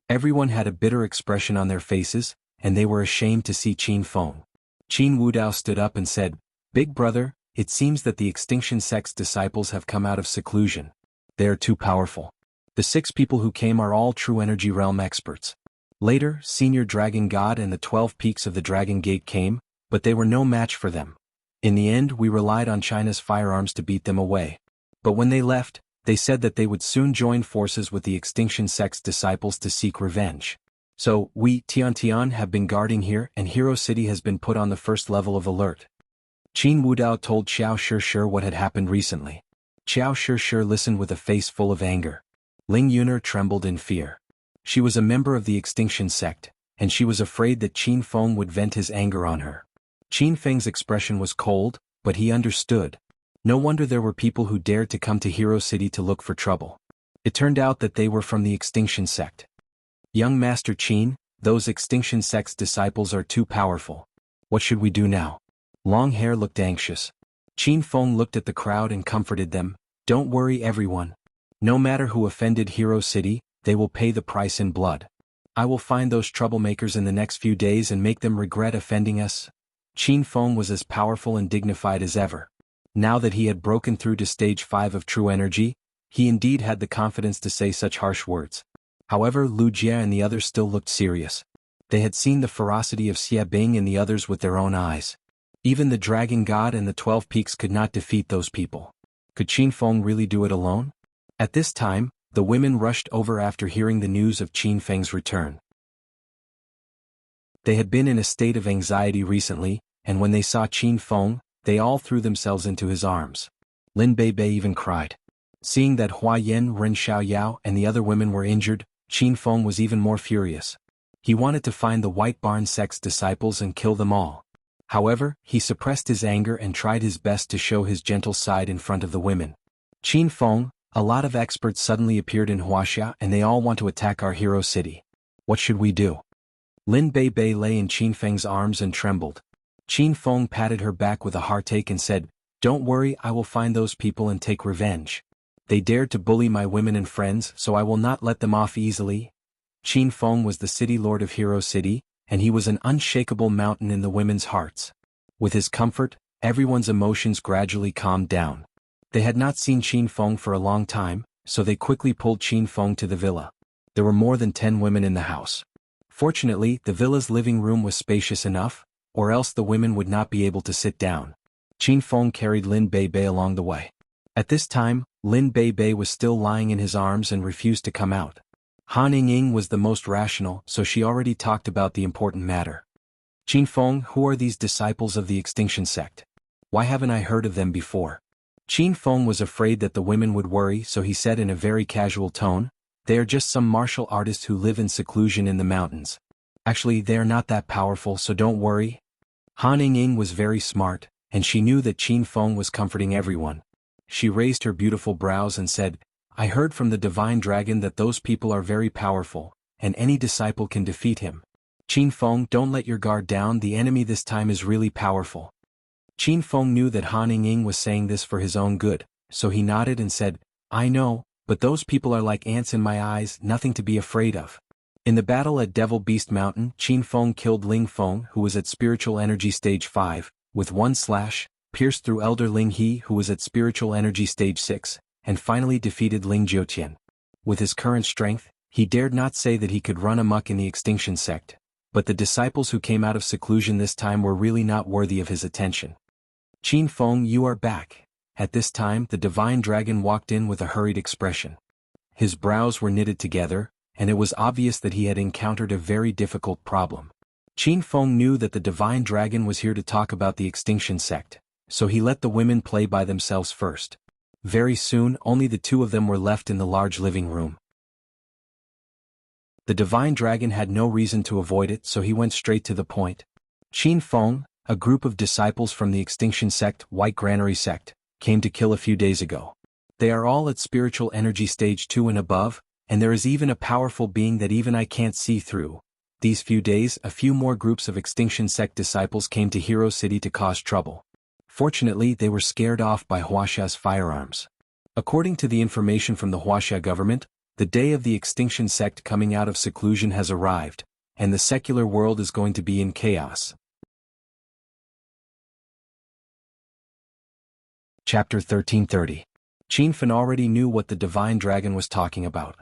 Everyone had a bitter expression on their faces, and they were ashamed to see Qin Feng. Qin Wudao stood up and said, "Big brother, it seems that the Extinction Sect's disciples have come out of seclusion. They are too powerful. The 6 people who came are all true energy realm experts." Later, Senior Dragon God and the 12 peaks of the Dragon Gate came, but they were no match for them. In the end, we relied on China's firearms to beat them away. But when they left, they said that they would soon join forces with the Extinction Sect's disciples to seek revenge. So, we, Tian, have been guarding here and Hero City has been put on the first level of alert. Qin Wudao told Qiao Shishir what had happened recently. Qiao Shishir listened with a face full of anger. Ling Yuner trembled in fear. She was a member of the Extinction Sect, and she was afraid that Qin Feng would vent his anger on her. Qin Feng's expression was cold, but he understood. No wonder there were people who dared to come to Hero City to look for trouble. It turned out that they were from the Extinction Sect. "Young Master Qin, those Extinction Sect's disciples are too powerful. What should we do now?" Long Hair looked anxious. Qin Feng looked at the crowd and comforted them. "Don't worry everyone. No matter who offended Hero City, they will pay the price in blood. I will find those troublemakers in the next few days and make them regret offending us." Qin Feng was as powerful and dignified as ever. Now that he had broken through to stage 5 of true energy, he indeed had the confidence to say such harsh words. However, Lu Jie and the others still looked serious. They had seen the ferocity of Xie Bing and the others with their own eyes. Even the Dragon God and the 12 Peaks could not defeat those people. Could Qin Feng really do it alone? At this time, the women rushed over after hearing the news of Qin Feng's return. They had been in a state of anxiety recently, and when they saw Qin Feng, they all threw themselves into his arms. Lin Beibei even cried. Seeing that Hua Yen, Ren Xiaoyao, and the other women were injured, Qin Feng was even more furious. He wanted to find the White Barn sect's disciples and kill them all. However, he suppressed his anger and tried his best to show his gentle side in front of the women. "Qin Feng, a lot of experts suddenly appeared in Huaxia and they all want to attack our Hero City. What should we do?" Lin Beibei lay in Qin Feng's arms and trembled. Qin Feng patted her back with a heartache and said, "Don't worry, I will find those people and take revenge. They dared to bully my women and friends, so I will not let them off easily." Qin Feng was the city lord of Hero City, and he was an unshakable mountain in the women's hearts. With his comfort, everyone's emotions gradually calmed down. They had not seen Qin Feng for a long time, so they quickly pulled Qin Feng to the villa. There were more than 10 women in the house. Fortunately, the villa's living room was spacious enough, or else the women would not be able to sit down. Qin Feng carried Lin Beibei along the way. At this time, Lin Beibei was still lying in his arms and refused to come out. Han Ying was the most rational, so she already talked about the important matter. "Qin Feng, who are these disciples of the Extinction Sect? Why haven't I heard of them before?" Qin Feng was afraid that the women would worry, so he said in a very casual tone, "They are just some martial artists who live in seclusion in the mountains. Actually, they're not that powerful, so don't worry. Han Ying was very smart, and she knew that Qin Feng was comforting everyone. She raised her beautiful brows and said, I heard from the divine dragon that those people are very powerful, and any disciple can defeat him. Qin Feng, don't let your guard down, the enemy this time is really powerful. Qin Feng knew that Han Ying was saying this for his own good, so he nodded and said, I know, but those people are like ants in my eyes, nothing to be afraid of. In the battle at Devil Beast Mountain, Qin Feng killed Ling Feng, who was at Spiritual Energy Stage 5, with one slash, pierced through Elder Ling He, who was at Spiritual Energy Stage 6, and finally defeated Ling Jiutian. With his current strength, he dared not say that he could run amok in the Extinction Sect, but the disciples who came out of seclusion this time were really not worthy of his attention. Qin Feng, you are back. At this time, the divine dragon walked in with a hurried expression. His brows were knitted together, and it was obvious that he had encountered a very difficult problem. Qin Feng knew that the divine dragon was here to talk about the Extinction Sect, so he let the women play by themselves first. Very soon, only the two of them were left in the large living room. The divine dragon had no reason to avoid it, so he went straight to the point. Qin Feng, a group of disciples from the Extinction Sect, White Granary Sect, came to kill a few days ago. They are all at Spiritual Energy Stage 2 and above, and there is even a powerful being that even I can't see through. These few days, a few more groups of Extinction Sect disciples came to Hero City to cause trouble. Fortunately, they were scared off by Huaxia's firearms. According to the information from the Huaxia government, the day of the Extinction Sect coming out of seclusion has arrived, and the secular world is going to be in chaos. Chapter 1330. Qin Feng already knew what the divine dragon was talking about.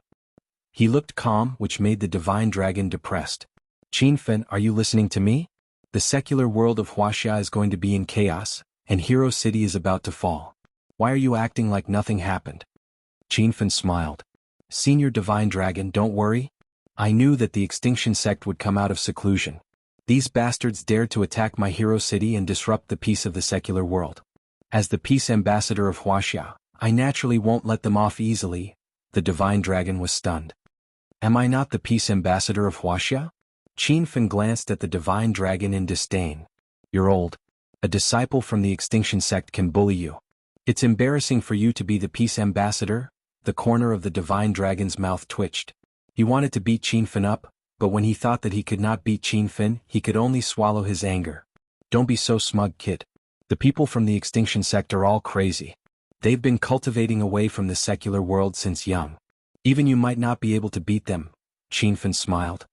He looked calm, which made the divine dragon depressed. Qin Feng, are you listening to me? The secular world of Huaxia is going to be in chaos, and Hero City is about to fall. Why are you acting like nothing happened? Qin Feng smiled. Senior Divine Dragon, don't worry. I knew that the Extinction Sect would come out of seclusion. These bastards dared to attack my Hero City and disrupt the peace of the secular world. As the peace ambassador of Huaxia, I naturally won't let them off easily. The Divine Dragon was stunned. Am I not the peace ambassador of Huaxia? Qin Feng glanced at the Divine Dragon in disdain. You're old. A disciple from the Extinction Sect can bully you. It's embarrassing for you to be the peace ambassador. The corner of the Divine Dragon's mouth twitched. He wanted to beat Qin Feng up, but when he thought that he could not beat Qin Feng, he could only swallow his anger. Don't be so smug, kid. The people from the Extinction Sect are all crazy. They've been cultivating away from the secular world since young. Even you might not be able to beat them. Qin Feng smiled.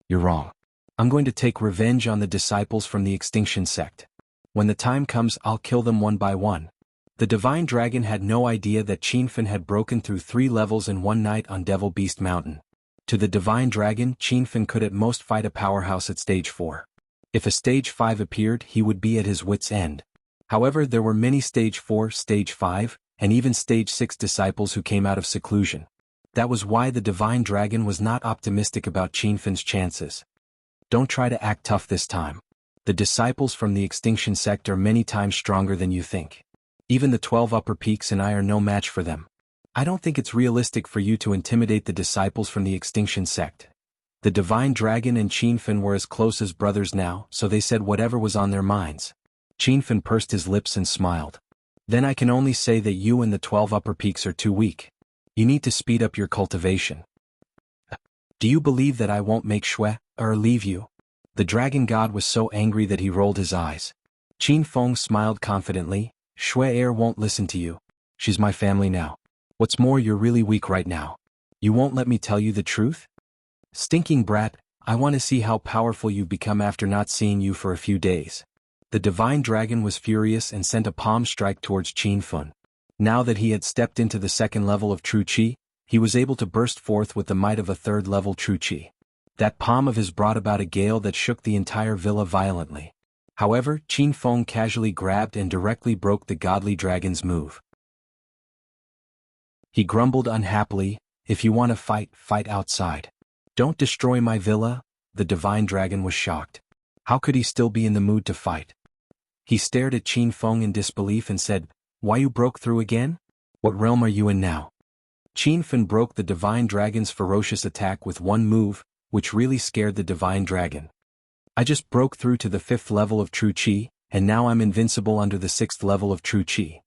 You're wrong. I'm going to take revenge on the disciples from the Extinction Sect. When the time comes, I'll kill them one by one. The Divine Dragon had no idea that Qin Feng had broken through 3 levels in one night on Devil Beast Mountain. To the Divine Dragon, Qin Feng could at most fight a powerhouse at Stage 4. If a Stage 5 appeared, he would be at his wit's end. However, there were many Stage 4, Stage 5, and even Stage 6 disciples who came out of seclusion. That was why the Divine Dragon was not optimistic about Qin Feng's chances. Don't try to act tough this time. The disciples from the Extinction Sect are many times stronger than you think. Even the 12 Upper Peaks and I are no match for them. I don't think it's realistic for you to intimidate the disciples from the Extinction Sect. The Divine Dragon and Qin Feng were as close as brothers now, so they said whatever was on their minds. Qin Feng pursed his lips and smiled. Then I can only say that you and the 12 Upper Peaks are too weak. You need to speed up your cultivation. Do you believe that I won't make Shui, or leave you? The Dragon God was so angry that he rolled his eyes. Qin Feng smiled confidently. Shui Er won't listen to you. She's my family now. What's more, you're really weak right now. You won't let me tell you the truth? Stinking brat, I want to see how powerful you've become after not seeing you for a few days. The Divine Dragon was furious and sent a palm strike towards Qin Feng. Now that he had stepped into the 2nd level of True Qi, he was able to burst forth with the might of a 3rd level True Qi. That palm of his brought about a gale that shook the entire villa violently. However, Qin Feng casually grabbed and directly broke the godly dragon's move. He grumbled unhappily, if you want to fight, fight outside. Don't destroy my villa. The Divine Dragon was shocked. How could he still be in the mood to fight? He stared at Qin Feng in disbelief and said, Why you broke through again? What realm are you in now? Qin Feng broke the Divine Dragon's ferocious attack with one move, which really scared the divine dragon. I just broke through to the 5th level of true Qi, and now I'm invincible under the 6th level of true Qi.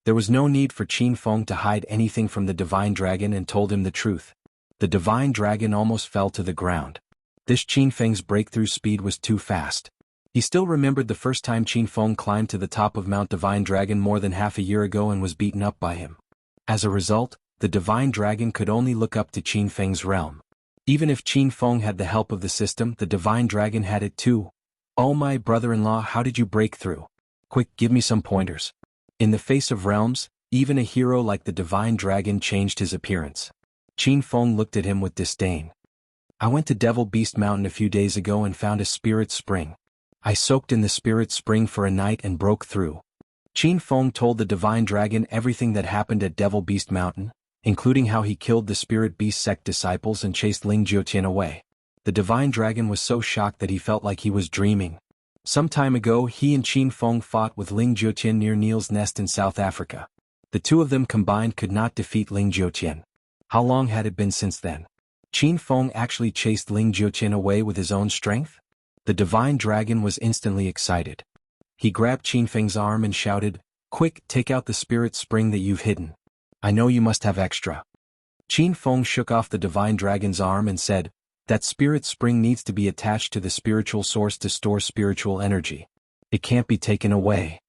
There was no need for Qin Feng to hide anything from the divine dragon and told him the truth. The divine dragon almost fell to the ground. This Qin Feng's breakthrough speed was too fast. He still remembered the first time Qin Feng climbed to the top of Mount Divine Dragon more than half a year ago and was beaten up by him. As a result, the divine dragon could only look up to Qin Feng's realm. Even if Qin Feng had the help of the system, the divine dragon had it too. "Oh, my brother-in-law, how did you break through? Quick, give me some pointers." In the face of realms, even a hero like the divine dragon changed his appearance. Qin Feng looked at him with disdain. "I went to Devil Beast Mountain a few days ago and found a spirit spring. I soaked in the spirit spring for a night and broke through." Qin Feng told the divine dragon everything that happened at Devil Beast Mountain, including how he killed the spirit beast sect disciples and chased Ling Jiutian away. The divine dragon was so shocked that he felt like he was dreaming. Some time ago he and Qin Feng fought with Ling Jiutian near Neil's Nest in South Africa. The two of them combined could not defeat Ling Jiutian. How long had it been since then? Qin Feng actually chased Ling Jiutian away with his own strength? The divine dragon was instantly excited. He grabbed Qin Feng's arm and shouted, "Quick, take out the spirit spring that you've hidden. I know you must have extra." Qin Feng shook off the divine dragon's arm and said, "That spirit spring needs to be attached to the spiritual source to store spiritual energy. It can't be taken away."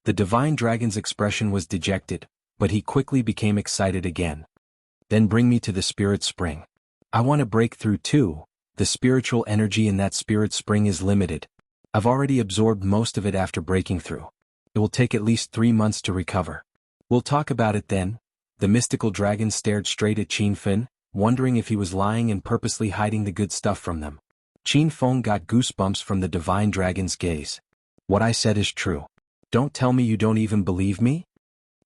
The divine dragon's expression was dejected, but he quickly became excited again. "Then bring me to the spirit spring. I want to break through too. The spiritual energy in that spirit spring is limited. I've already absorbed most of it after breaking through. It will take at least 3 months to recover. We'll talk about it then." The mystical dragon stared straight at Qin Feng, wondering if he was lying and purposely hiding the good stuff from them. Qin Feng got goosebumps from the divine dragon's gaze. "What I said is true. Don't tell me you don't even believe me?"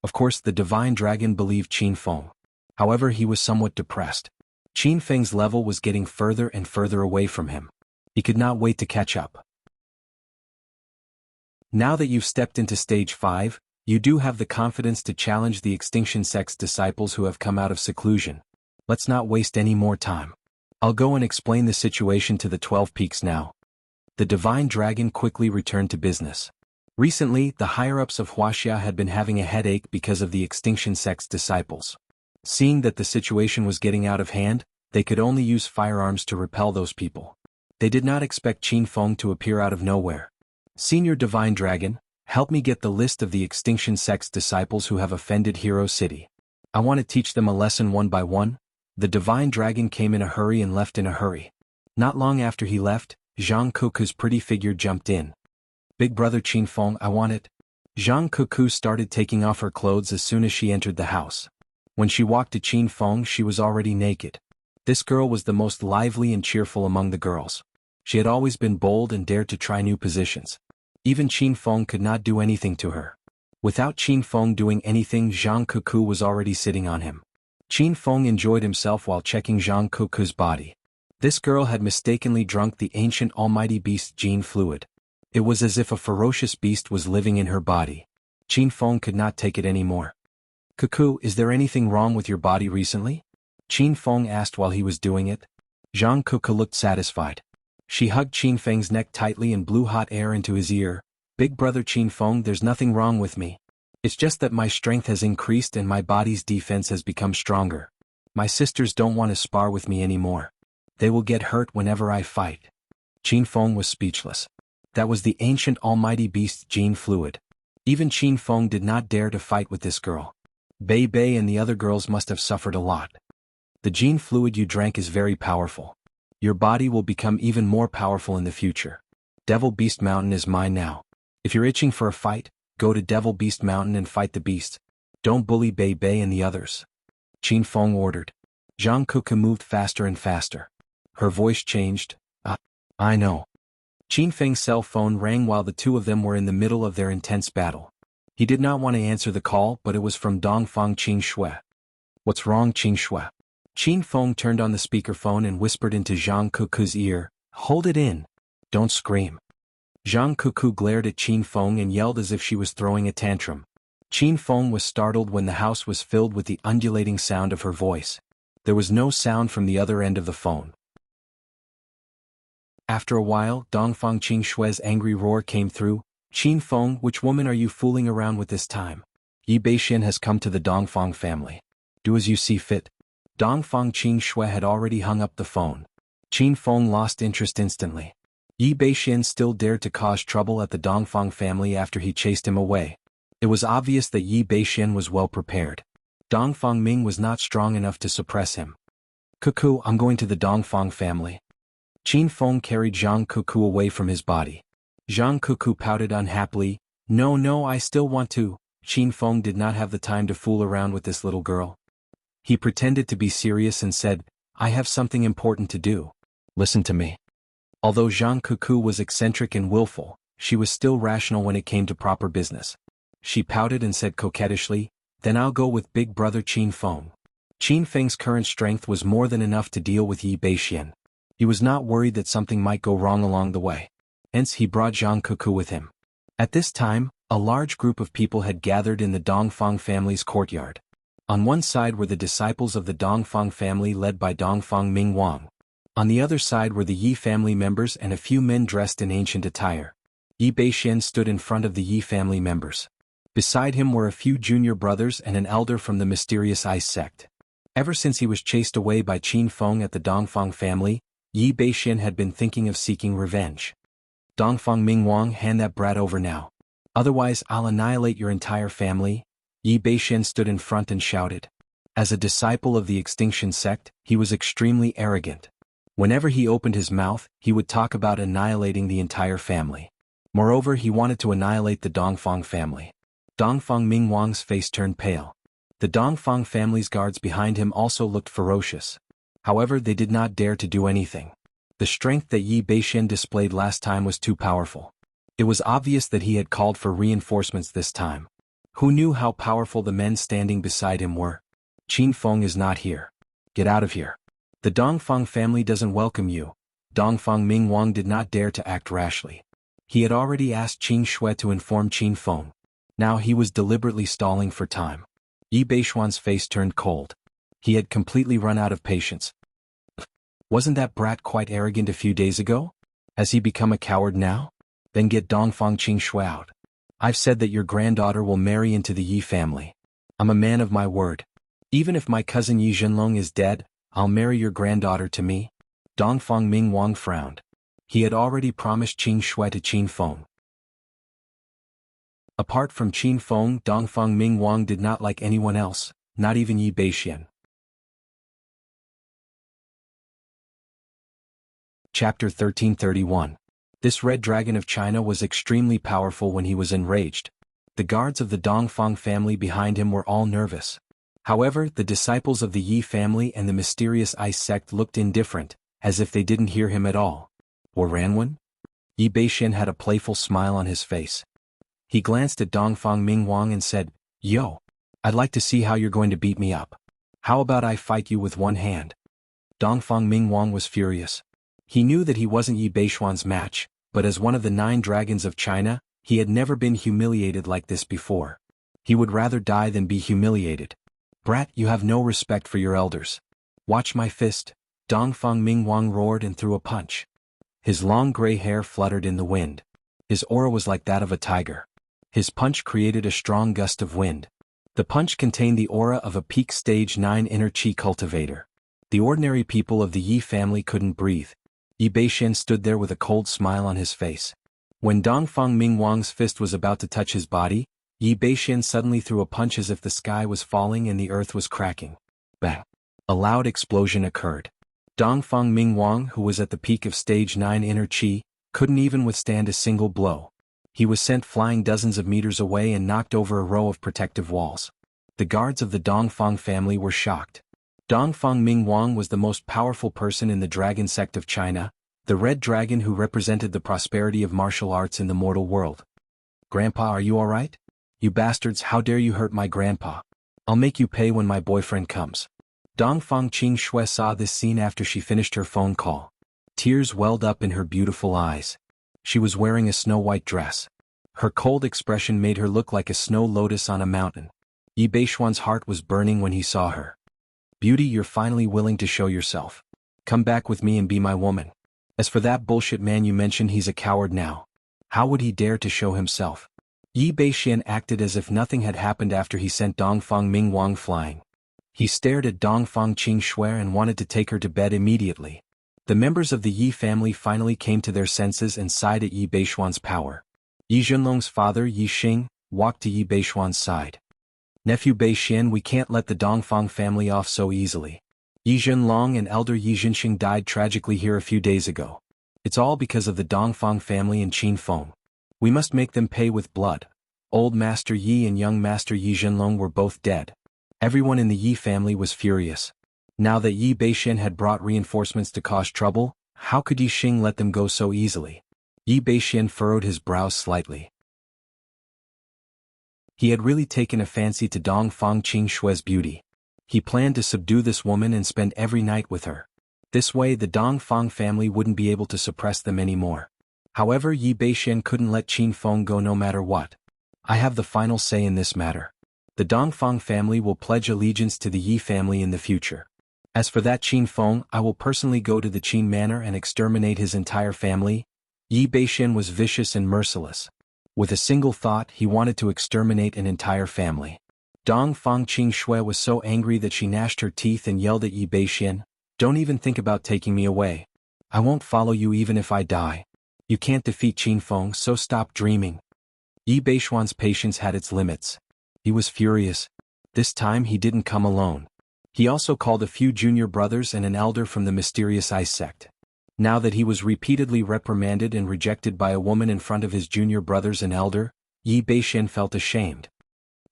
Of course the divine dragon believed Qin Feng. However, he was somewhat depressed. Qin Feng's level was getting further and further away from him. He could not wait to catch up. "Now that you've stepped into stage 5, you do have the confidence to challenge the Extinction Sect's disciples who have come out of seclusion. Let's not waste any more time. I'll go and explain the situation to the 12 Peaks now." The divine dragon quickly returned to business. Recently, the higher-ups of Huaxia had been having a headache because of the Extinction Sect's disciples. Seeing that the situation was getting out of hand, they could only use firearms to repel those people. They did not expect Qin Feng to appear out of nowhere. "Senior Divine Dragon, help me get the list of the Extinction Sect's disciples who have offended Hero City. I want to teach them a lesson one by one." The divine dragon came in a hurry and left in a hurry. Not long after he left, Zhang Kuku's pretty figure jumped in. "Big brother Qin Feng, I want it." Zhang Kuku started taking off her clothes as soon as she entered the house. When she walked to Qin Feng, she was already naked. This girl was the most lively and cheerful among the girls. She had always been bold and dared to try new positions. Even Qin Feng could not do anything to her. Without Qin Feng doing anything, Zhang Kuku was already sitting on him. Qin Feng enjoyed himself while checking Zhang Kuku's body. This girl had mistakenly drunk the ancient almighty beast's gene fluid. It was as if a ferocious beast was living in her body. Qin Feng could not take it anymore. "Kuku, is there anything wrong with your body recently?" Qin Feng asked while he was doing it. Zhang Kuku looked satisfied. She hugged Qin Feng's neck tightly and blew hot air into his ear. "Big brother Qin Feng, there's nothing wrong with me. It's just that my strength has increased and my body's defense has become stronger. My sisters don't want to spar with me anymore. They will get hurt whenever I fight." Qin Feng was speechless. That was the ancient almighty beast's gene fluid. Even Qin Feng did not dare to fight with this girl. Bei Bei and the other girls must have suffered a lot. "The gene fluid you drank is very powerful. Your body will become even more powerful in the future. Devil Beast Mountain is mine now. If you're itching for a fight, go to Devil Beast Mountain and fight the beast. Don't bully Bei Bei and the others," Qin Feng ordered. Zhang Kuku moved faster and faster. Her voice changed. I know." Qin Feng's cell phone rang while the two of them were in the middle of their intense battle. He did not want to answer the call, but it was from Dongfang Qin Shui. "What's wrong, Qin Shui?" Qin Feng turned on the speakerphone and whispered into Zhang Kuku's ear, "Hold it in. Don't scream." Zhang Kuku glared at Qin Feng and yelled as if she was throwing a tantrum. Qin Feng was startled when the house was filled with the undulating sound of her voice. There was no sound from the other end of the phone. After a while, Dongfang Qingxue's angry roar came through. "Qin Feng, which woman are you fooling around with this time? Yi Beixian has come to the Dongfang family. Do as you see fit." Dongfang Qingxue had already hung up the phone. Qin Feng lost interest instantly. Yi Beixian still dared to cause trouble at the Dongfang family after he chased him away. It was obvious that Yi Beixian was well prepared. Dongfang Ming was not strong enough to suppress him. "Cuckoo, I'm going to the Dongfang family." Qin Feng carried Zhang Cuckoo away from his body. Zhang Cuckoo pouted unhappily. No, I still want to." Qin Feng did not have the time to fool around with this little girl. He pretended to be serious and said, "I have something important to do. Listen to me." Although Zhang Cuckoo was eccentric and willful, she was still rational when it came to proper business. She pouted and said coquettishly, "Then I'll go with big brother Qin Feng." Qin Feng's current strength was more than enough to deal with Yi Beixian. He was not worried that something might go wrong along the way. Hence he brought Zhang Cuckoo with him. At this time, a large group of people had gathered in the Dongfang family's courtyard. On one side were the disciples of the Dongfang family led by Dongfang Ming Wang. On the other side were the Yi family members and a few men dressed in ancient attire. Yi Beixian stood in front of the Yi family members. Beside him were a few junior brothers and an elder from the mysterious ice sect. Ever since he was chased away by Qin Feng at the Dongfang family, Yi Beixian had been thinking of seeking revenge. "Dongfang Ming Wang, hand that brat over now. Otherwise I'll annihilate your entire family." Yi Beixian stood in front and shouted. As a disciple of the extinction sect, he was extremely arrogant. Whenever he opened his mouth, he would talk about annihilating the entire family. Moreover, he wanted to annihilate the Dongfang family. Dongfang Ming Wang's face turned pale. The Dongfang family's guards behind him also looked ferocious. However, they did not dare to do anything. The strength that Yi Beixian displayed last time was too powerful. It was obvious that he had called for reinforcements this time. Who knew how powerful the men standing beside him were? "Qin Feng is not here. Get out of here. The Dongfang family doesn't welcome you." Dongfang Ming Wang did not dare to act rashly. He had already asked Qin Shui to inform Qin Feng. Now he was deliberately stalling for time. Yi Beixian's face turned cold. He had completely run out of patience. Wasn't that brat quite arrogant a few days ago? Has he become a coward now? Then get Dongfang Qingxue out. I've said that your granddaughter will marry into the Yi family. I'm a man of my word. Even if my cousin Yi Zhenlong is dead, I'll marry your granddaughter to me. Dongfang Ming Wang frowned. He had already promised Qin Shui to Qin Feng. Apart from Qin Feng, Dongfang Ming Wang did not like anyone else, not even Yi Beixian. Chapter 1331. This red dragon of China was extremely powerful when he was enraged. The guards of the Dongfang family behind him were all nervous. However, the disciples of the Yi family and the mysterious ice sect looked indifferent, as if they didn't hear him at all. Or Ranwen? Yi Beixian had a playful smile on his face. He glanced at Dongfang Ming Wang and said, "Yo, I'd like to see how you're going to beat me up. How about I fight you with one hand?" Dongfang Ming Wang was furious. He knew that he wasn't Yi Beixian's match, but as one of the 9 dragons of China, he had never been humiliated like this before. He would rather die than be humiliated. "Brat, you have no respect for your elders. Watch my fist." Dongfang Ming Wang roared and threw a punch. His long gray hair fluttered in the wind. His aura was like that of a tiger. His punch created a strong gust of wind. The punch contained the aura of a peak stage 9 inner chi cultivator. The ordinary people of the Yi family couldn't breathe. Yi Beixian stood there with a cold smile on his face. When Dongfang Ming Wang's fist was about to touch his body, Yi Beixian suddenly threw a punch as if the sky was falling and the earth was cracking. Bang! A loud explosion occurred. Dongfang Ming Wang, who was at the peak of stage 9 inner chi, couldn't even withstand a single blow. He was sent flying dozens of meters away and knocked over a row of protective walls. The guards of the Dongfang family were shocked. Dongfang Ming Wang was the most powerful person in the dragon sect of China, the red dragon who represented the prosperity of martial arts in the mortal world. "Grandpa, are you alright? You bastards, how dare you hurt my grandpa? I'll make you pay when my boyfriend comes." Dongfang Qingxue saw this scene after she finished her phone call. Tears welled up in her beautiful eyes. She was wearing a snow-white dress. Her cold expression made her look like a snow lotus on a mountain. Yi Beixian's heart was burning when he saw her. "Beauty, you're finally willing to show yourself. Come back with me and be my woman." As for that bullshit man you mentioned, he's a coward now. How would he dare to show himself? Yi Beixian acted as if nothing had happened after he sent Dongfang Mingwang flying. He stared at Dongfang Qingxue and wanted to take her to bed immediately. The members of the Yi family finally came to their senses and sighed at Yi Beixuan's power. Yi Zhenlong's father, Yi Xing, walked to Yi Beixuan's side. Nephew Beixian, we can't let the Dongfang family off so easily. Yi Zhenlong and elder Yi Zhenxing died tragically here a few days ago. It's all because of the Dongfang family and Qin Feng. We must make them pay with blood. Old Master Yi and young Master Yi Zhenlong were both dead. Everyone in the Yi family was furious. Now that Yi Beixian had brought reinforcements to cause trouble, how could Yi Xing let them go so easily? Yi Beixian furrowed his brows slightly. He had really taken a fancy to Dongfang Qingxue's beauty. He planned to subdue this woman and spend every night with her. This way the Dongfang family wouldn't be able to suppress them anymore. However, Yi Beixian couldn't let Qin Feng go no matter what. I have the final say in this matter. The Dongfang family will pledge allegiance to the Yi family in the future. As for that Qin Feng, I will personally go to the Qin manor and exterminate his entire family. Yi Beixian was vicious and merciless. With a single thought, he wanted to exterminate an entire family. Dongfang Qingxue was so angry that she gnashed her teeth and yelled at Yi Beixian, "Don't even think about taking me away. I won't follow you even if I die. You can't defeat Qin Feng, so stop dreaming." Yi Beixuan's patience had its limits. He was furious. This time he didn't come alone. He also called a few junior brothers and an elder from the mysterious ice sect. Now that he was repeatedly reprimanded and rejected by a woman in front of his junior brothers and elder, Yi Beixian felt ashamed.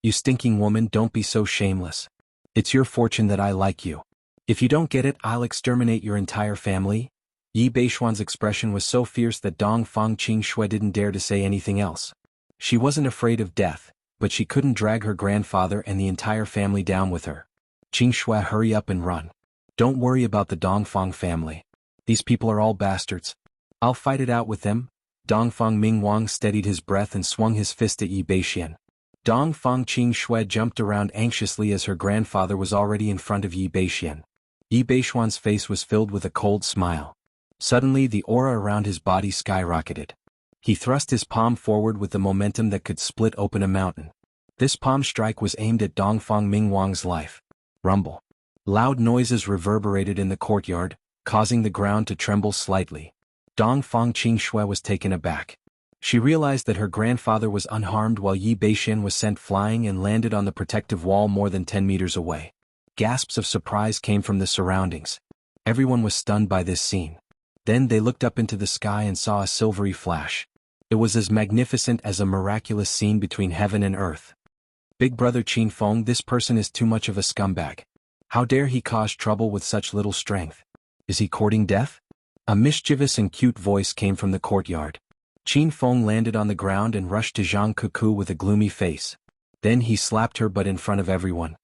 "You stinking woman, don't be so shameless. It's your fortune that I like you. If you don't get it, I'll exterminate your entire family." Yi Beixuan's expression was so fierce that Dongfang Qingxue didn't dare to say anything else. She wasn't afraid of death, but she couldn't drag her grandfather and the entire family down with her. "Qingxue, hurry up and run. Don't worry about the Dongfang family. These people are all bastards. I'll fight it out with them." Dongfang Mingwang steadied his breath and swung his fist at Yi Beixian. Dongfang Qingxue jumped around anxiously as her grandfather was already in front of Yi Beixian. Yi Beixuan's face was filled with a cold smile. Suddenly the aura around his body skyrocketed. He thrust his palm forward with the momentum that could split open a mountain. This palm strike was aimed at Dongfang Mingwang's life. Rumble. Loud noises reverberated in the courtyard, causing the ground to tremble slightly. Dongfang Qingxue was taken aback. She realized that her grandfather was unharmed while Yi Beixian was sent flying and landed on the protective wall more than 10 meters away. Gasps of surprise came from the surroundings. Everyone was stunned by this scene. Then they looked up into the sky and saw a silvery flash. It was as magnificent as a miraculous scene between heaven and earth. "Big brother Qin Feng, this person is too much of a scumbag. How dare he cause trouble with such little strength? Is he courting death?" A mischievous and cute voice came from the courtyard. Qin Feng landed on the ground and rushed to Zhang Kuku with a gloomy face. Then he slapped her butt in front of everyone.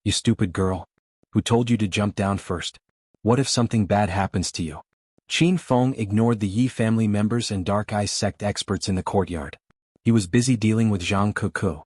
"You stupid girl. Who told you to jump down first? What if something bad happens to you?" Qin Feng ignored the Yi family members and Dark Eye sect experts in the courtyard. He was busy dealing with Zhang Kuku.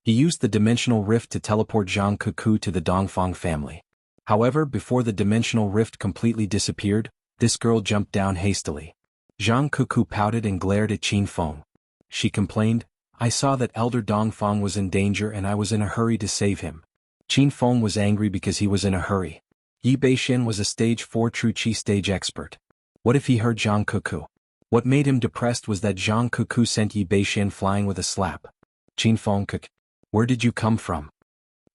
He used the dimensional rift to teleport Zhang Kuku to the Dongfang family. However, before the dimensional rift completely disappeared, this girl jumped down hastily. Zhang Kuku pouted and glared at Qin Feng. She complained, "I saw that Elder Dongfang was in danger and I was in a hurry to save him." Qin Feng was angry because he was in a hurry. Yi Beixian was a stage 4 True Qi stage expert. What if he heard Zhang Kuku? What made him depressed was that Zhang Kuku sent Yi Beixian flying with a slap. "Qin Feng, where did you come from?"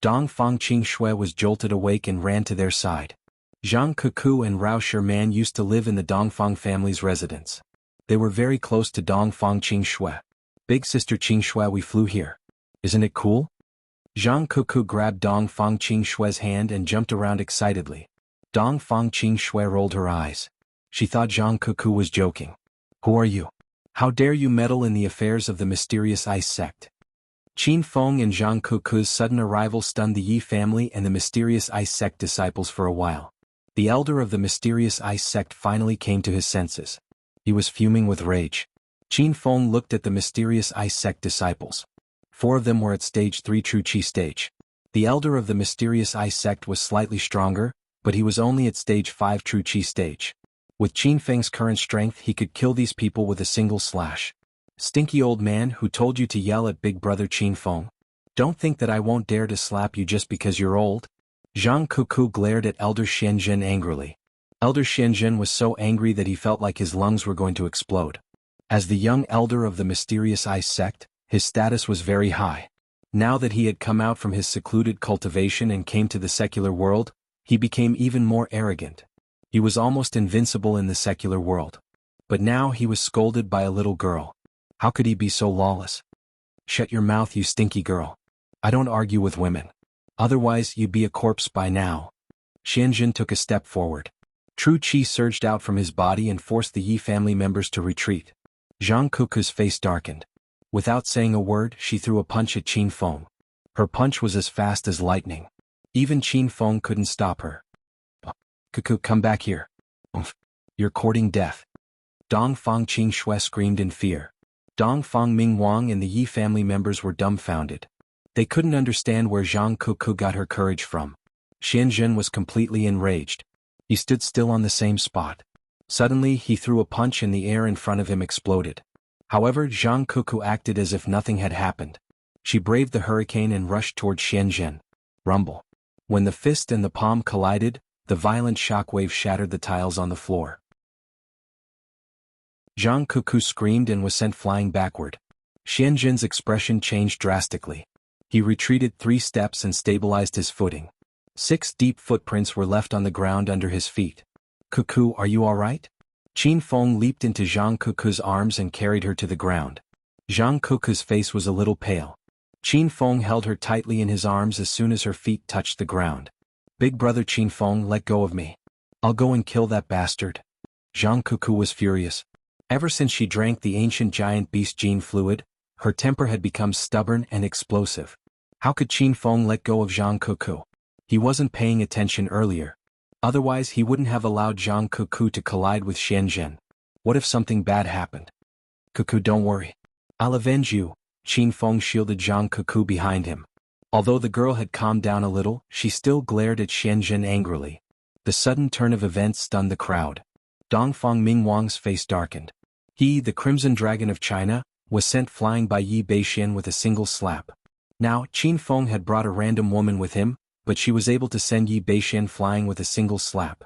Dongfang Qingxue was jolted awake and ran to their side. Zhang Kuku and Rao Sherman used to live in the Dongfang family's residence. They were very close to Dongfang Qingxue. "Big sister Qingxue, we flew here. Isn't it cool?" Zhang Kuku grabbed Dongfang Qingxue's hand and jumped around excitedly. Dongfang Qingxue rolled her eyes. She thought Zhang Kuku was joking. "Who are you? How dare you meddle in the affairs of the mysterious ice sect?" Qin Feng and Zhang Kuku's sudden arrival stunned the Yi family and the mysterious ice sect disciples for a while. The elder of the mysterious ice sect finally came to his senses. He was fuming with rage. Qin Feng looked at the mysterious ice sect disciples. 4 of them were at stage 3 True Qi stage. The elder of the mysterious ice sect was slightly stronger, but he was only at stage 5 true Qi stage. With Qin Feng's current strength he could kill these people with a single slash. Stinky old man who told you to yell at big brother Qin Feng. Don't think that I won't dare to slap you just because you're old. Zhang Kuku glared at Elder Xianzhen angrily. Elder Xianzhen was so angry that he felt like his lungs were going to explode. As the young elder of the mysterious ice sect, his status was very high. Now that he had come out from his secluded cultivation and came to the secular world, he became even more arrogant. He was almost invincible in the secular world. But now he was scolded by a little girl. How could he be so lawless? Shut your mouth, you stinky girl. I don't argue with women. Otherwise you'd be a corpse by now. Xianzhen took a step forward. True Qi surged out from his body and forced the Yi family members to retreat. Zhang Kuku's face darkened. Without saying a word, she threw a punch at Qin Feng. Her punch was as fast as lightning. Even Qin Feng couldn't stop her. Kuku, come back here. You're courting death. Dongfang Qing Shui screamed in fear. Dongfang Ming Wang and the Yi family members were dumbfounded. They couldn't understand where Zhang Kuku got her courage from. Xianzhen was completely enraged. He stood still on the same spot. Suddenly he threw a punch and the air in front of him exploded. However, Zhang Kuku acted as if nothing had happened. She braved the hurricane and rushed toward Xianzhen. Rumble. When the fist and the palm collided, the violent shockwave shattered the tiles on the floor. Zhang Kuku screamed and was sent flying backward. Xianzhen's expression changed drastically. He retreated 3 steps and stabilized his footing. 6 deep footprints were left on the ground under his feet. Kuku, are you all right? Qin Feng leaped into Zhang Kuku's arms and carried her to the ground. Zhang Kuku's face was a little pale. Qin Feng held her tightly in his arms as soon as her feet touched the ground. Big brother Qin Feng, let go of me. I'll go and kill that bastard. Zhang Kuku was furious. Ever since she drank the ancient giant beast gene fluid, her temper had become stubborn and explosive. How could Qin Feng let go of Zhang Kuku? He wasn't paying attention earlier. Otherwise he wouldn't have allowed Zhang Kuku to collide with Xianzhen. What if something bad happened? Kuku, don't worry. I'll avenge you. Qin Feng shielded Zhang Kuku behind him. Although the girl had calmed down a little, she still glared at Xianzhen angrily. The sudden turn of events stunned the crowd. Dongfang Mingwang's face darkened. He, the Crimson Dragon of China, was sent flying by Yi Beixian with a single slap. Now, Qin Feng had brought a random woman with him, but she was able to send Yi Beixian flying with a single slap.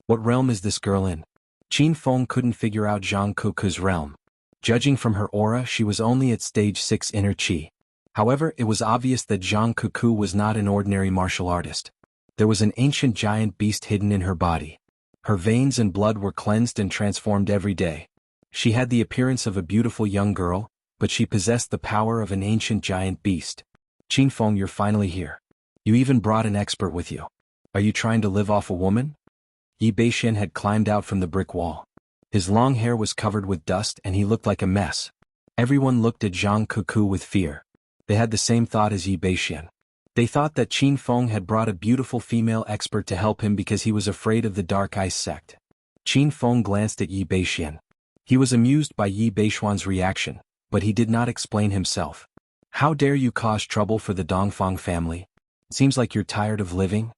What realm is this girl in? Qin Feng couldn't figure out Zhang Kuku's realm. Judging from her aura, she was only at stage 6 inner Qi. However, it was obvious that Zhang Kuku was not an ordinary martial artist. There was an ancient giant beast hidden in her body. Her veins and blood were cleansed and transformed every day. She had the appearance of a beautiful young girl, but she possessed the power of an ancient giant beast. Qin Feng, you're finally here. You even brought an expert with you. Are you trying to live off a woman? Yi Beixian had climbed out from the brick wall. His long hair was covered with dust and he looked like a mess. Everyone looked at Zhang Kuku with fear. They had the same thought as Yi Beixian. They thought that Qin Feng had brought a beautiful female expert to help him because he was afraid of the Dark Ice sect. Qin Feng glanced at Yi Beixian. He was amused by Yi Beixian's reaction, but he did not explain himself. How dare you cause trouble for the Dongfang family? Seems like you're tired of living.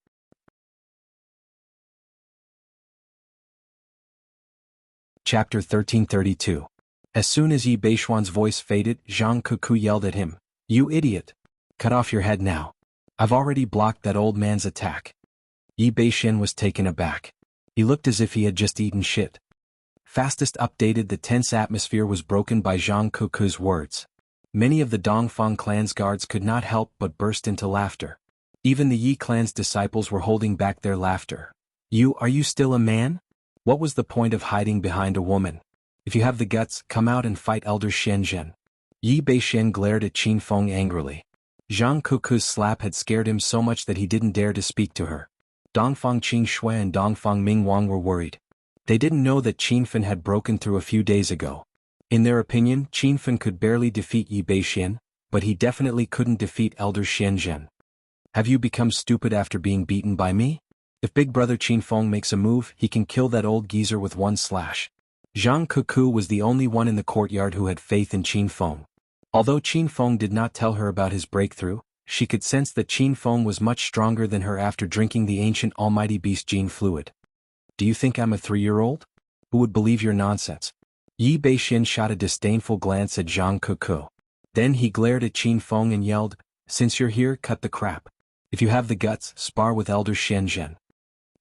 Chapter 1332. As soon as Yi Beixian's voice faded, Zhang Kuku yelled at him. You idiot! Cut off your head now. I've already blocked that old man's attack. Yi Beixian was taken aback. He looked as if he had just eaten shit. Fastest updated, the tense atmosphere was broken by Zhang Kuku's words. Many of the Dongfang clan's guards could not help but burst into laughter. Even the Yi clan's disciples were holding back their laughter. Are you still a man? What was the point of hiding behind a woman? If you have the guts, come out and fight Elder Xianzhen. Yi Beixian glared at Qin Feng angrily. Zhang Kuku's slap had scared him so much that he didn't dare to speak to her. Dongfang Qing Shui and Dongfang Mingwang were worried. They didn't know that Qin Fen had broken through a few days ago. In their opinion, Qin Fen could barely defeat Yi Beixian, but he definitely couldn't defeat Elder Xianzhen. Have you become stupid after being beaten by me? If big brother Qin Feng makes a move, he can kill that old geezer with one slash. Zhang Kuku was the only one in the courtyard who had faith in Qin Feng. Although Qin Feng did not tell her about his breakthrough, She could sense that Qin Feng was much stronger than her after drinking the ancient almighty beast gene fluid. Do you think I'm a 3-year-old? Who would believe your nonsense? Yi Beixin shot a disdainful glance at Zhang Kuku. Then he glared at Qin Feng and yelled, "Since you're here, cut the crap. If you have the guts, spar with Elder Xianzhen."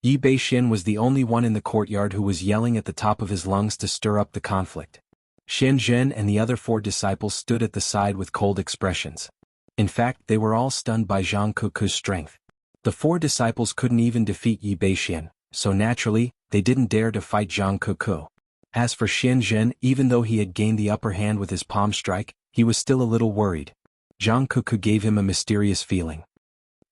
Yi Beixin was the only one in the courtyard who was yelling at the top of his lungs to stir up the conflict. Xianzhen and the other 4 disciples stood at the side with cold expressions. In fact, they were all stunned by Zhang Kuku's strength. The 4 disciples couldn't even defeat Yi Beixin, so naturally, they didn't dare to fight Zhang Kuku. As for Xianzhen, even though he had gained the upper hand with his palm strike, he was still a little worried. Zhang Kuku gave him a mysterious feeling.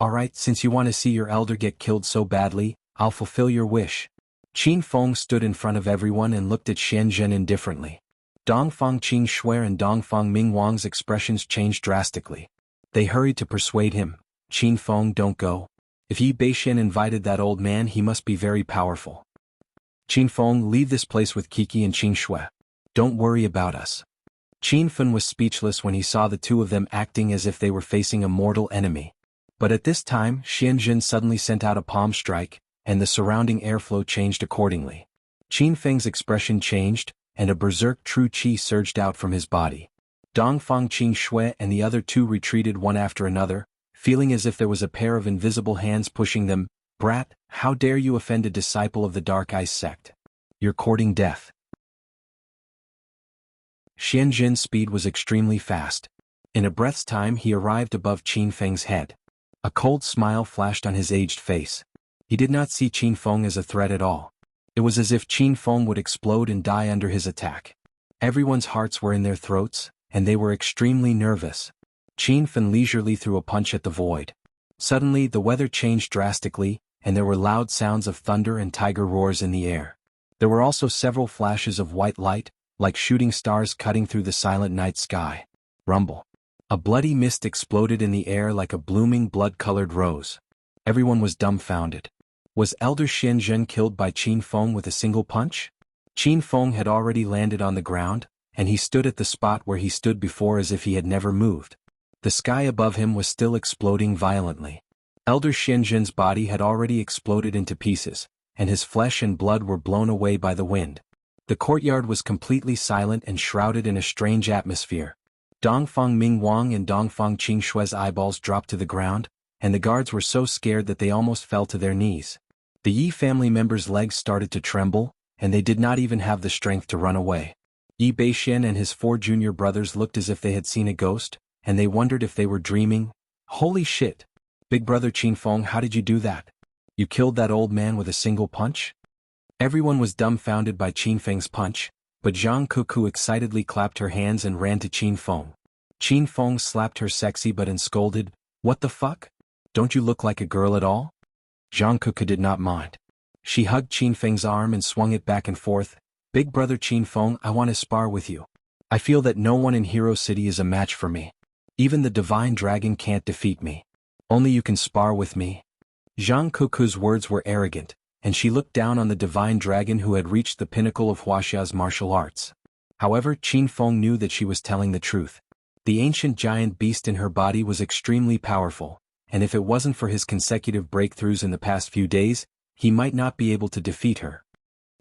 "Alright, since you want to see your elder get killed so badly, I'll fulfill your wish." Qin Feng stood in front of everyone and looked at Xianzhen indifferently. Dongfang Qing Shui and Dongfang Ming Wang's expressions changed drastically. They hurried to persuade him. "Qin Feng, don't go. If Yi Beixin invited that old man, he must be very powerful. Qin Feng, leave this place with Kiki and Qing Shui. Don't worry about us." Qin Feng was speechless when he saw the 2 of them acting as if they were facing a mortal enemy. But at this time, Xianzhen suddenly sent out a palm strike, and the surrounding airflow changed accordingly. Qin Feng's expression changed, and a berserk true qi surged out from his body. Dongfang Qing Shui and the other 2 retreated one after another, feeling as if there was a pair of invisible hands pushing them. "Brat, how dare you offend a disciple of the Dark Ice sect? You're courting death." Xianzhen's speed was extremely fast. In a breath's time he arrived above Qin Feng's head. A cold smile flashed on his aged face. He did not see Qin Feng as a threat at all. It was as if Qin Feng would explode and die under his attack. Everyone's hearts were in their throats, and they were extremely nervous. Qin Feng leisurely threw a punch at the void. Suddenly the weather changed drastically, and there were loud sounds of thunder and tiger roars in the air. There were also several flashes of white light, like shooting stars cutting through the silent night sky. Rumble. A bloody mist exploded in the air like a blooming blood-colored rose. Everyone was dumbfounded. Was Elder Xianzhen killed by Qin Feng with a single punch? Qin Feng had already landed on the ground, and he stood at the spot where he stood before as if he had never moved. The sky above him was still exploding violently. Elder Xianzhen's body had already exploded into pieces, and his flesh and blood were blown away by the wind. The courtyard was completely silent and shrouded in a strange atmosphere. Dongfang Ming Wang and Dongfang Qing Shui's eyeballs dropped to the ground, and the guards were so scared that they almost fell to their knees. The Yi family members' legs started to tremble, and they did not even have the strength to run away. Yi Beixin and his 4 junior brothers looked as if they had seen a ghost, and they wondered if they were dreaming. "Holy shit! Big brother Qin Feng, how did you do that? You killed that old man with a single punch?" Everyone was dumbfounded by Qin Feng's punch, but Zhang Kuku excitedly clapped her hands and ran to Qin Feng. Qin Feng slapped her sexy butt and scolded, "What the fuck? Don't you look like a girl at all?" Zhang Kuku did not mind. She hugged Qin Feng's arm and swung it back and forth. "Big brother Qin Feng, I want to spar with you. I feel that no one in Hero City is a match for me. Even the Divine Dragon can't defeat me. Only you can spar with me." Zhang Kuku's words were arrogant, and she looked down on the Divine Dragon who had reached the pinnacle of Huaxia's martial arts. However, Qin Feng knew that she was telling the truth. The ancient giant beast in her body was extremely powerful, and if it wasn't for his consecutive breakthroughs in the past few days, he might not be able to defeat her.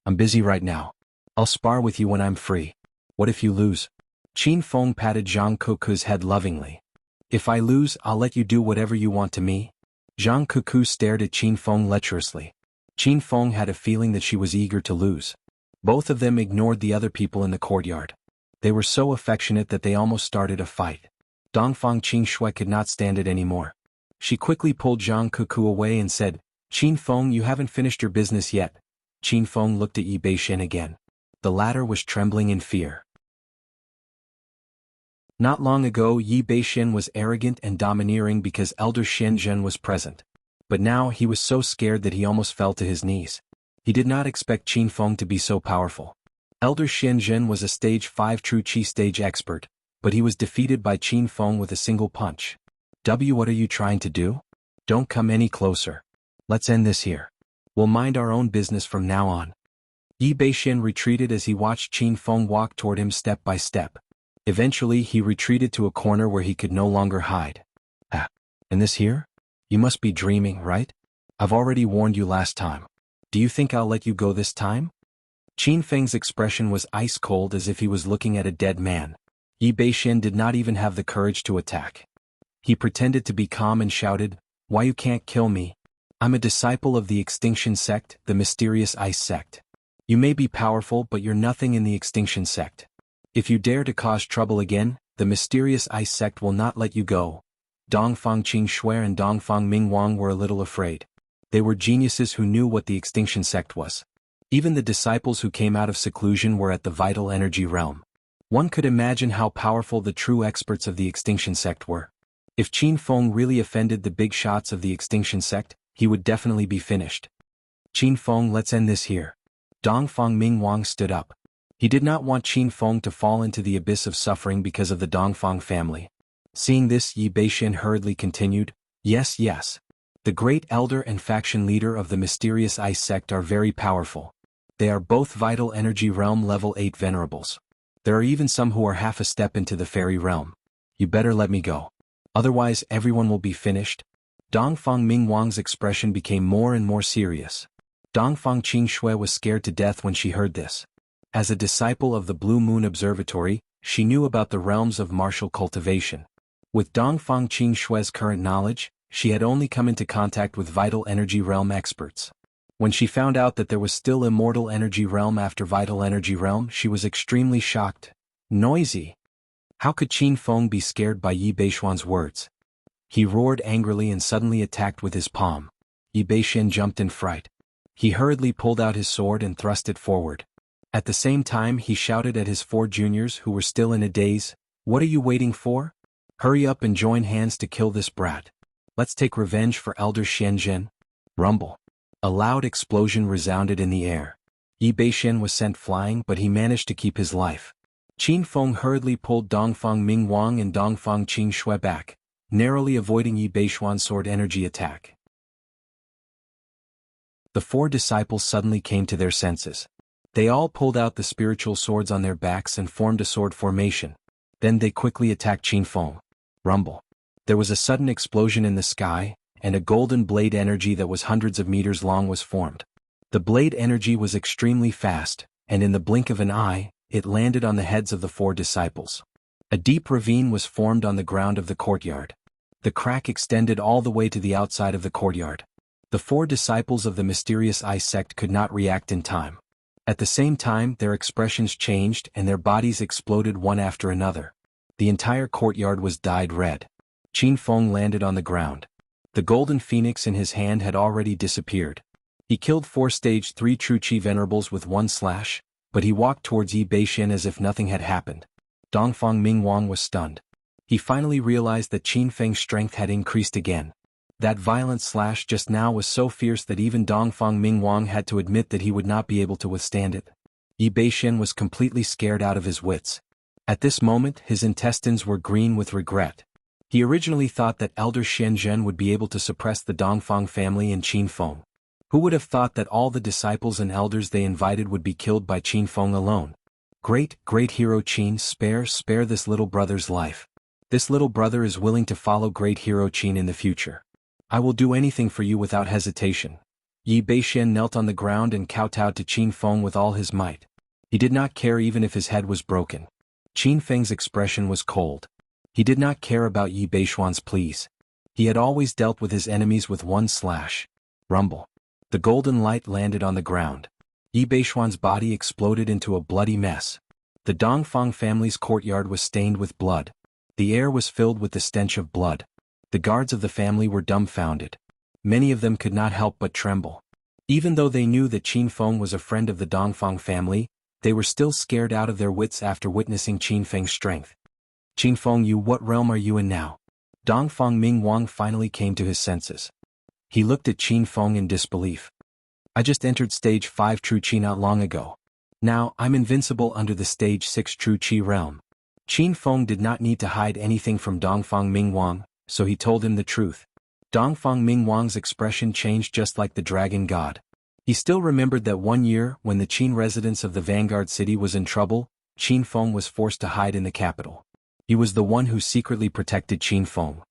"I'm busy right now. I'll spar with you when I'm free. What if you lose?" Qin Feng patted Zhang Kuku's head lovingly. "If I lose, I'll let you do whatever you want to me." Zhang Kuku stared at Qin Feng lecherously. Qin Feng had a feeling that she was eager to lose. Both of them ignored the other people in the courtyard. They were so affectionate that they almost started a fight. Dongfang Qing Shui could not stand it anymore. She quickly pulled Zhang Kuku away and said, "Qin Feng, you haven't finished your business yet." Qin Feng looked at Yi Beixin again. The latter was trembling in fear. Not long ago Yi Beixin was arrogant and domineering because Elder Xianzhen was present. But now he was so scared that he almost fell to his knees. He did not expect Qin Feng to be so powerful. Elder Xianzhen was a stage 5 true Qi stage expert, but he was defeated by Qin Feng with a single punch. What are you trying to do? Don't come any closer. Let's end this here. We'll mind our own business from now on. Yi Beixin retreated as he watched Qin Feng walk toward him step by step. Eventually he retreated to a corner where he could no longer hide. And this here? You must be dreaming, right? I've already warned you last time. Do you think I'll let you go this time? Qin Feng's expression was ice cold, as if he was looking at a dead man. Yi Beixin did not even have the courage to attack. He pretended to be calm and shouted, "Why you can't kill me? I'm a disciple of the Extinction Sect, the mysterious ice sect. You may be powerful, but you're nothing in the Extinction Sect. If you dare to cause trouble again, the mysterious ice sect will not let you go." Dongfang Qingxue and Dongfang Mingwang were a little afraid. They were geniuses who knew what the Extinction Sect was. Even the disciples who came out of seclusion were at the vital energy realm. One could imagine how powerful the true experts of the Extinction Sect were. If Qin Feng really offended the big shots of the Extinction Sect, he would definitely be finished. "Qin Feng, let's end this here." Dongfang Mingwang stood up. He did not want Qin Feng to fall into the abyss of suffering because of the Dongfang family. Seeing this, Yi Beixin hurriedly continued, "Yes, yes. The great elder and faction leader of the mysterious ice sect are very powerful. They are both vital energy realm level 8 venerables. There are even some who are half a step into the fairy realm. You better let me go. Otherwise everyone will be finished." Dongfang Mingwang's expression became more and more serious. Dongfang Qingxue was scared to death when she heard this. As a disciple of the Blue Moon Observatory, she knew about the realms of martial cultivation. With Dongfang Qingxue's current knowledge, she had only come into contact with vital energy realm experts. When she found out that there was still immortal energy realm after vital energy realm, she was extremely shocked. Noisy! How could Qin Feng be scared by Yi Beixuan's words? He roared angrily and suddenly attacked with his palm. Yi Beixin jumped in fright. He hurriedly pulled out his sword and thrust it forward. At the same time, he shouted at his 4 juniors who were still in a daze, "What are you waiting for? Hurry up and join hands to kill this brat. Let's take revenge for Elder Xianzhen." Rumble. A loud explosion resounded in the air. Yi Beixin was sent flying, but he managed to keep his life. Qin Feng hurriedly pulled Dongfang Mingwang and Dongfang Qingxue back, narrowly avoiding Yi Beixuan's sword energy attack. The 4 disciples suddenly came to their senses. They all pulled out the spiritual swords on their backs and formed a sword formation. Then they quickly attacked Qin Feng. Rumble. There was a sudden explosion in the sky, and a golden blade energy that was hundreds of meters long was formed. The blade energy was extremely fast, and in the blink of an eye, it landed on the heads of the 4 disciples. A deep ravine was formed on the ground of the courtyard. The crack extended all the way to the outside of the courtyard. The 4 disciples of the mysterious ice sect could not react in time. At the same time, their expressions changed and their bodies exploded one after another. The entire courtyard was dyed red. Qin Feng landed on the ground. The golden phoenix in his hand had already disappeared. He killed 4 stage 3 true chi venerables with 1 slash, but he walked towards Yi Beixin as if nothing had happened. Dongfang Mingwang was stunned. He finally realized that Qin Feng's strength had increased again. That violent slash just now was so fierce that even Dongfang Mingwang had to admit that he would not be able to withstand it. Yi Beixin was completely scared out of his wits. At this moment, his intestines were green with regret. He originally thought that Elder Xianzhen would be able to suppress the Dongfang family and Qin Feng. Who would have thought that all the disciples and elders they invited would be killed by Qin Feng alone? Great hero Qin, spare this little brother's life. This little brother is willing to follow great hero Qin in the future. I will do anything for you without hesitation. Yi Beixin knelt on the ground and kowtowed to Qin Feng with all his might. He did not care even if his head was broken. Qin Feng's expression was cold. He did not care about Yi Beixuan's pleas. He had always dealt with his enemies with 1 slash. Rumble. The golden light landed on the ground. Yi Beixuan's body exploded into a bloody mess. The Dongfang family's courtyard was stained with blood. The air was filled with the stench of blood. The guards of the family were dumbfounded. Many of them could not help but tremble. Even though they knew that Qin Feng was a friend of the Dongfang family, they were still scared out of their wits after witnessing Qin Feng's strength. "Qin Feng, what realm are you in now?" Dongfang Mingwang finally came to his senses. He looked at Qin Feng in disbelief. "I just entered stage 5 true chi not long ago. Now, I'm invincible under the stage 6 true chi realm." Qin Feng did not need to hide anything from Dongfang Mingwang, so he told him the truth. Dongfang Mingwang's expression changed just like the dragon god. He still remembered that one year, when the Qin residence of the Vanguard city was in trouble, Qin Feng was forced to hide in the capital. He was the one who secretly protected Qin Feng.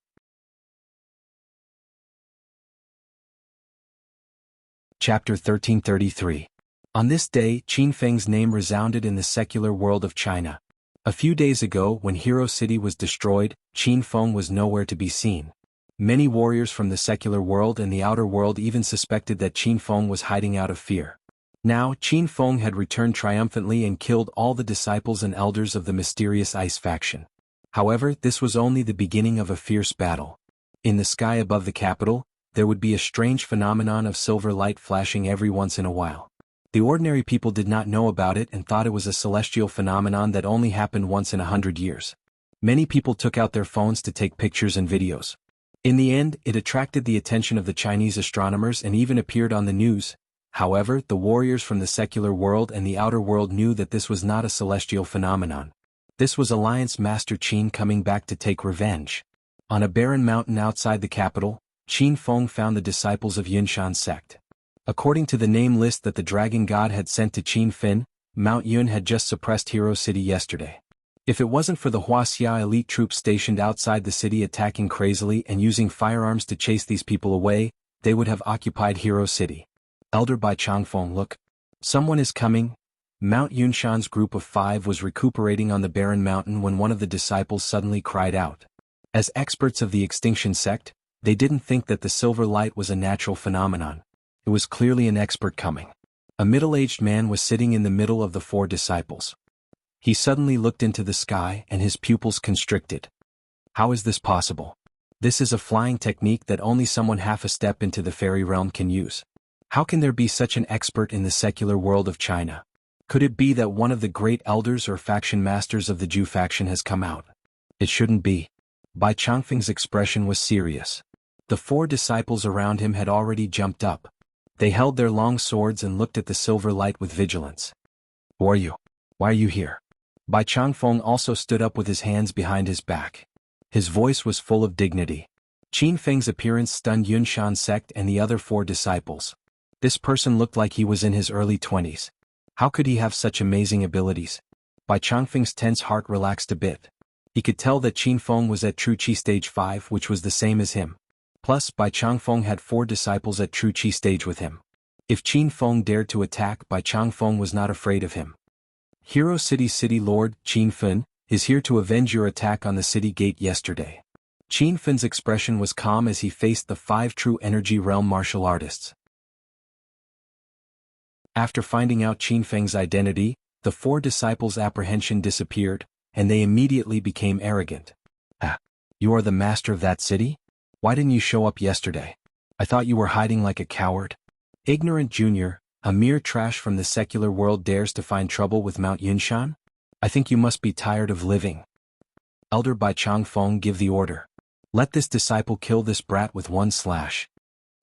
Chapter 1333. On this day, Qin Feng's name resounded in the secular world of China. A few days ago, when Hero City was destroyed, Qin Feng was nowhere to be seen. Many warriors from the secular world and the outer world even suspected that Qin Feng was hiding out of fear. Now, Qin Feng had returned triumphantly and killed all the disciples and elders of the mysterious ice faction. However, this was only the beginning of a fierce battle. In the sky above the capital, there would be a strange phenomenon of silver light flashing every once in a while. The ordinary people did not know about it and thought it was a celestial phenomenon that only happened once in 100 years. Many people took out their phones to take pictures and videos. In the end, it attracted the attention of the Chinese astronomers and even appeared on the news. However, the warriors from the secular world and the outer world knew that this was not a celestial phenomenon. This was Alliance Master Qin coming back to take revenge. On a barren mountain outside the capital, Qin Feng found the disciples of Yunshan sect. According to the name list that the dragon god had sent to Qin Fin, Mount Yun had just suppressed Hero City yesterday. If it wasn't for the Huaxia elite troops stationed outside the city attacking crazily and using firearms to chase these people away, they would have occupied Hero City. Elder Bai Changfeng, look. Someone is coming. Mount Yunshan's group of 5 was recuperating on the barren mountain when one of the disciples suddenly cried out. As experts of the extinction sect, they didn't think that the silver light was a natural phenomenon. It was clearly an expert coming. A middle-aged man was sitting in the middle of the 4 disciples. He suddenly looked into the sky and his pupils constricted. How is this possible? This is a flying technique that only someone half a step into the fairy realm can use. How can there be such an expert in the secular world of China? Could it be that one of the great elders or faction masters of the Zhu faction has come out? It shouldn't be. Bai Changfeng's expression was serious. The 4 disciples around him had already jumped up. They held their long swords and looked at the silver light with vigilance. Who are you? Why are you here? Bai Changfeng also stood up with his hands behind his back. His voice was full of dignity. Qin Feng's appearance stunned Yunshan sect and the other 4 disciples. This person looked like he was in his early 20s. How could he have such amazing abilities? Bai Changfeng's tense heart relaxed a bit. He could tell that Qin Feng was at True Qi Stage 5, which was the same as him. Plus, Bai Changfeng had 4 disciples at True Qi Stage with him. If Qin Feng dared to attack, Bai Changfeng was not afraid of him. Hero City's City Lord, Qin Fin, is here to avenge your attack on the city gate yesterday. Qin Fin's expression was calm as he faced the 5 true energy realm martial artists. After finding out Qin Feng's identity, the 4 disciples' apprehension disappeared, and they immediately became arrogant. Ah, you are the master of that city? Why didn't you show up yesterday? I thought you were hiding like a coward. Ignorant junior, a mere trash from the secular world dares to find trouble with Mount Yunshan? I think you must be tired of living. Elder Bai Changfeng, give the order. Let this disciple kill this brat with 1 slash.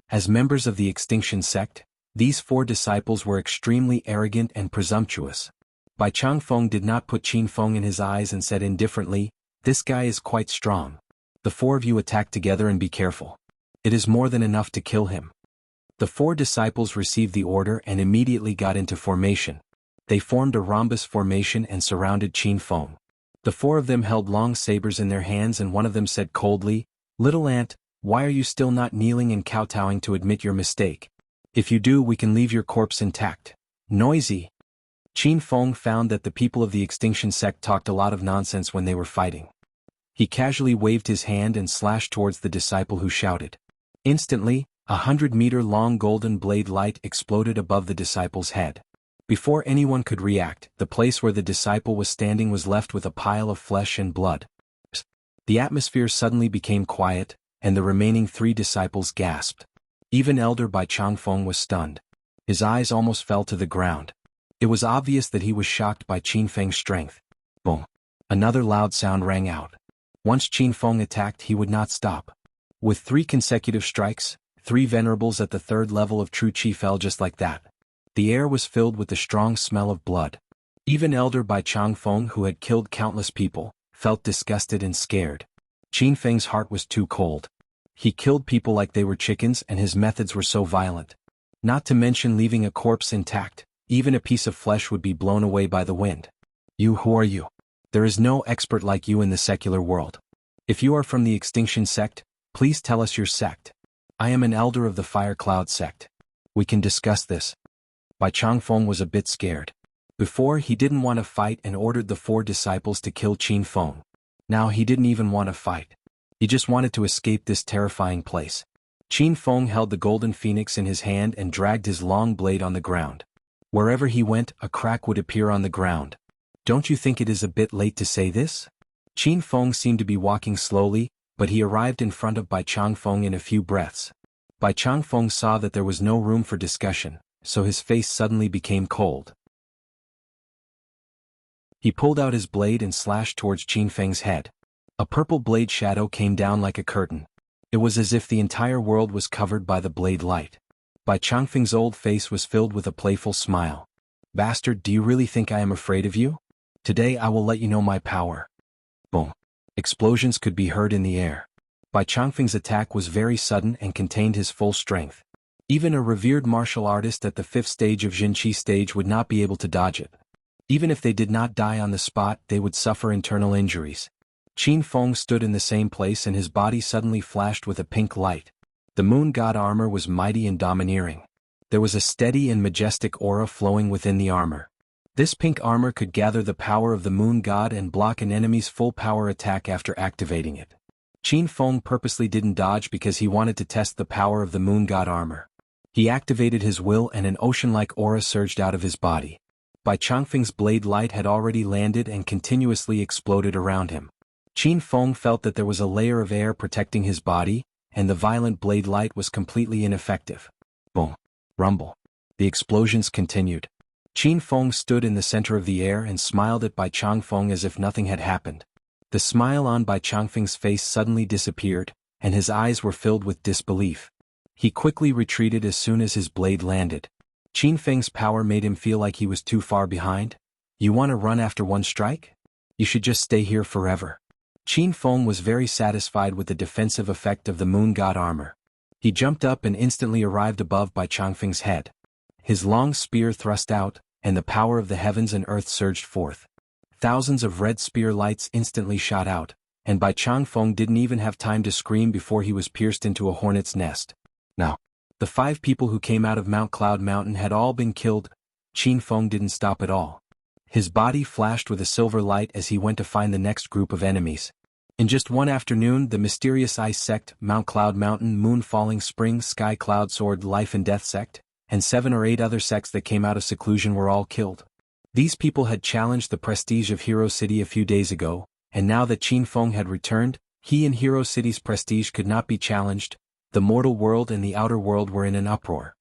As members of the extinction sect, these 4 disciples were extremely arrogant and presumptuous. Bai Changfeng did not put Qin Feng in his eyes and said indifferently, this guy is quite strong. The 4 of you attack together and be careful. It is more than enough to kill him. The 4 disciples received the order and immediately got into formation. They formed a rhombus formation and surrounded Qin Feng. The 4 of them held long sabers in their hands and one of them said coldly, Little ant, why are you still not kneeling and kowtowing to admit your mistake? If you do, we can leave your corpse intact. Noisy. Qin Feng found that the people of the extinction sect talked a lot of nonsense when they were fighting. He casually waved his hand and slashed towards the disciple who shouted. Instantly, 100-meter-long golden blade light exploded above the disciple's head. Before anyone could react, the place where the disciple was standing was left with a pile of flesh and blood. The atmosphere suddenly became quiet, and the remaining 3 disciples gasped. Even Elder Bai Changfeng was stunned. His eyes almost fell to the ground. It was obvious that he was shocked by Qin Feng's strength. Boom! Another loud sound rang out. Once Qin Feng attacked, he would not stop. With 3 consecutive strikes, 3 venerables at the 3rd level of true Qi fell just like that. The air was filled with the strong smell of blood. Even Elder Bai Changfeng, who had killed countless people, felt disgusted and scared. Qin Feng's heart was too cold. He killed people like they were chickens and his methods were so violent. Not to mention leaving a corpse intact, even a piece of flesh would be blown away by the wind. Who are you? There is no expert like you in the secular world. If you are from the extinction sect, please tell us your sect. I am an elder of the Fire Cloud sect. We can discuss this. Bai Changfeng was a bit scared. Before, he didn't want to fight and ordered the 4 disciples to kill Qin Feng. Now he didn't even want to fight. He just wanted to escape this terrifying place. Qin Feng held the golden phoenix in his hand and dragged his long blade on the ground. Wherever he went, a crack would appear on the ground. Don't you think it is a bit late to say this? Qin Feng seemed to be walking slowly, but he arrived in front of Bai Changfeng in a few breaths. Bai Changfeng saw that there was no room for discussion, so his face suddenly became cold. He pulled out his blade and slashed towards Qin Feng's head. A purple blade shadow came down like a curtain. It was as if the entire world was covered by the blade light. Bai Changfeng's old face was filled with a playful smile. Bastard, do you really think I am afraid of you? Today I will let you know my power. Boom. Explosions could be heard in the air. Bai Changfeng's attack was very sudden and contained his full strength. Even a revered martial artist at the 5th stage of Jinqi stage would not be able to dodge it. Even if they did not die on the spot, they would suffer internal injuries. Qin Feng stood in the same place and his body suddenly flashed with a pink light. The moon god armor was mighty and domineering. There was a steady and majestic aura flowing within the armor. This pink armor could gather the power of the moon god and block an enemy's full power attack after activating it. Qin Feng purposely didn't dodge because he wanted to test the power of the moon god armor. He activated his will and an ocean-like aura surged out of his body. Bai Changfeng's blade light had already landed and continuously exploded around him. Qin Feng felt that there was a layer of air protecting his body, and the violent blade light was completely ineffective. Boom. Rumble. The explosions continued. Qin Feng stood in the center of the air and smiled at Bai Changfeng as if nothing had happened. The smile on Bai Changfeng's face suddenly disappeared, and his eyes were filled with disbelief. He quickly retreated as soon as his blade landed. Qin Feng's power made him feel like he was too far behind. You want to run after one strike? You should just stay here forever. Qin Feng was very satisfied with the defensive effect of the moon god armor. He jumped up and instantly arrived above Bai Changfeng's head. His long spear thrust out, and the power of the heavens and earth surged forth. Thousands of red spear lights instantly shot out, and Bai Changfeng didn't even have time to scream before he was pierced into a hornet's nest. Now, the 5 people who came out of Mount Cloud Mountain had all been killed. Qin Feng didn't stop at all. His body flashed with a silver light as he went to find the next group of enemies. In just one afternoon, the mysterious ice sect, Mount Cloud Mountain, Moon Falling Spring, Sky Cloud Sword, Life and Death sect, and 7 or 8 other sects that came out of seclusion were all killed. These people had challenged the prestige of Hero City a few days ago, and now that Qin Feng had returned, he and Hero City's prestige could not be challenged. The mortal world and the outer world were in an uproar.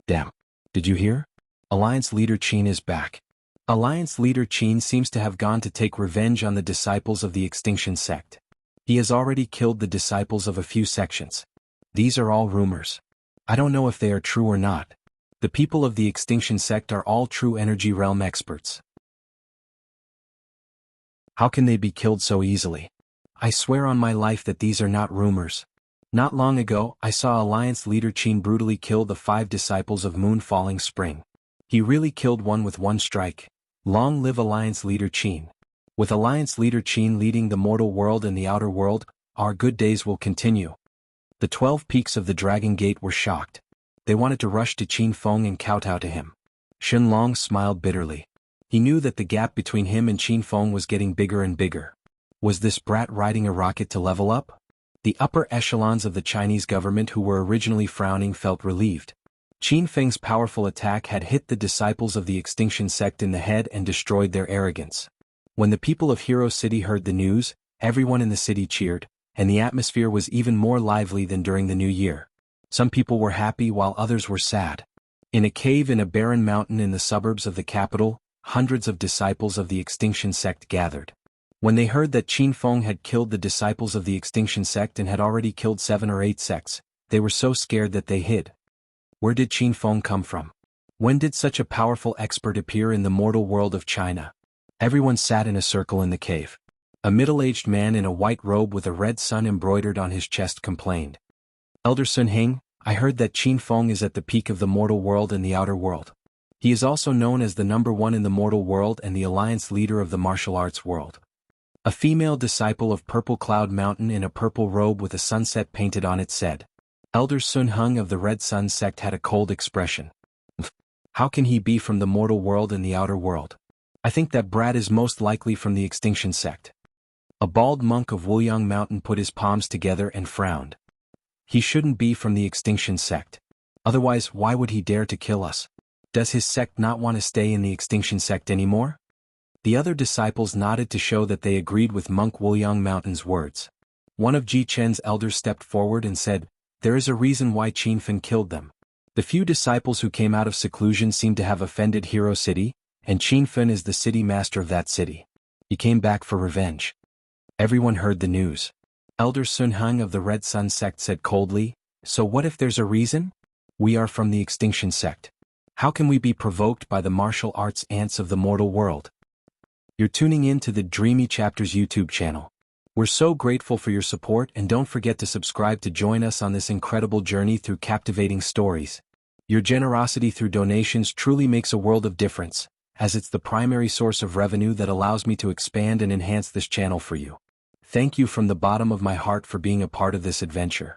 Damn. Did you hear? Alliance leader Qin is back. Alliance leader Qin seems to have gone to take revenge on the disciples of the Extinction sect. He has already killed the disciples of a few sections. These are all rumors. I don't know if they are true or not. The people of the Extinction sect are all true energy realm experts. How can they be killed so easily? I swear on my life that these are not rumors. Not long ago, I saw Alliance leader Qin brutally kill the 5 disciples of Moon Falling Spring. He really killed one with one strike. Long live Alliance leader Qin. With Alliance leader Qin leading the mortal world and the outer world, our good days will continue. The 12 peaks of the Dragon Gate were shocked. They wanted to rush to Qin Feng and kowtow to him. Shen Long smiled bitterly. He knew that the gap between him and Qin Feng was getting bigger and bigger. Was this brat riding a rocket to level up? The upper echelons of the Chinese government who were originally frowning felt relieved. Qin Feng's powerful attack had hit the disciples of the Extinction sect in the head and destroyed their arrogance. When the people of Hero City heard the news, everyone in the city cheered, and the atmosphere was even more lively than during the New Year. Some people were happy while others were sad. In a cave in a barren mountain in the suburbs of the capital, hundreds of disciples of the Extinction sect gathered. When they heard that Qin Feng had killed the disciples of the Extinction sect and had already killed 7 or 8 sects, they were so scared that they hid. Where did Qin Feng come from? When did such a powerful expert appear in the mortal world of China? Everyone sat in a circle in the cave. A middle-aged man in a white robe with a red sun embroidered on his chest complained. Elder Sun Hing, I heard that Qin Feng is at the peak of the mortal world and the outer world. He is also known as the #1 in the mortal world and the alliance leader of the martial arts world. A female disciple of Purple Cloud Mountain in a purple robe with a sunset painted on it said. Elder Sun Hung of the Red Sun sect had a cold expression. How can he be from the mortal world and the outer world? I think that brat is most likely from the Extinction sect. A bald monk of Wuyang Mountain put his palms together and frowned. He shouldn't be from the Extinction sect. Otherwise, why would he dare to kill us? Does his sect not want to stay in the Extinction sect anymore? The other disciples nodded to show that they agreed with Monk Wuyang Mountain's words. One of Ji Chen's elders stepped forward and said, "There is a reason why Qin Fan killed them. The few disciples who came out of seclusion seem to have offended Hero City, and Qin Fan is the city master of that city. He came back for revenge." Everyone heard the news. Elder Sun Hung of the Red Sun sect said coldly, "So what if there's a reason? We are from the Extinction sect. How can we be provoked by the martial arts ants of the mortal world?" You're tuning in to the Dreamy Chapters YouTube channel. We're so grateful for your support, and don't forget to subscribe to join us on this incredible journey through captivating stories. Your generosity through donations truly makes a world of difference, as it's the primary source of revenue that allows me to expand and enhance this channel for you. Thank you from the bottom of my heart for being a part of this adventure.